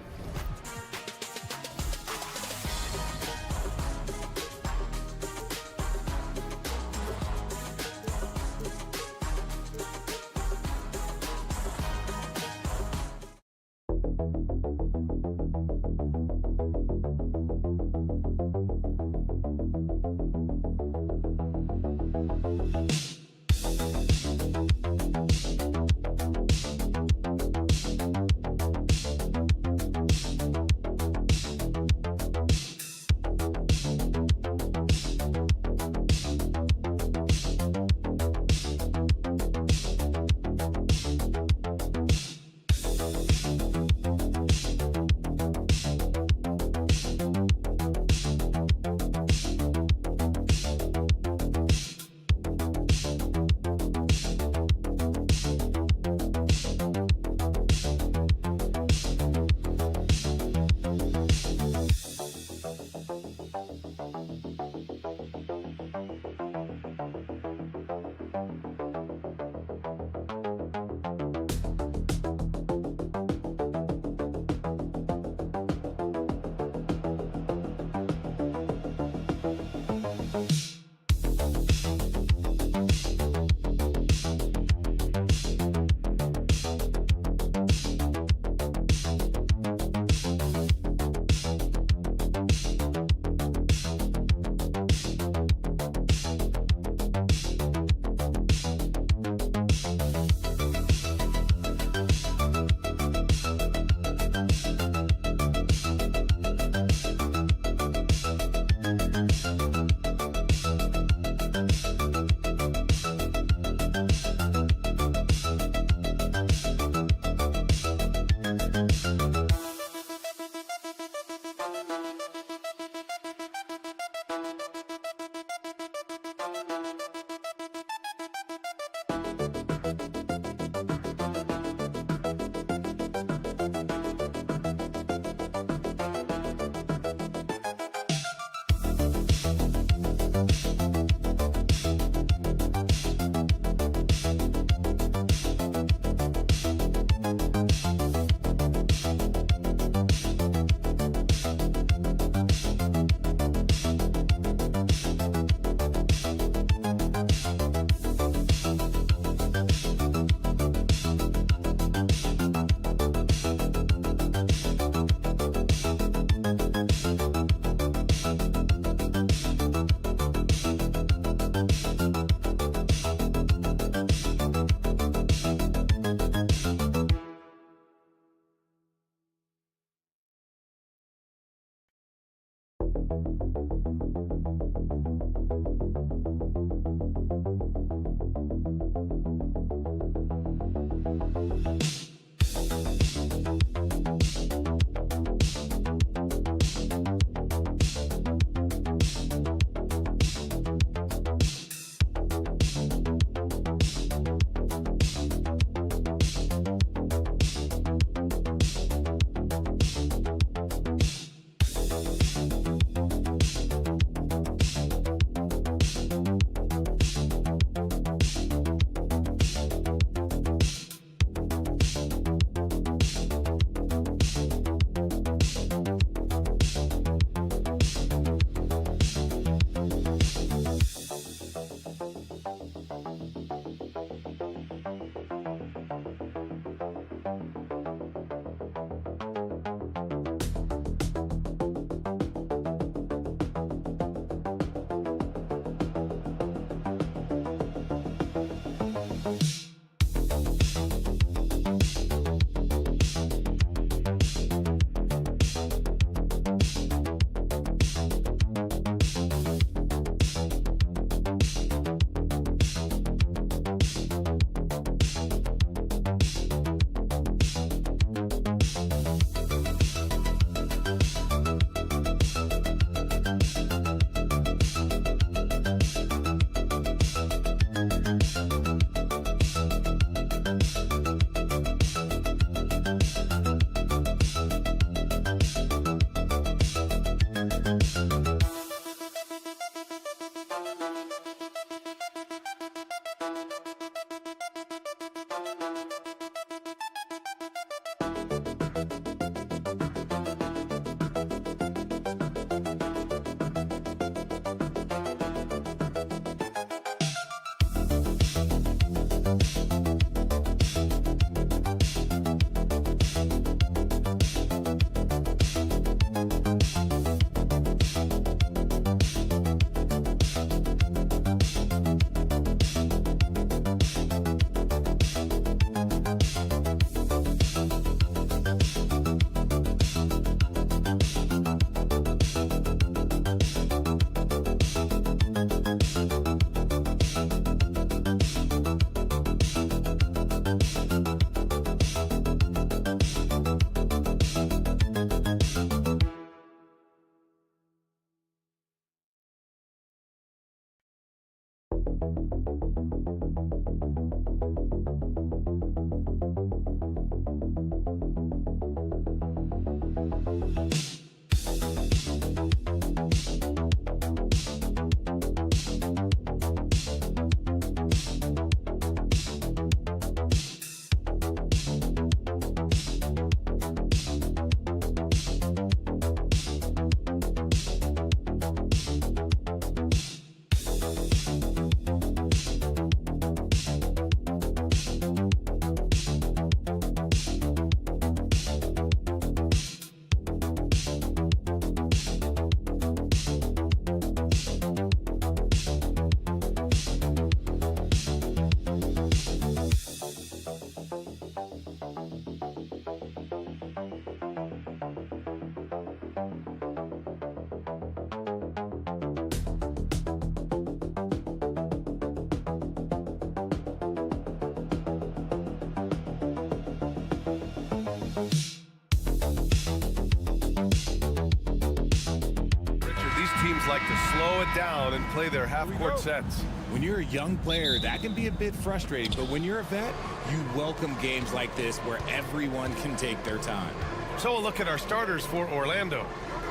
Teams like to slow it down and play their half-court sets. When you're a young player, that can be a bit frustrating, but when you're a vet, you welcome games like this where everyone can take their time. So a look at our starters for Orlando.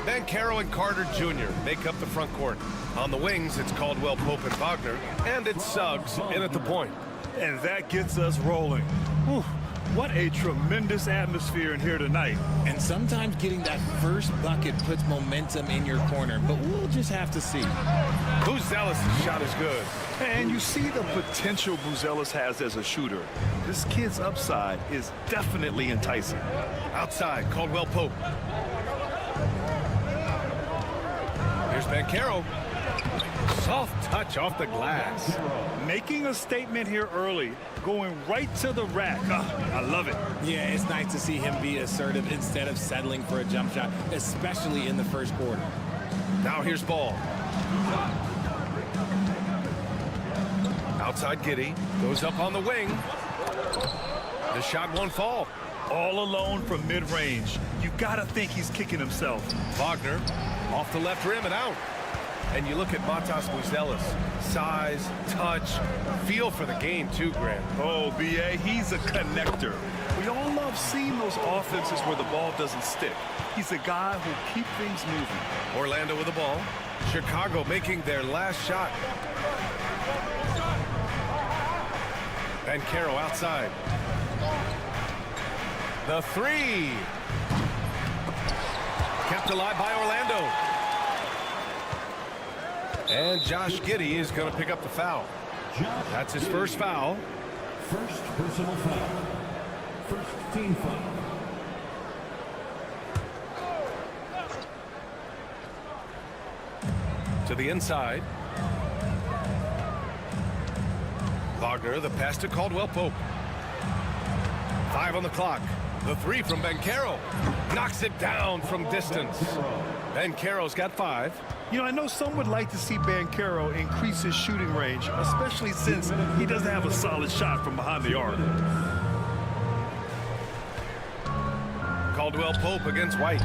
Banchero and Carter Jr. make up the front court. On the wings, it's Caldwell Pope and Wagner, and it's Suggs in at the point. And that gets us rolling. Whew. What a tremendous atmosphere in here tonight. And sometimes getting that first bucket puts momentum in your corner, but we'll just have to see. Buzelis' shot is good. And you see the potential Buzelis has as a shooter. This kid's upside is definitely enticing. Outside, Caldwell Pope. Here's Banchero. Soft touch off the glass. Making a statement here early, going right to the rack. I love it. Yeah, it's nice to see him be assertive instead of settling for a jump shot, especially in the first quarter. Now here's Ball. Outside Giddey. Goes up on the wing. The shot won't fall. All alone from mid-range. You gotta think he's kicking himself. Wagner off the left rim and out. And you look at Matas Buzelis. Size, touch, feel for the game too, Grant. Oh, B.A., he's a connector. We all love seeing those offenses where the ball doesn't stick. He's a guy who'll keep things moving. Orlando with the ball. Chicago making their last shot. Banchero outside. The three. Kept alive by Orlando. And Josh Giddey is going to pick up the foul. That's his first foul. First personal foul. First team foul. To the inside. Wagner, the pass to Caldwell Pope. 5 on the clock. The three from Banchero. Knocks it down from distance. Banchero's got 5. You know, I know some would like to see Banchero increase his shooting range, especially since he doesn't have a solid shot from behind the arc. Caldwell Pope against White.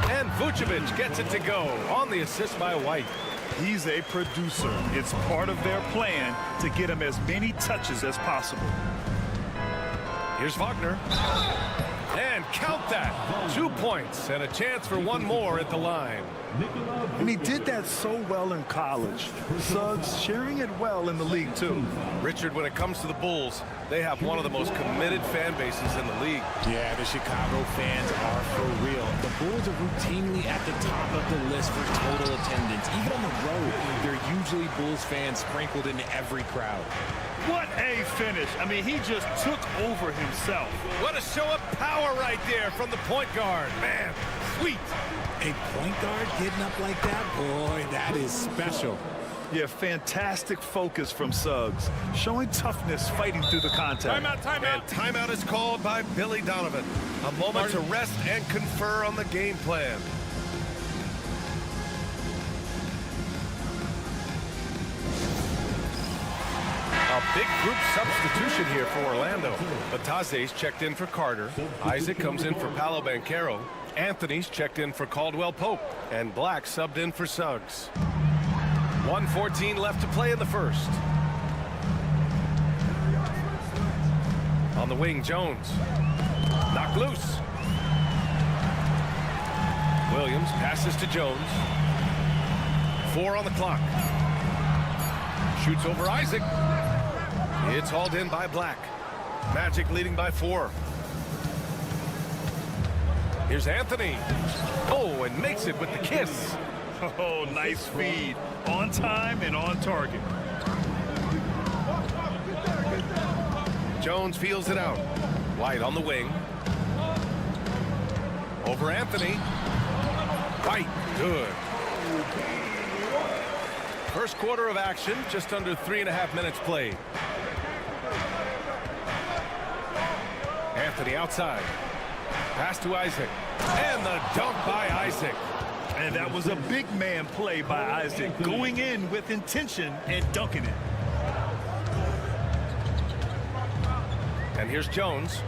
And Vucevic gets it to go on the assist by White. He's a producer. It's part of their plan to get him as many touches as possible. Here's Wagner. And count that. 2 points and a chance for one more at the line. And he did that so well in college. Suggs sharing it well in the league, too. Richard, when it comes to the Bulls, they have one of the most committed fan bases in the league. Yeah, the Chicago fans are for real. The Bulls are routinely at the top of the list for total attendance. Even on the road, there are usually Bulls fans sprinkled into every crowd. What a finish. I mean, he just took over himself. What a show of power right there from the point guard. Man, sweet. A point guard getting up like that? Boy, that is special. Yeah, fantastic focus from Suggs. Showing toughness, fighting through the contact. Timeout. And timeout is called by Billy Donovan. A moment to rest and confer on the game plan. A big group substitution here for Orlando. Batase's checked in for Carter. Isaac comes in for Paolo Banchero. Anthony's checked in for Caldwell Pope. And Black subbed in for Suggs. 1:14 left to play in the first. On the wing, Jones. Knocked loose. Williams passes to Jones. 4 on the clock. Shoots over Isaac. It's hauled in by Black. Magic leading by 4. Here's Anthony. Oh, and makes it with the kiss. Oh, nice feed. On time and on target. Jones feels it out. White on the wing. Over Anthony. White, good. First quarter of action, just under 3.5 minutes played. Anthony outside. Pass to Isaac. And the dunk by Isaac. And that was a big man play by Isaac, going in with intention and dunking it. And here's Jones.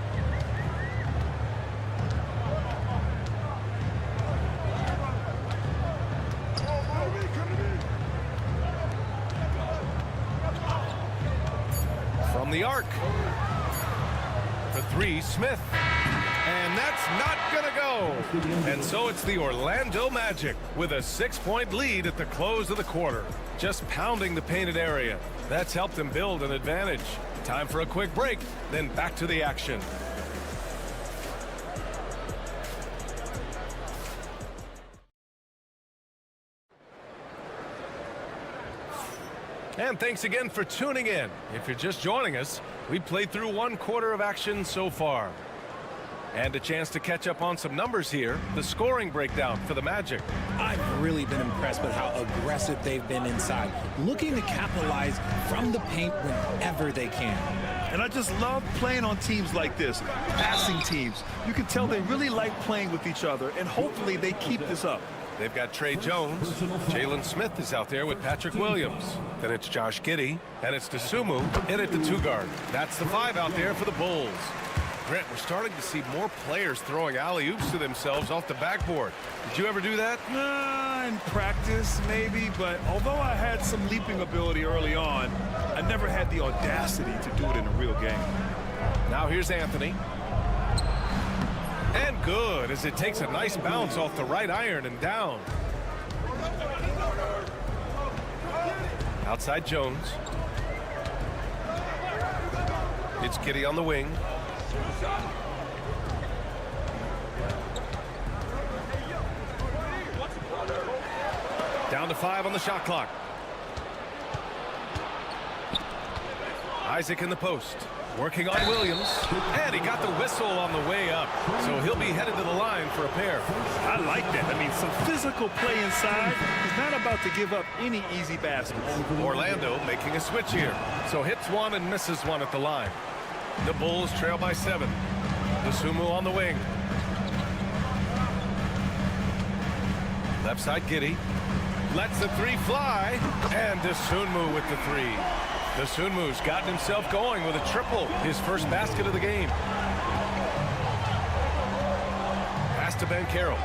From the arc. For 3, Smith. And that's not gonna go. And so it's the Orlando Magic with a 6-point lead at the close of the quarter. Just pounding the painted area. That's helped them build an advantage. Time for a quick break, then back to the action. And thanks again for tuning in. If you're just joining us, we played through 1 quarter of action so far. And a chance to catch up on some numbers here. The scoring breakdown for the Magic. I've really been impressed with how aggressive they've been inside, looking to capitalize from the paint whenever they can. And I just love playing on teams like this, passing teams. You can tell they really like playing with each other, and hopefully they keep this up. They've got Trey Jones. Jalen Smith is out there with Patrick Williams. Then it's Josh Giddey, and it's Dosunmu in at the 2 guard. That's the 5 out there for the Bulls. Grant, we're starting to see more players throwing alley-oops to themselves off the backboard. Did you ever do that? In practice, maybe, but although I had some leaping ability early on, I never had the audacity to do it in a real game. Now here's Anthony. And good, as it takes a nice bounce off the right iron and down. Outside Jones. It's Giddey on the wing. Down to 5 on the shot clock. Isaac in the post. Working on Williams. And he got the whistle on the way up. So he'll be headed to the line for a pair. I like that. I mean, some physical play inside. He's not about to give up any easy baskets. Orlando making a switch here. So hits 1 and misses 1 at the line. The Bulls trail by 7. Dosunmu on the wing. Left side Giddey. Lets the 3 fly. And Dosunmu with the 3. Dosunmu's gotten himself going with a triple. His first basket of the game. Pass to Ben Carroll.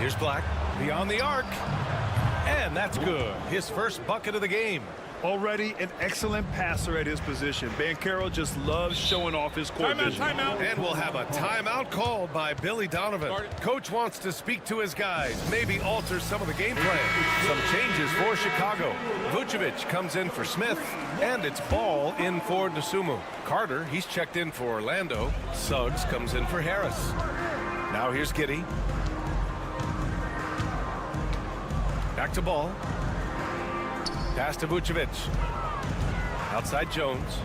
Here's Black. Beyond the arc. And that's good. His first bucket of the game. Already an excellent passer at his position. Ben Carroll just loves showing off his court vision. Timeout. And we'll have a timeout called by Billy Donovan. Coach wants to speak to his guys, maybe alter some of the game plan. Some changes for Chicago. Vucevic comes in for Smith, and it's Ball in for Dosunmu. Carter, he's checked in for Orlando. Suggs comes in for Harris. Now here's Giddey. Back to Ball. Pass to Vucevic. Outside Jones.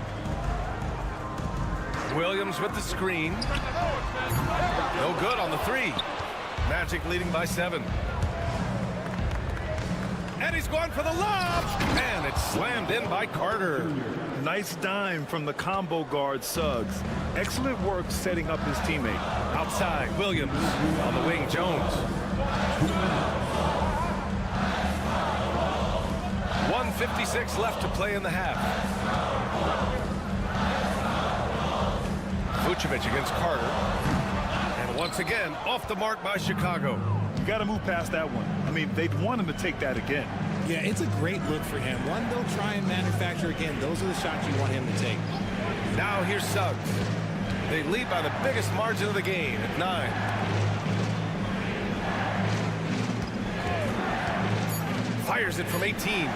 Williams with the screen. No good on the 3. Magic leading by 7. And he's going for the lob. And it's slammed in by Carter. Nice dime from the combo guard Suggs. Excellent work setting up his teammate. Outside Williams. On the wing Jones. 1:56 left to play in the half. Vucevic against Carter. And Once again, off the mark by Chicago. You got to move past that one. I mean, they'd want him to take that again. Yeah, it's a great look for him. One they'll try and manufacture again. Those are the shots you want him to take. Now here's Suggs. They lead by the biggest margin of the game at 9. Fires it from 18.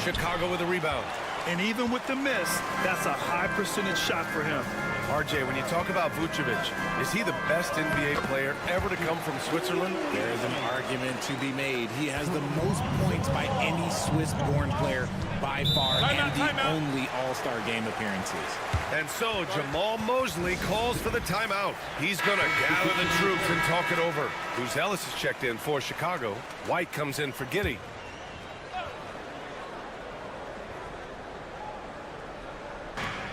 Chicago with a rebound. And even with the miss, that's a high percentage shot for him. RJ, when you talk about Vucevic, is he the best NBA player ever to come from Switzerland? There is an argument to be made. He has the most points by any Swiss-born player by far, and the only All-Star game appearances. And so Jamal Mosley calls for the timeout. He's going to gather the troops and talk it over. Ellis is checked in for Chicago. White comes in for Giddey.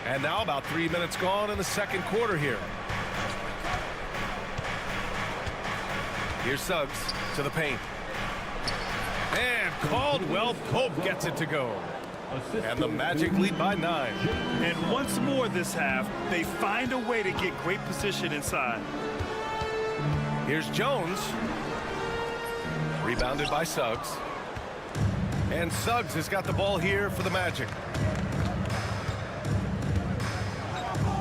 And now about 3 minutes gone in the second quarter here. Here's Suggs to the paint. And Caldwell Pope gets it to go. And the Magic lead by 9. And once more this half, they find a way to get great position inside. Here's Jones. Rebounded by Suggs. And Suggs has got the ball here for the Magic.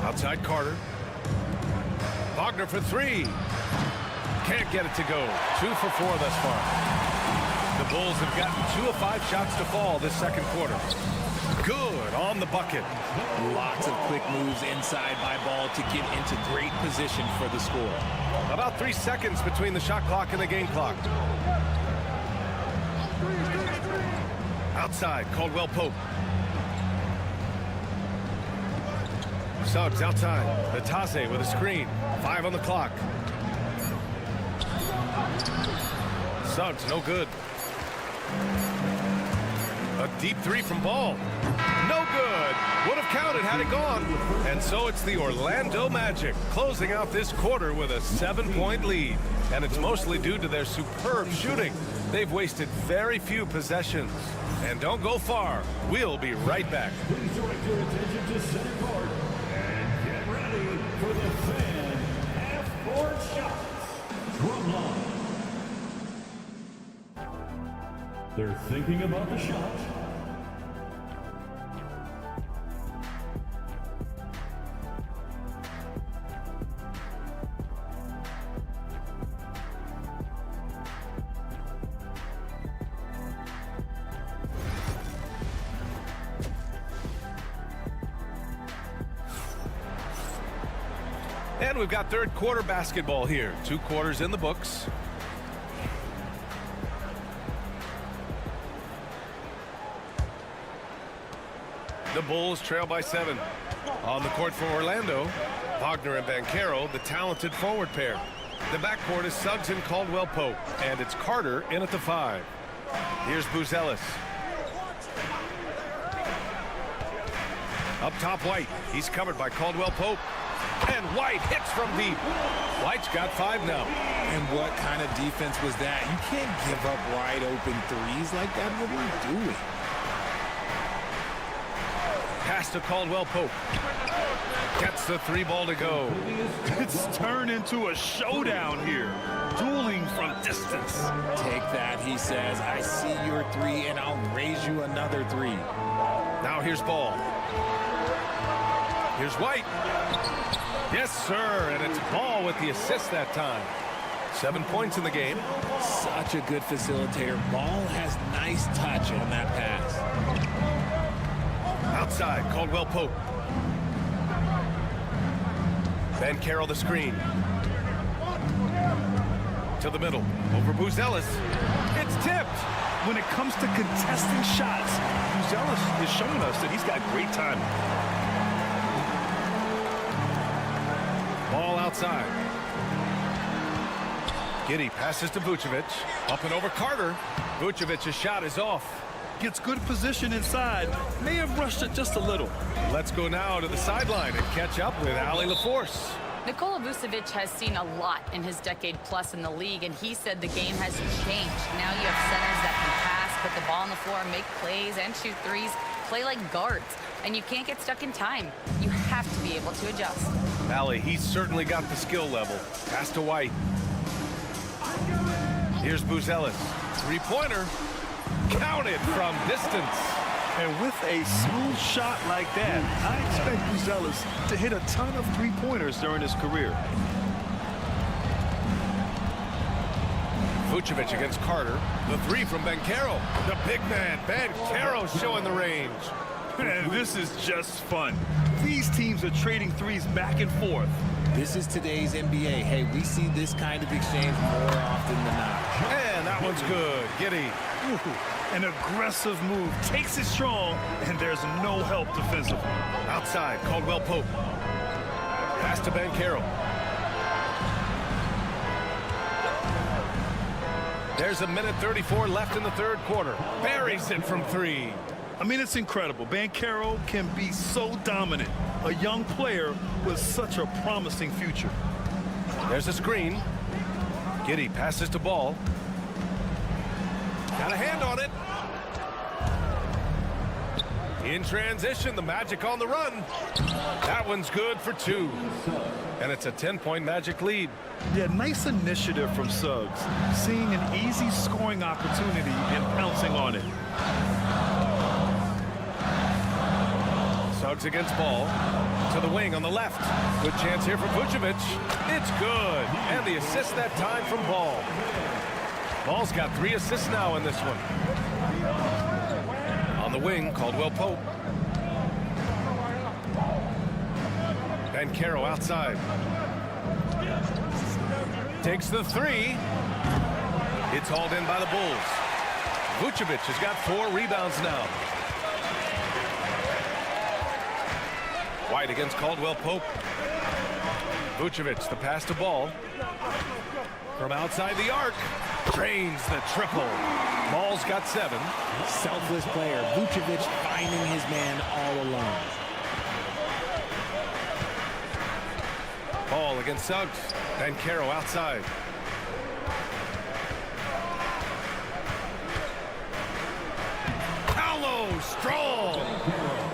Outside Carter. Wagner for 3. Can't get it to go. 2 for 4 thus far. The Bulls have gotten 2 of 5 shots to fall this second quarter. Good on the bucket. Lots of quick moves inside by Ball to get into great position for the score. About 3 seconds between the shot clock and the game clock. Outside, Caldwell Pope. Suggs outside. Natase with a screen. 5 on the clock. Suggs, no good. A deep 3 from Ball. No good. Would have counted had it gone. And so it's the Orlando Magic closing out this quarter with a 7-point lead. And it's mostly due to their superb shooting. They've wasted very few possessions. And don't go far. We'll be right back. Please direct your attention to center court and get ready for the fan half-court shots. Drum line. They're thinking about the shot. And we've got third quarter basketball here. 2 quarters in the books. The Bulls trail by 7. On the court for Orlando, Wagner and Banchero, the talented forward pair. The backcourt is Suggs and Caldwell Pope, and it's Carter in at the 5. Here's Ellis. Up top, White. He's covered by Caldwell Pope. And White hits from deep. White's got 5 now. And what kind of defense was that? You can't give up wide open threes like that. What are you doing? Pass to Caldwell Pope. Gets the 3 ball to go. It's turned into a showdown here. Dueling from distance. Take that, he says. I see your 3 and I'll raise you another 3. Now here's Ball. Here's White. Yes, sir, and it's Ball with the assist that time. 7 points in the game. Such a good facilitator. Ball has nice touch on that pass. Outside, Caldwell Pope. Banchero the screen. To the middle, over Ellis. It's tipped. When it comes to contesting shots, Ellis is showing us that he's got great timing. Ball outside. Giddey passes to Vucevic. Up and over Carter. Vucevic's shot is off. Gets good position inside. May have rushed it just a little. Let's go now to the sideline and catch up with Ali LaForce. Nikola Vucevic has seen a lot in his decade plus in the league, and he said the game has changed. Now you have centers that can pass, put the ball on the floor, make plays, and shoot threes, play like guards. And you can't get stuck in time. You have to be able to adjust. Allie, he's certainly got the skill level. Pass to White. Here's Buzelis. Three-pointer. Counted from distance. And with a smooth shot like that, I expect Buzelis to hit a ton of three-pointers during his career. Vucevic against Carter. The three from Banchero. The big man, Banchero, showing the range. And this is just fun. These teams are trading threes back and forth. This is today's NBA. Hey, we see this kind of exchange more often than not. And that one's good. Giddey. An aggressive move, takes it strong, and there's no help defensively. Outside, Caldwell Pope. Pass to Banchero. There's a minute 34 left in the third quarter. Buries it from three. I mean, it's incredible. Banchero can be so dominant. A young player with such a promising future. There's a screen. Giddey passes to Ball. Got a hand on it. In transition, the Magic on the run. That one's good for two. And it's a 10-point Magic lead. Yeah, nice initiative from Suggs. Seeing an easy scoring opportunity and pouncing on it. Suggs against Ball. To the wing on the left. Good chance here for Vucevic. It's good. And the assist that time from Ball. Ball's got 3 assists now in this one. On the wing, Caldwell Pope. Banchero outside. Takes the three. It's hauled in by the Bulls. Vucevic has got 4 rebounds now. White against Caldwell Pope. Vucevic, the pass to Ball. From outside the arc. Drains the triple. Ball's got 7. Selfless player. Vucevic finding his man all alone. Ball against Suggs. Banchero outside. Paolo, strong.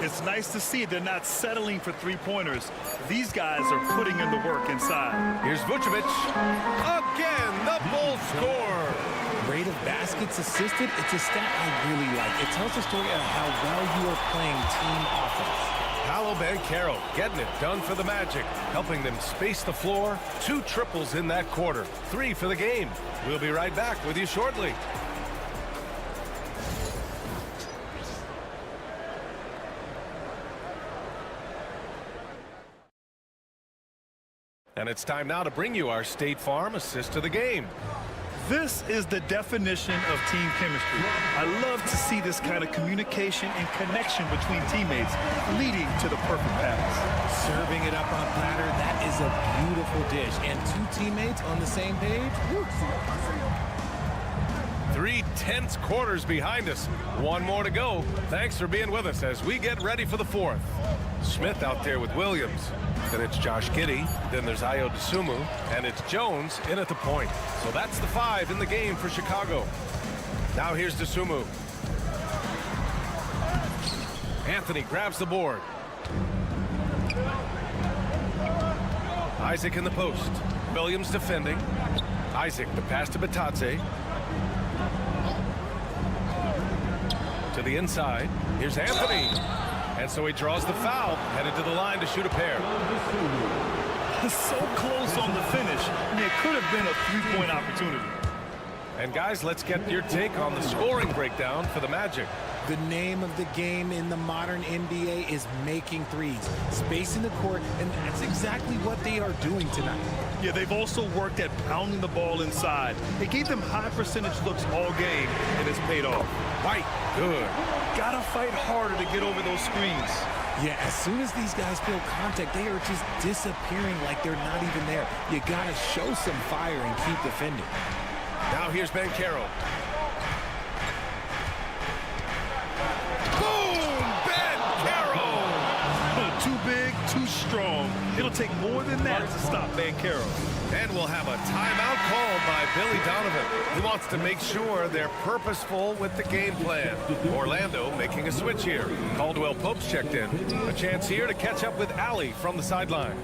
It's nice to see they're not settling for three-pointers. These guys are putting in the work inside. Here's Vucevic. Again, the Bulls score. Rate of baskets assisted, it's a stat I really like. It tells the story of how well you are playing team offense. Paolo Banchero getting it done for the Magic, helping them space the floor. 2 triples in that quarter, 3 for the game. We'll be right back with you shortly. And it's time now to bring you our State Farm assist to the game. This is the definition of team chemistry. I love to see this kind of communication and connection between teammates leading to the perfect pass. Serving it up on platter, that is a beautiful dish. And 2 teammates on the same page. 3 tense quarters behind us. 1 more to go. Thanks for being with us as we get ready for the 4th. Smith out there with Williams. Then it's Josh Giddey. Then there's Ayo Dosunmu. And it's Jones in at the point. So that's the 5 in the game for Chicago. Now here's Dosunmu. Anthony grabs the board. Isaac in the post. Williams defending. Isaac, the pass to Batadze. To the inside. Here's Anthony. And so he draws the foul, headed to the line to shoot a pair. So close on the finish, and it could have been a three-point opportunity. And guys, let's get your take on the scoring breakdown for the Magic. The name of the game in the modern NBA is making threes, spacing the court, and that's exactly what they are doing tonight. Yeah, they've also worked at pounding the ball inside. It gave them high percentage looks all game, and it's paid off. White, good. Gotta fight harder to get over those screens. Yeah, as soon as these guys feel contact, they are just disappearing like they're not even there. You gotta show some fire and keep defending. Now here's Banchero. Boom! Banchero! Too big, too strong. It'll take more than that to stop Banchero. And we'll have a timeout called by Billy Donovan. He wants to make sure they're purposeful with the game plan. Orlando making a switch here. Caldwell Pope's checked in. A chance here to catch up with Allie from the sideline.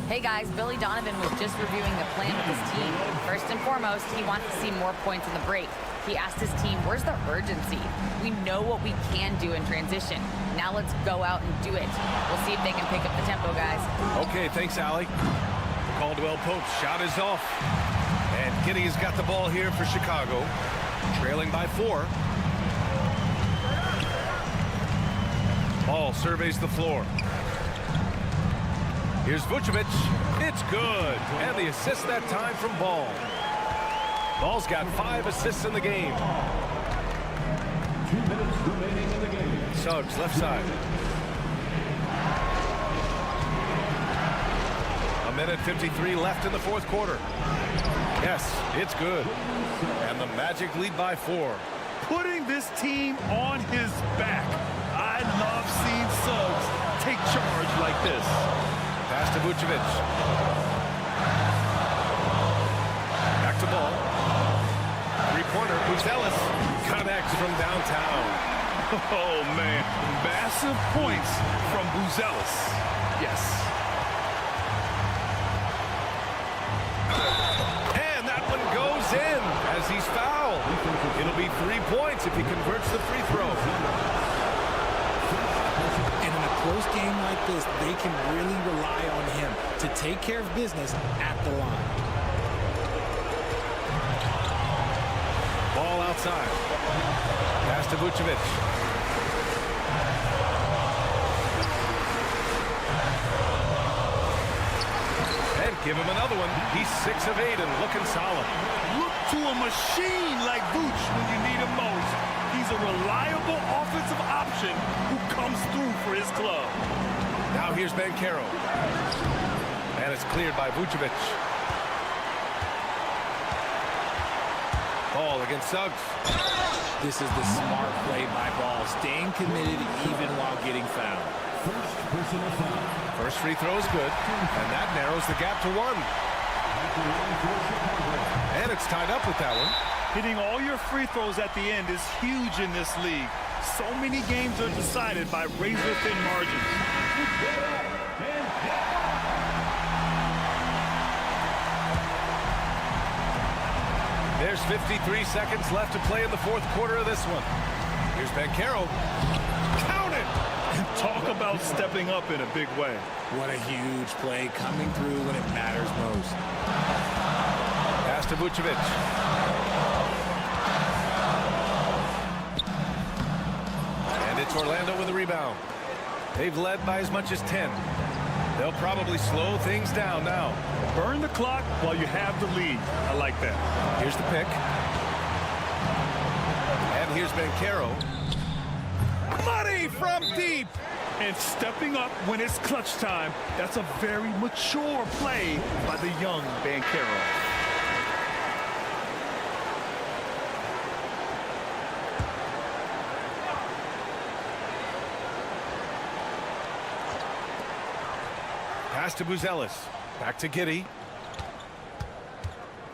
Hey guys, Billy Donovan was just reviewing the plan with his team. First and foremost, he wants to see more points in the break. He asked his team, where's the urgency? We know what we can do in transition. Now let's go out and do it. We'll see if they can pick up the tempo, guys. Okay, thanks, Allie. Caldwell Pope's shot is off. And Giddey's got the ball here for Chicago, trailing by 4. Ball surveys the floor. Here's Vucevic. It's good. And the assist that time from Ball. Ball's got 5 assists in the game. 2 minutes remaining in the game. Suggs, left side. 1:53 left in the fourth quarter. Yes, it's good. And the Magic lead by 4. Putting this team on his back. I love seeing Suggs take charge like this. Pass to Vucevic. Back to Ball. Three-pointer. Buzelis connects from downtown. Oh, man. Massive points from Buzelis. Yes. And that one goes in as he's fouled. It'll be 3 points if he converts the free throw. And in a close game like this, they can really rely on him to take care of business at the line. Ball outside. Pass to Vucevic. And give him another one. He's 6 of 8 and looking solid. Look to a machine like Vooch when you need him most. He's a reliable offensive option who comes through for his club. Now here's Banchero. And it's cleared by Vucevic. Ball against Suggs. This is the smart play by Ball, staying committed even while getting fouled. First free throw is good, and that narrows the gap to 1. And it's tied up with that one. Hitting all your free throws at the end is huge in this league. So many games are decided by razor-thin margins. There's 53 seconds left to play in the fourth quarter of this one. Here's Banchero. Count it! Talk about stepping up in a big way. What a huge play, coming through when it matters most. Pass to Vucevic. And it's Orlando with the rebound. They've led by as much as 10. They'll probably slow things down now. Burn the clock while you have the lead. I like that. Here's the pick. And here's Banchero. Money from deep. And stepping up when it's clutch time. That's a very mature play by the young Banchero. Pass to Buzelis. Back to Giddey.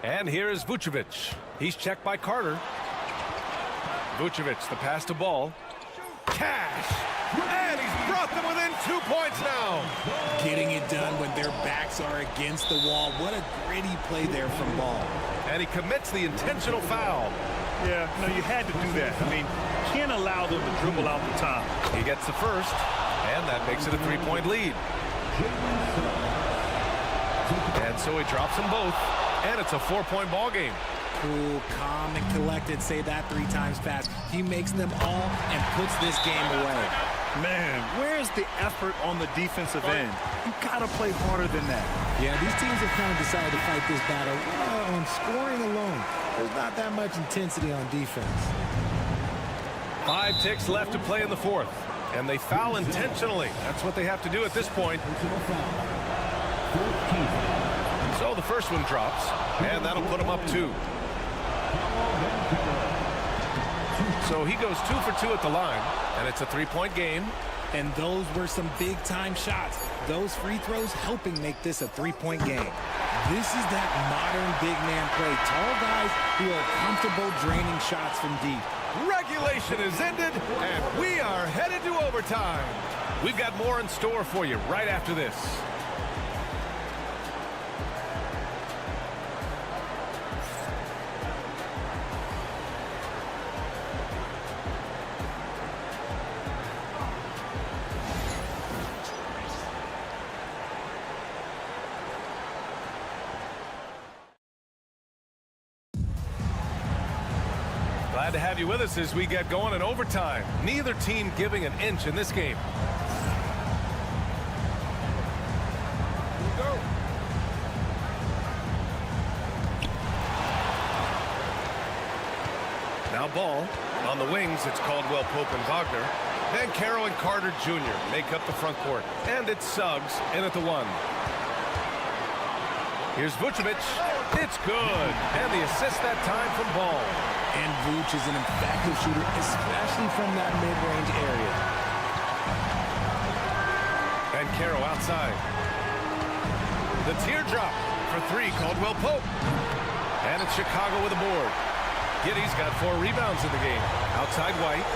And here is Vucevic. He's checked by Carter. Vucevic, the pass to Ball. Cash! And he's brought them within 2 points now. Getting it done when their backs are against the wall. What a gritty play there from Ball. And he commits the intentional foul. Yeah, no, you had to do that. I mean, can't allow them to dribble out the top. He gets the first, and that makes it a 3-point lead. And so he drops them both, and it's a 4-point ball game. Cool, calm, and collected. Say that 3 times fast. He makes them all and puts this game away. Man, where's the effort on the defensive end? You gotta play harder than that. Yeah, these teams have kind of decided to fight this battle on scoring alone. There's not that much intensity on defense. 5 ticks left to play in the fourth, and they foul intentionally. That's what they have to do at this point. So the first one drops, and that'll put him up 2. So he goes 2 for 2 at the line, and it's a 3-point game. And those were some big-time shots. Those free throws helping make this a 3-point game. This is that modern big man play. Tall guys who are comfortable draining shots from deep. Regulation is ended, and we are headed to overtime. We've got more in store for you right after this. Glad to have you with us as we get going in overtime. Neither team giving an inch in this game. Now ball on the wings. It's Caldwell Pope and Wagner. Then Carroll and Carter Jr. make up the front court. And it's Suggs in at the 1. Here's Vucevic. It's good. And the assist that time from Ball. And Vuce is an effective shooter, especially from that mid-range area. And Carroll outside. The teardrop for 3, Caldwell Pope. And it's Chicago with a board. Giddey's got 4 rebounds in the game. Outside White.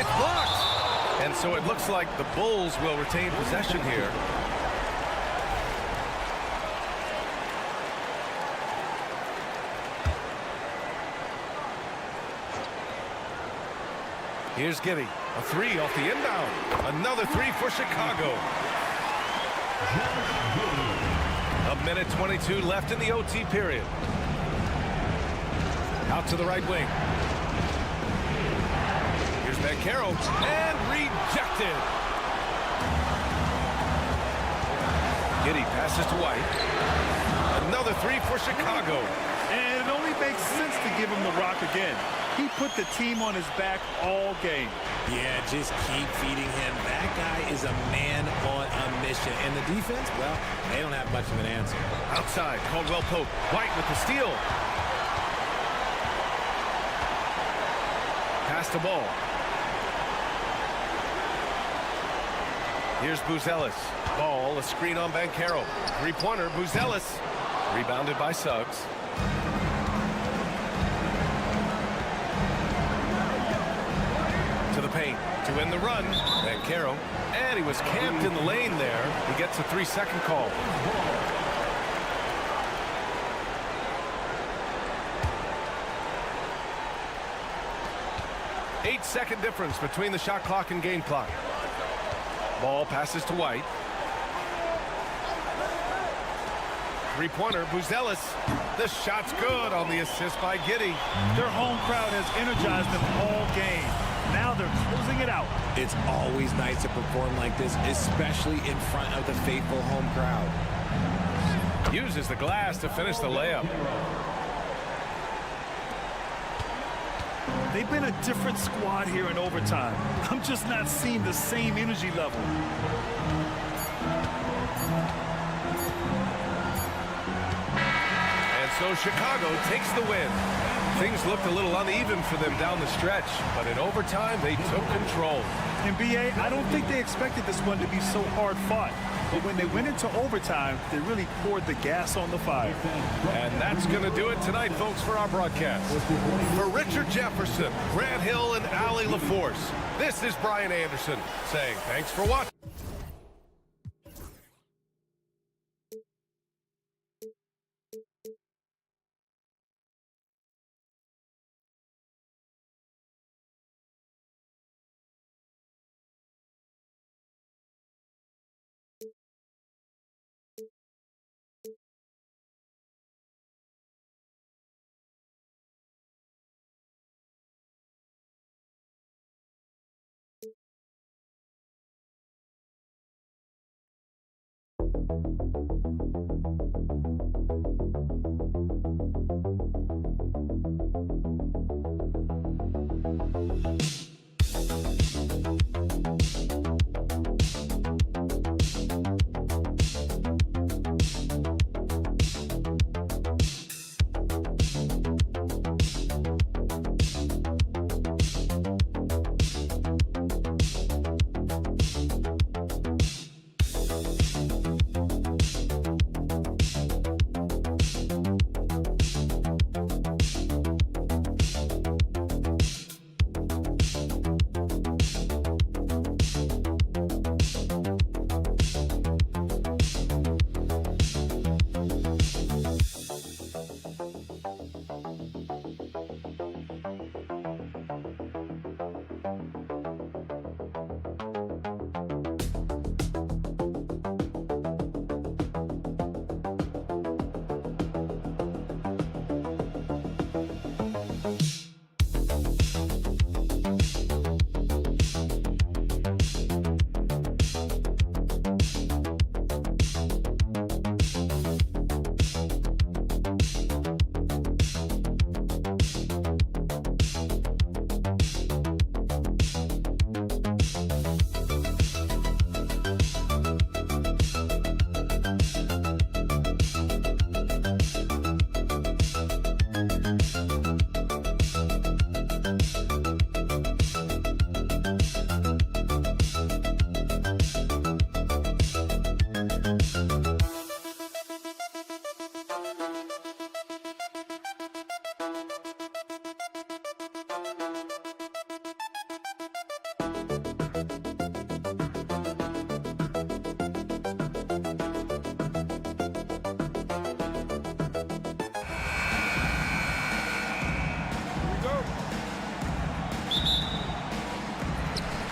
It's blocked. And so it looks like the Bulls will retain possession here. Here's Giddey. A 3 off the inbound. Another 3 for Chicago. A minute 22 left in the OT period. Out to the right wing. Here's Banchero. And rejected. Giddey passes to White. Another 3 for Chicago. And it only makes sense to give him the rock again. He put the team on his back all game. Yeah, just keep feeding him. That guy is a man on a mission. And the defense, well, they don't have much of an answer. Outside, Caldwell Pope. White with the steal. Pass the ball. Here's Buzelis. Ball, a screen on Banchero. 3-pointer, Buzelis. Rebounded by Suggs. To the paint to win the run. Banchero. And he was camped in the lane there. He gets a 3-second call. Eight-second difference between the shot clock and game clock. Ball passes to White. 3-pointer, Buzelis. The shot's good on the assist by Giddey. Their home crowd has energized them all game. Now they're closing it out. It's always nice to perform like this, especially in front of the faithful home crowd. Uses the glass to finish the layup. They've been a different squad here in overtime. I'm just not seeing the same energy level. And so Chicago takes the win. Things looked a little uneven for them down the stretch, but in overtime, they took control. And B.A., I don't think they expected this one to be so hard-fought. But when they went into overtime, they really poured the gas on the fire. And that's going to do it tonight, folks, for our broadcast. For Richard Jefferson, Grant Hill, and Allie LaForce, this is Brian Anderson saying thanks for watching.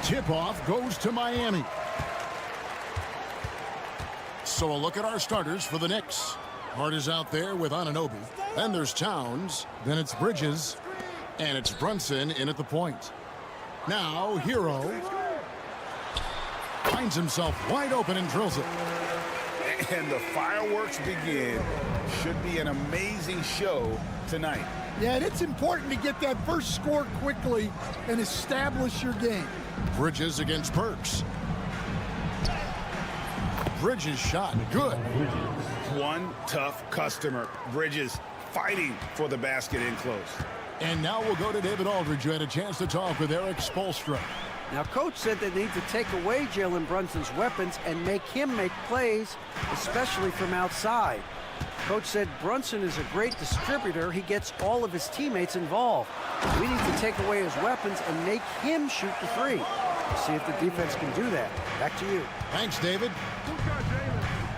Tip-off goes to Miami. So a look at our starters for the Knicks. Hart is out there with Anunoby. Then there's Towns. Then it's Bridges. And it's Brunson in at the point. Now, Hero finds himself wide open and drills it. And the fireworks begin. Should be an amazing show tonight. Yeah, and it's important to get that first score quickly and establish your game. Bridges against Burks. Bridges shot. Good. One tough customer. Bridges fighting for the basket in close. And now we'll go to David Aldridge, who had a chance to talk with Eric Spoelstra. Now, Coach said they need to take away Jalen Brunson's weapons and make him make plays, especially from outside. Coach said Brunson is a great distributor. He gets all of his teammates involved. We need to take away his weapons and make him shoot the three. See if the defense can do that. Back to you. Thanks, David.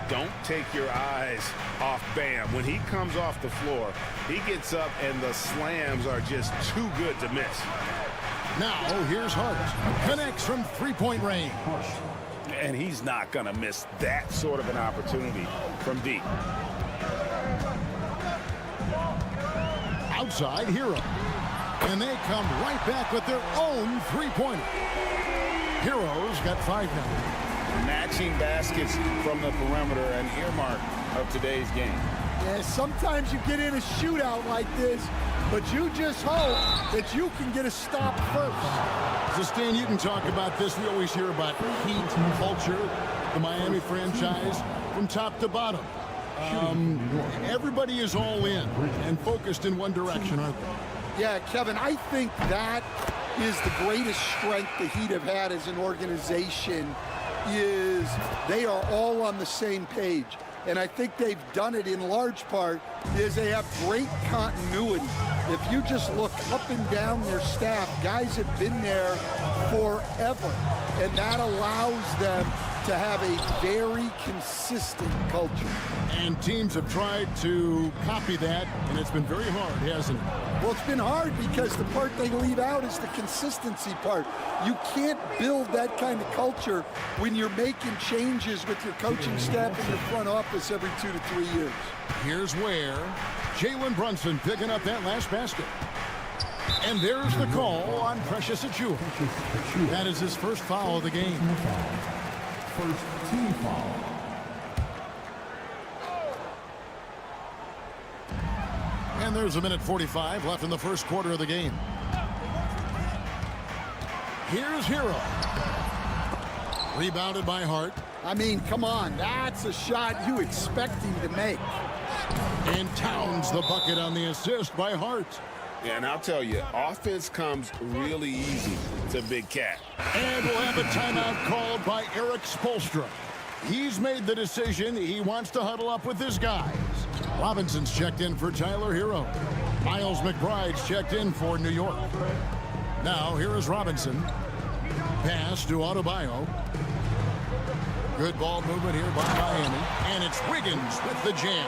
Don't take your eyes off Bam. When he comes off the floor, he gets up and the slams are just too good to miss. Now, here's Hart. Connects from three-point range. And he's not going to miss that sort of an opportunity from deep. Outside, Hero. And they come right back with their own three-pointer. Hero's got 5 now. Matching baskets from the perimeter, an earmark of today's game. Yeah, sometimes you get in a shootout like this, but you just hope that you can get a stop first. So, Stan, you can talk about this. We always hear about heat culture, the Miami franchise, from top to bottom. Everybody is all in and focused in one direction, aren't they? Yeah, Kevin, I think that is the greatest strength the Heat have had as an organization, is they are all on the same page. And I think they've done it in large part is they have great continuity. If you just look up and down their staff, guys have been there forever. And that allows them to have a very consistent culture. And teams have tried to copy that, and it's been very hard, hasn't it? Well, it's been hard because the part they leave out is the consistency part. You can't build that kind of culture when you're making changes with your coaching staff and your front office every 2 to 3 years. Here's where Jalen Brunson picking up that last basket. And there's the call on Precious Achiuwa. That is his first foul of the game. First team foul. And there's a minute 45 left in the first quarter of the game. Here's Hero. Rebounded by Hart. I mean, come on, that's a shot you expect him to make. And Towns the bucket on the assist by Hart. Yeah, and I'll tell you, offense comes really easy to Big Cat. And we'll have a timeout called by Eric Spoelstra. He's made the decision. He wants to huddle up with his guys. Robinson's checked in for Tyler Hero. Miles McBride's checked in for New York. Now, here is Robinson. Pass to Adebayo. Good ball movement here by Miami. And it's Wiggins with the jam.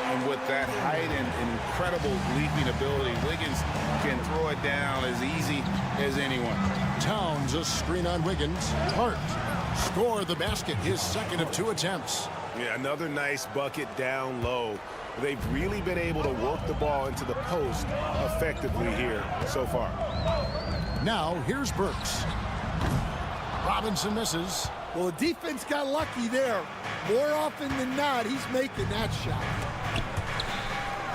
And with that height and incredible leaping ability, Wiggins can throw it down as easy as anyone. Towns a screen on Wiggins. Hart score the basket, his second of 2 attempts. Yeah, another nice bucket down low. They've really been able to work the ball into the post effectively here so far. Now, here's Burks. Robinson misses. Well, the defense got lucky there. More often than not, he's making that shot.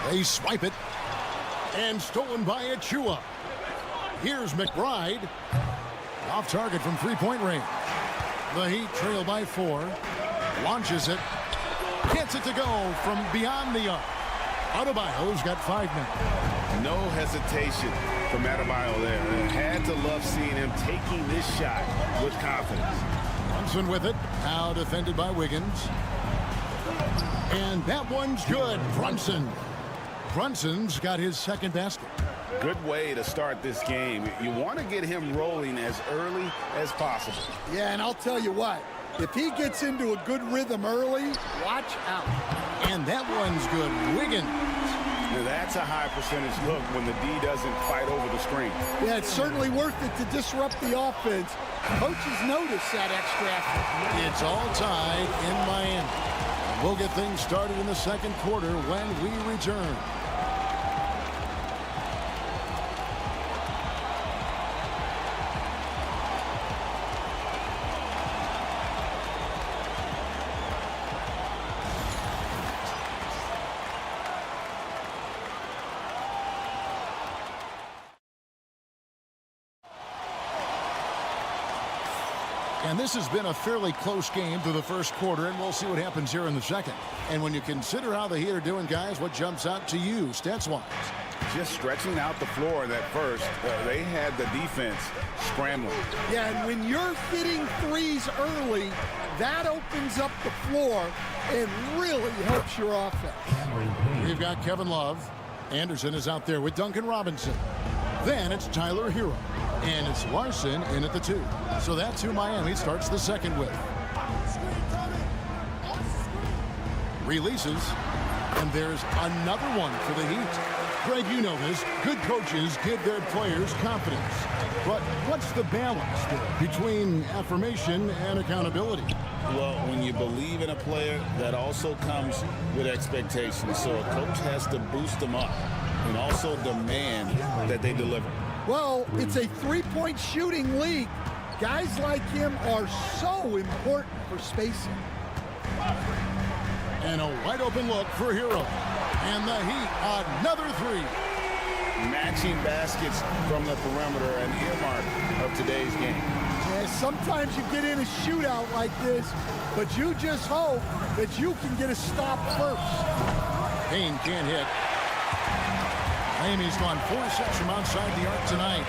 They swipe it. And stolen by Achiuwa. Here's McBride. Off target from three-point range. The Heat trail by 4. Launches it. Gets it to go from beyond the arc. Adebayo's got 5 now. No hesitation from Adebayo there. And had to love seeing him taking this shot with confidence. Brunson with it. Now defended by Wiggins. And that one's good. Brunson's got his second basket. Good way to start this game. You want to get him rolling as early as possible. Yeah, and I'll tell you what. If he gets into a good rhythm early, watch out. And that one's good. Wiggins Now, that's a high percentage look when the D doesn't fight over the screen. Yeah, it's certainly worth it to disrupt the offense. Coaches notice that extra effort. It's all tied in Miami. We'll get things started in the second quarter when we return. And this has been a fairly close game through the first quarter, and we'll see what happens here in the second. And when you consider how the Heat are doing, guys, what jumps out to you, stats-wise? Just stretching out the floor in that first. They had the defense scrambling. Yeah, and when you're hitting threes early, that opens up the floor and really helps your offense. We've got Kevin Love. Anderson is out there with Duncan Robinson. Then it's Tyler Hero. And it's Larson in at the 2. So that's who Miami starts the second with. Releases. And there's another one for the Heat. Greg, you know this. Good coaches give their players confidence. But what's the balance there between affirmation and accountability? Well, when you believe in a player, that also comes with expectations. So a coach has to boost them up and also demand that they deliver. Well, it's a three-point shooting league. Guys like him are so important for spacing. And a wide-open look for Hero. And the Heat, another 3. Matching baskets from the perimeter, an earmark of today's game. Yeah, sometimes you get in a shootout like this, but you just hope that you can get a stop first. Payne can't hit. Miami's gone 4-6 from outside the arc tonight.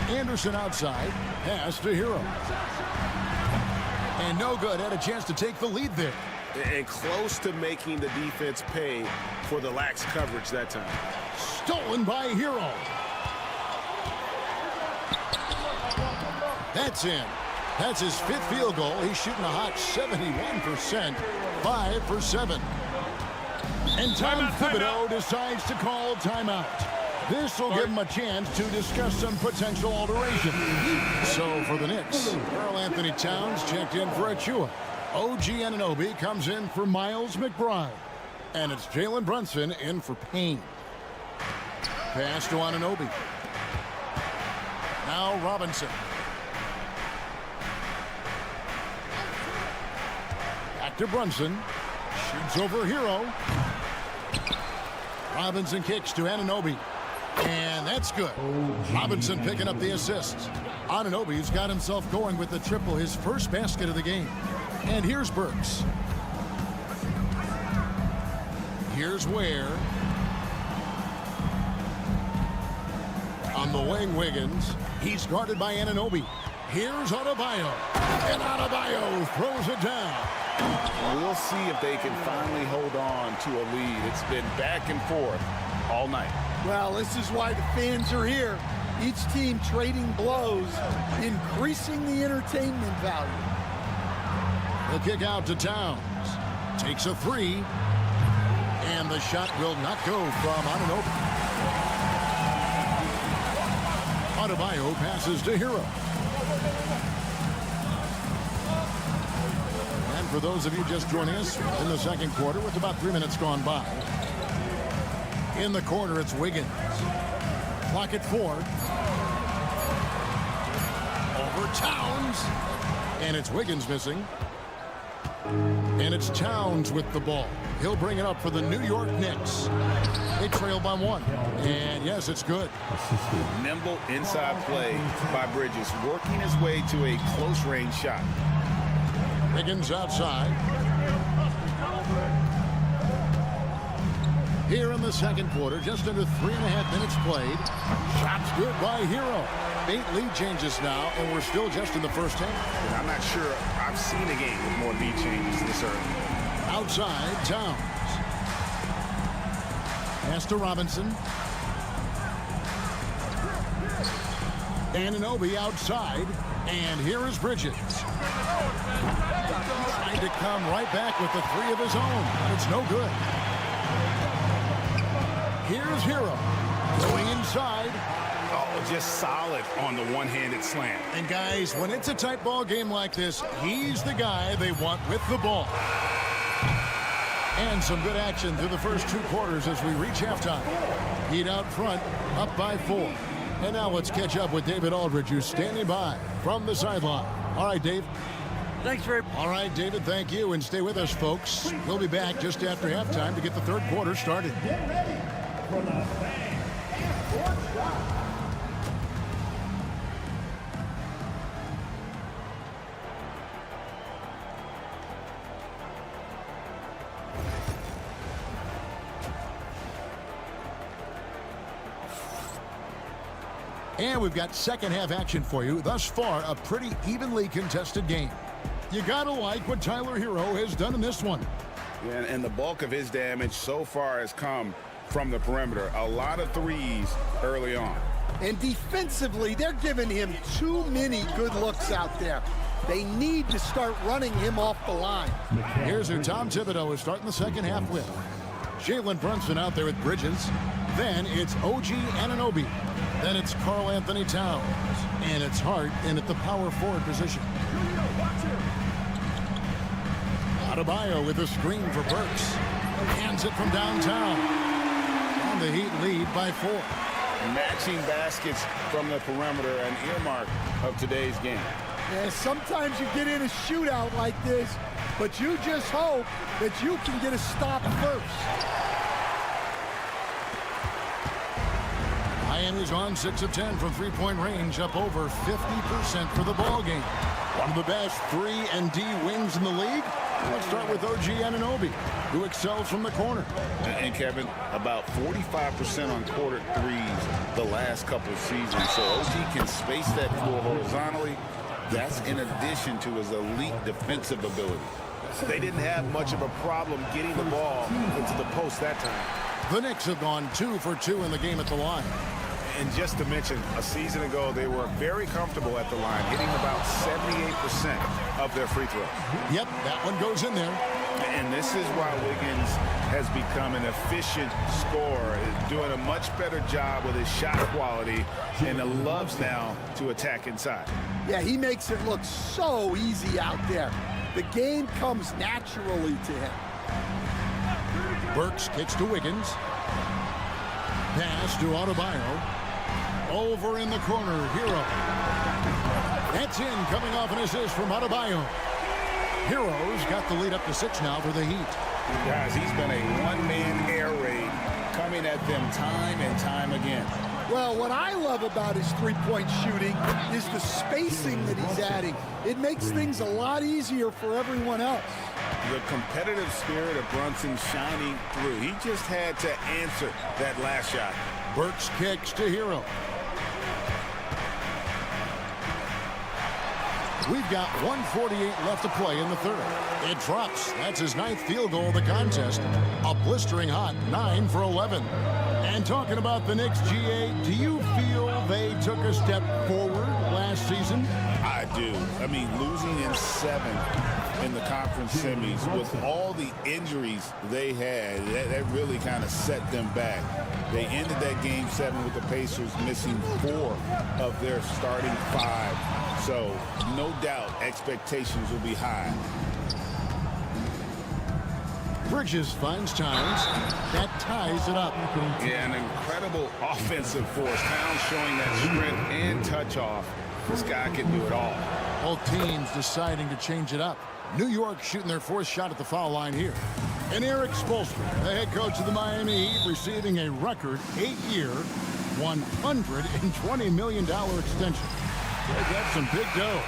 Anderson outside. Pass to Hero. And no good. Had a chance to take the lead there. And close to making the defense pay for the lax coverage that time. Stolen by Hero. That's in. That's his 5th field goal. He's shooting a hot 71%. 5 for 7. And Tom Thibodeau decides to call timeout. This will give him a chance to discuss some potential alteration. So for the Knicks, Karl Anthony Towns checked in for Achua. OG Anunoby comes in for Miles McBride. And it's Jalen Brunson in for Payne. Pass to Anunoby. Now Robinson. Back to Brunson. Shoots over Hero. Robinson kicks to Anunoby. And that's good. Robinson picking up the assists. Anunoby's got himself going with the triple, his first basket of the game. And here's Burks. Here's Ware. On the wing, Wiggins. He's guarded by Anunoby. Here's Adebayo. And Adebayo throws it down. We'll see if they can finally hold on to a lead. It's been back and forth all night. Well, this is why the fans are here. Each team trading blows, increasing the entertainment value. The kick out to Towns. Takes a 3. And the shot will not go from Anunoby. Adebayo passes to Hero. And for those of you just joining us in the second quarter with about 3 minutes gone by. In the corner, it's Wiggins. Clock at 4. Over Towns. And it's Wiggins missing. And it's Towns with the ball. He'll bring it up for the New York Knicks. They trail by 1. And yes, it's good. Nimble inside play by Bridges, working his way to a close-range shot. Wiggins outside. Here in the second quarter, just under 3.5 minutes played. Shots good by Hero. 8 lead changes now, and we're still just in the first half. I'm not sure I've seen a game with more lead changes this early. Outside, Towns. Pass to Robinson. Anunoby outside, and here is Bridges. Trying to come right back with the three of his own, but it's no good. Here's Hero going inside. Oh, just solid on the one-handed slam. And guys, when it's a tight ball game like this, he's the guy they want with the ball. And some good action through the first 2 quarters as we reach halftime. Heat out front, up by 4. And now let's catch up with David Aldridge, who's standing by from the sideline. All right, Dave. Thanks very much. All right, David, thank you. And stay with us, folks. We'll be back just after halftime to get the third quarter started. Get ready for the fan half-court shot. And we've got second half action for you. Thus far, a pretty evenly contested game. You gotta like what Tyler Hero has done in this one. Yeah, and the bulk of his damage so far has come from the perimeter. A lot of threes early on. And defensively, they're giving him too many good looks out there. They need to start running him off the line. Here's who Tom Thibodeau is starting the second half with. Jalen Brunson out there with Bridges. Then it's OG Anunoby. Then it's Karl Anthony Towns. And it's Hart in at the power forward position. Adebayo with a screen for Burks. Hands it from downtown. And the Heat lead by 4. Matching baskets from the perimeter, an earmark of today's game. Yeah, sometimes you get in a shootout like this, but you just hope that you can get a stop first. Miami's on 6 of 10 from three-point range, up over 50% for the ball game. One of the best 3-and-D wings in the league. Let's start with OG Anunoby, who excels from the corner. And Kevin, about 45% on quarter threes the last couple of seasons. So OG can space that floor horizontally. That's in addition to his elite defensive ability. They didn't have much of a problem getting the ball into the post that time. The Knicks have gone 2 for 2 in the game at the line. And just to mention, a season ago, they were very comfortable at the line, hitting about 78% of their free throws. Yep, that one goes in there. And this is why Wiggins has become an efficient scorer, doing a much better job with his shot quality, and loves now to attack inside. Yeah, he makes it look so easy out there. The game comes naturally to him. Burks kicks to Wiggins. Pass to Adebayo. Over in the corner, Hero. That's in, coming off an assist from Adebayo. Hero's got the lead up to 6 now for the Heat. Guys, he's been a one-man air raid coming at them time and time again. Well, what I love about his three-point shooting is the spacing that he's adding. It makes things a lot easier for everyone else. The competitive spirit of Brunson shining through. He just had to answer that last shot. Burks kicks to Hero. We've got 1:48 left to play in the third. It drops. That's his 9th field goal of the contest. A blistering hot 9 for 11. And talking about the Knicks, GA, do you feel they took a step forward last season? I do. I mean, losing in 7 in the conference semis with all the injuries they had, that really kind of set them back. They ended that game 7 with the Pacers missing 4 of their starting 5. So, no doubt, expectations will be high. Bridges finds Towns. That ties it up. Yeah, an incredible offensive force. Towns showing that strength and touch off. This guy can do it all. Both teams deciding to change it up. New York shooting their 4th shot at the foul line here. And Eric Spoelstra, the head coach of the Miami Heat, receiving a record 8-year, $120 million extension. That's some big dough.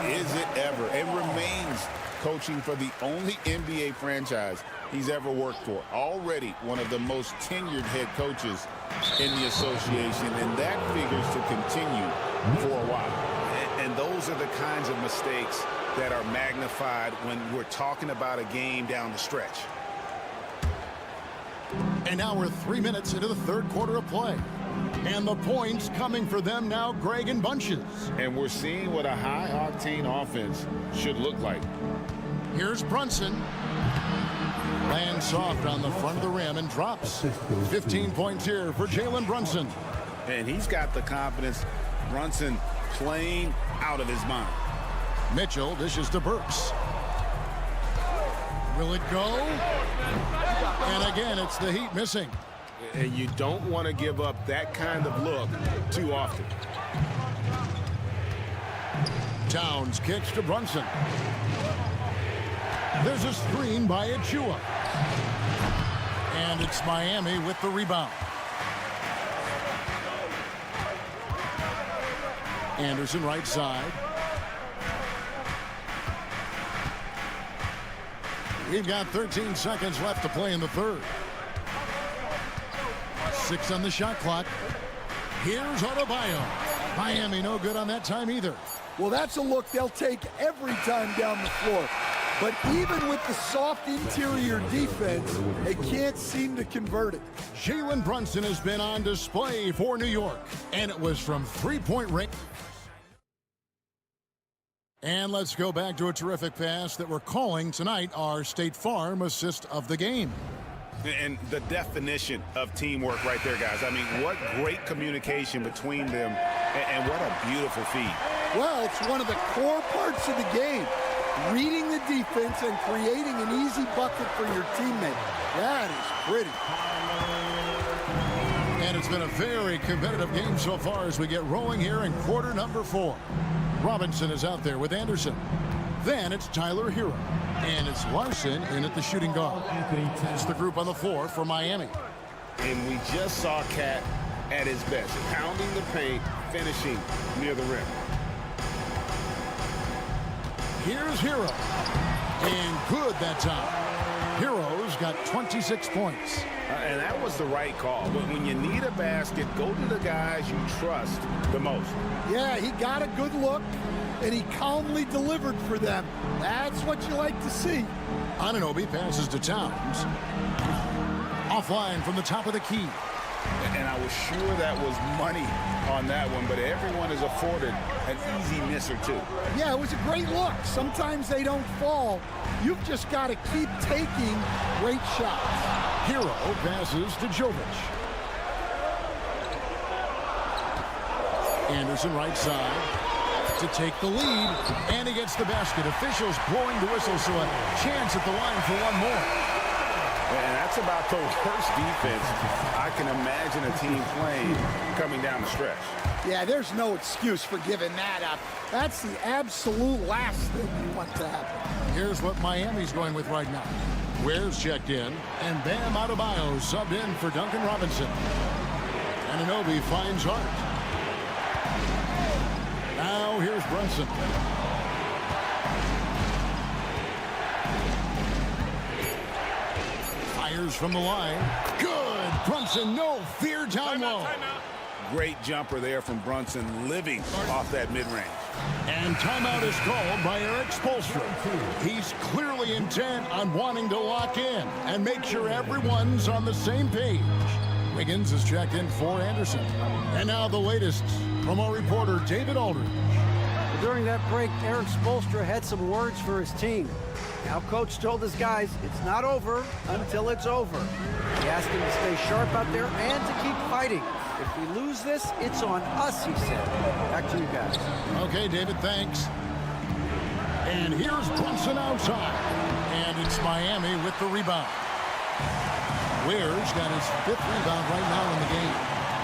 Is it ever? It remains coaching for the only NBA franchise he's ever worked for. Already one of the most tenured head coaches in the association, and that figures to continue for a while. And those are the kinds of mistakes that are magnified when we're talking about a game down the stretch. And now we're 3 minutes into the third quarter of play. And the points coming for them now, Greg, in bunches. And we're seeing what a high-octane offense should look like. Here's Brunson. Lands soft on the front of the rim and drops. 15 points here for Jalen Brunson. And he's got the confidence. Brunson playing out of his mind. Mitchell dishes to Burks. Will it go? And again, it's the Heat missing. And you don't want to give up that kind of look too often. Towns kicks to Brunson. There's a screen by Achua. And it's Miami with the rebound. Anderson right side. We've got 13 seconds left to play in the third. 6 on the shot clock. Here's Adebayo. Miami no good on that time either. Well, that's a look they'll take every time down the floor. But even with the soft interior defense, they can't seem to convert it. Jalen Brunson has been on display for New York, and it was from three-point range. And let's go back to a terrific pass that we're calling tonight our State Farm assist of the game. And the definition of teamwork right there, guys. I mean, what great communication between them, and what a beautiful feed. Well, it's one of the core parts of the game. Reading the defense and creating an easy bucket for your teammate. That is pretty. And it's been a very competitive game so far as we get rolling here in quarter number 4. Robinson is out there with Anderson. Then it's Tyler Hero. And it's Larson in at the shooting guard. It's the group on the floor for Miami. And we just saw Cat at his best, pounding the paint, finishing near the rim. Here's Hero. And good that time. Hero's got 26 points. And that was the right call. But when you need a basket, go to the guys you trust the most. Yeah, he got a good look, and he calmly delivered for them. That's what you like to see. Anunoby passes to Towns. Offline from the top of the key. And I was sure that was money on that one, but everyone is afforded an easy miss or two. Yeah, it was a great look. Sometimes they don't fall. You've just got to keep taking great shots. Hero passes to Jovic. Anderson right side to take the lead, and he gets the basket. Officials blowing the whistle, so a chance at the line for one more. And that's about the worst defense I can imagine a team playing coming down the stretch. Yeah, there's no excuse for giving that up. That's the absolute last thing you want to happen. Here's what Miami's going with right now. Ware's checked in, and Bam Adebayo subbed in for Duncan Robinson. Anunoby finds Hart. Now here's Brunson. Fires from the line. Good! Brunson, no fear down low. Great jumper there from Brunson, living off that mid-range. And timeout is called by Eric Spoelstra. He's clearly intent on wanting to lock in and make sure everyone's on the same page. Wiggins is checked in for Anderson. And now the latest from our reporter, David Aldridge. During that break, Eric Spoelstra had some words for his team. Now, Coach told his guys it's not over until it's over. He asked them to stay sharp out there and to keep fighting. If we lose this, it's on us, he said. Back to you guys. Okay, David, thanks. And here's Brunson outside. And it's Miami with the rebound. Ware's got his 5th rebound right now in the game.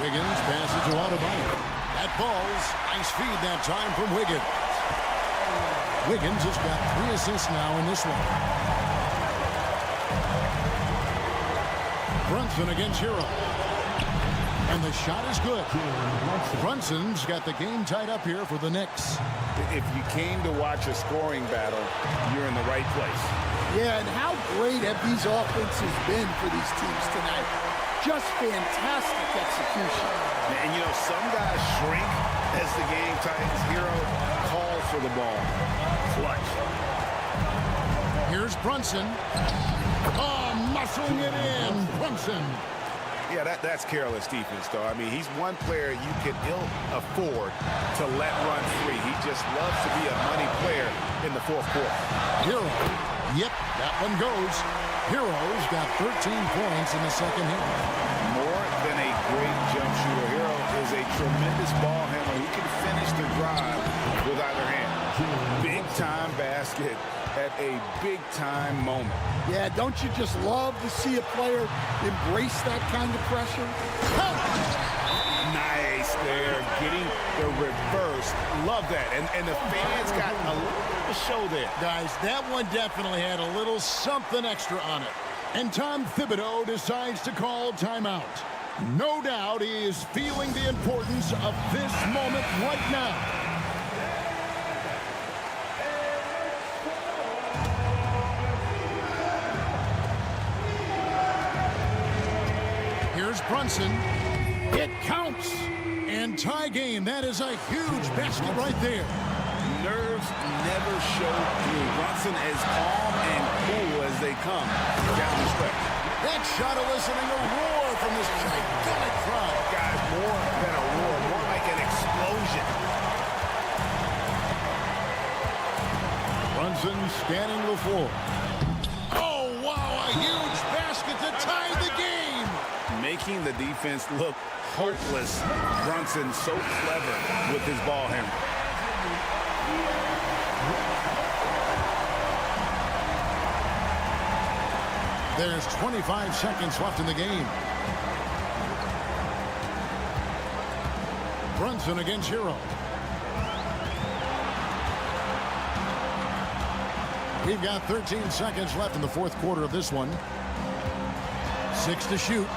Wiggins passes to Adebayo. That ball's nice feed that time from Wiggins. Wiggins has got 3 assists now in this one. Brunson against Hero. And the shot is good. Brunson's got the game tied up here for the Knicks. If you came to watch a scoring battle, you're in the right place. Yeah, and how great have these offenses been for these teams tonight? Just fantastic execution. And, you know, some guys shrink as the game tightens. Hero calls for the ball. Clutch. Here's Brunson. Oh, muscling it in. Brunson. Yeah, that's careless defense, though. I mean, he's one player you can ill afford to let run free. He just loves to be a money player in the fourth quarter. Hero. Yep, that one goes. Hero's got 13 points in the second half. More than a great jump shooter, Hero is a tremendous ball handler who can finish the drive with either hand. Big-time basket at a big-time moment. Yeah, don't you just love to see a player embrace that kind of pressure? Nice there, getting the reverse. Love that. And the fans got a little bit of a show there. Guys, that one definitely had a little something extra on it. And Tom Thibodeau decides to call timeout. No doubt he is feeling the importance of this moment right now. Here's Brunson. It counts. And tie game. That is a huge basket right there. Nerves never show through. Brunson as calm and cool as they come down the stretch. That shot eliciting a roar from this gigantic crowd. Guys, more than a roar, more like an explosion. Brunson scanning the floor. Oh, wow, a huge basket to tie the game. Making the defense look hopeless. Brunson so clever with his ball handling. There's 25 seconds left in the game. Brunson against Hero. We've got 13 seconds left in the fourth quarter of this one. 6 to shoot.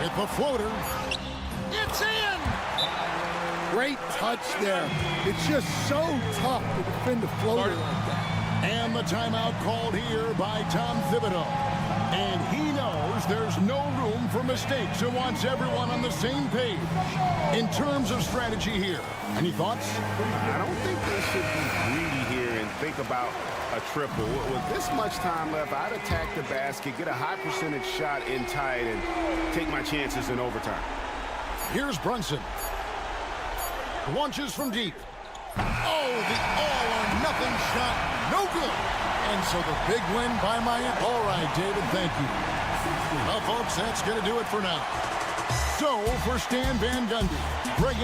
With the floater. It's in! Great touch there. It's just so tough to defend a floater like that. And the timeout called here by Tom Thibodeau. And he knows there's no room for mistakes and wants everyone on the same page. In terms of strategy here, any thoughts? I don't think they should be greedy here and think about a triple. With this much time left, I'd attack the basket, get a high percentage shot in tight, and take my chances in overtime. Here's Brunson. Launches from deep. Oh, the all-or-nothing shot. No good. And so the big win by Miami. All right, David, thank you. Well, folks, that's going to do it for now. So, for Stan Van Gundy, Greg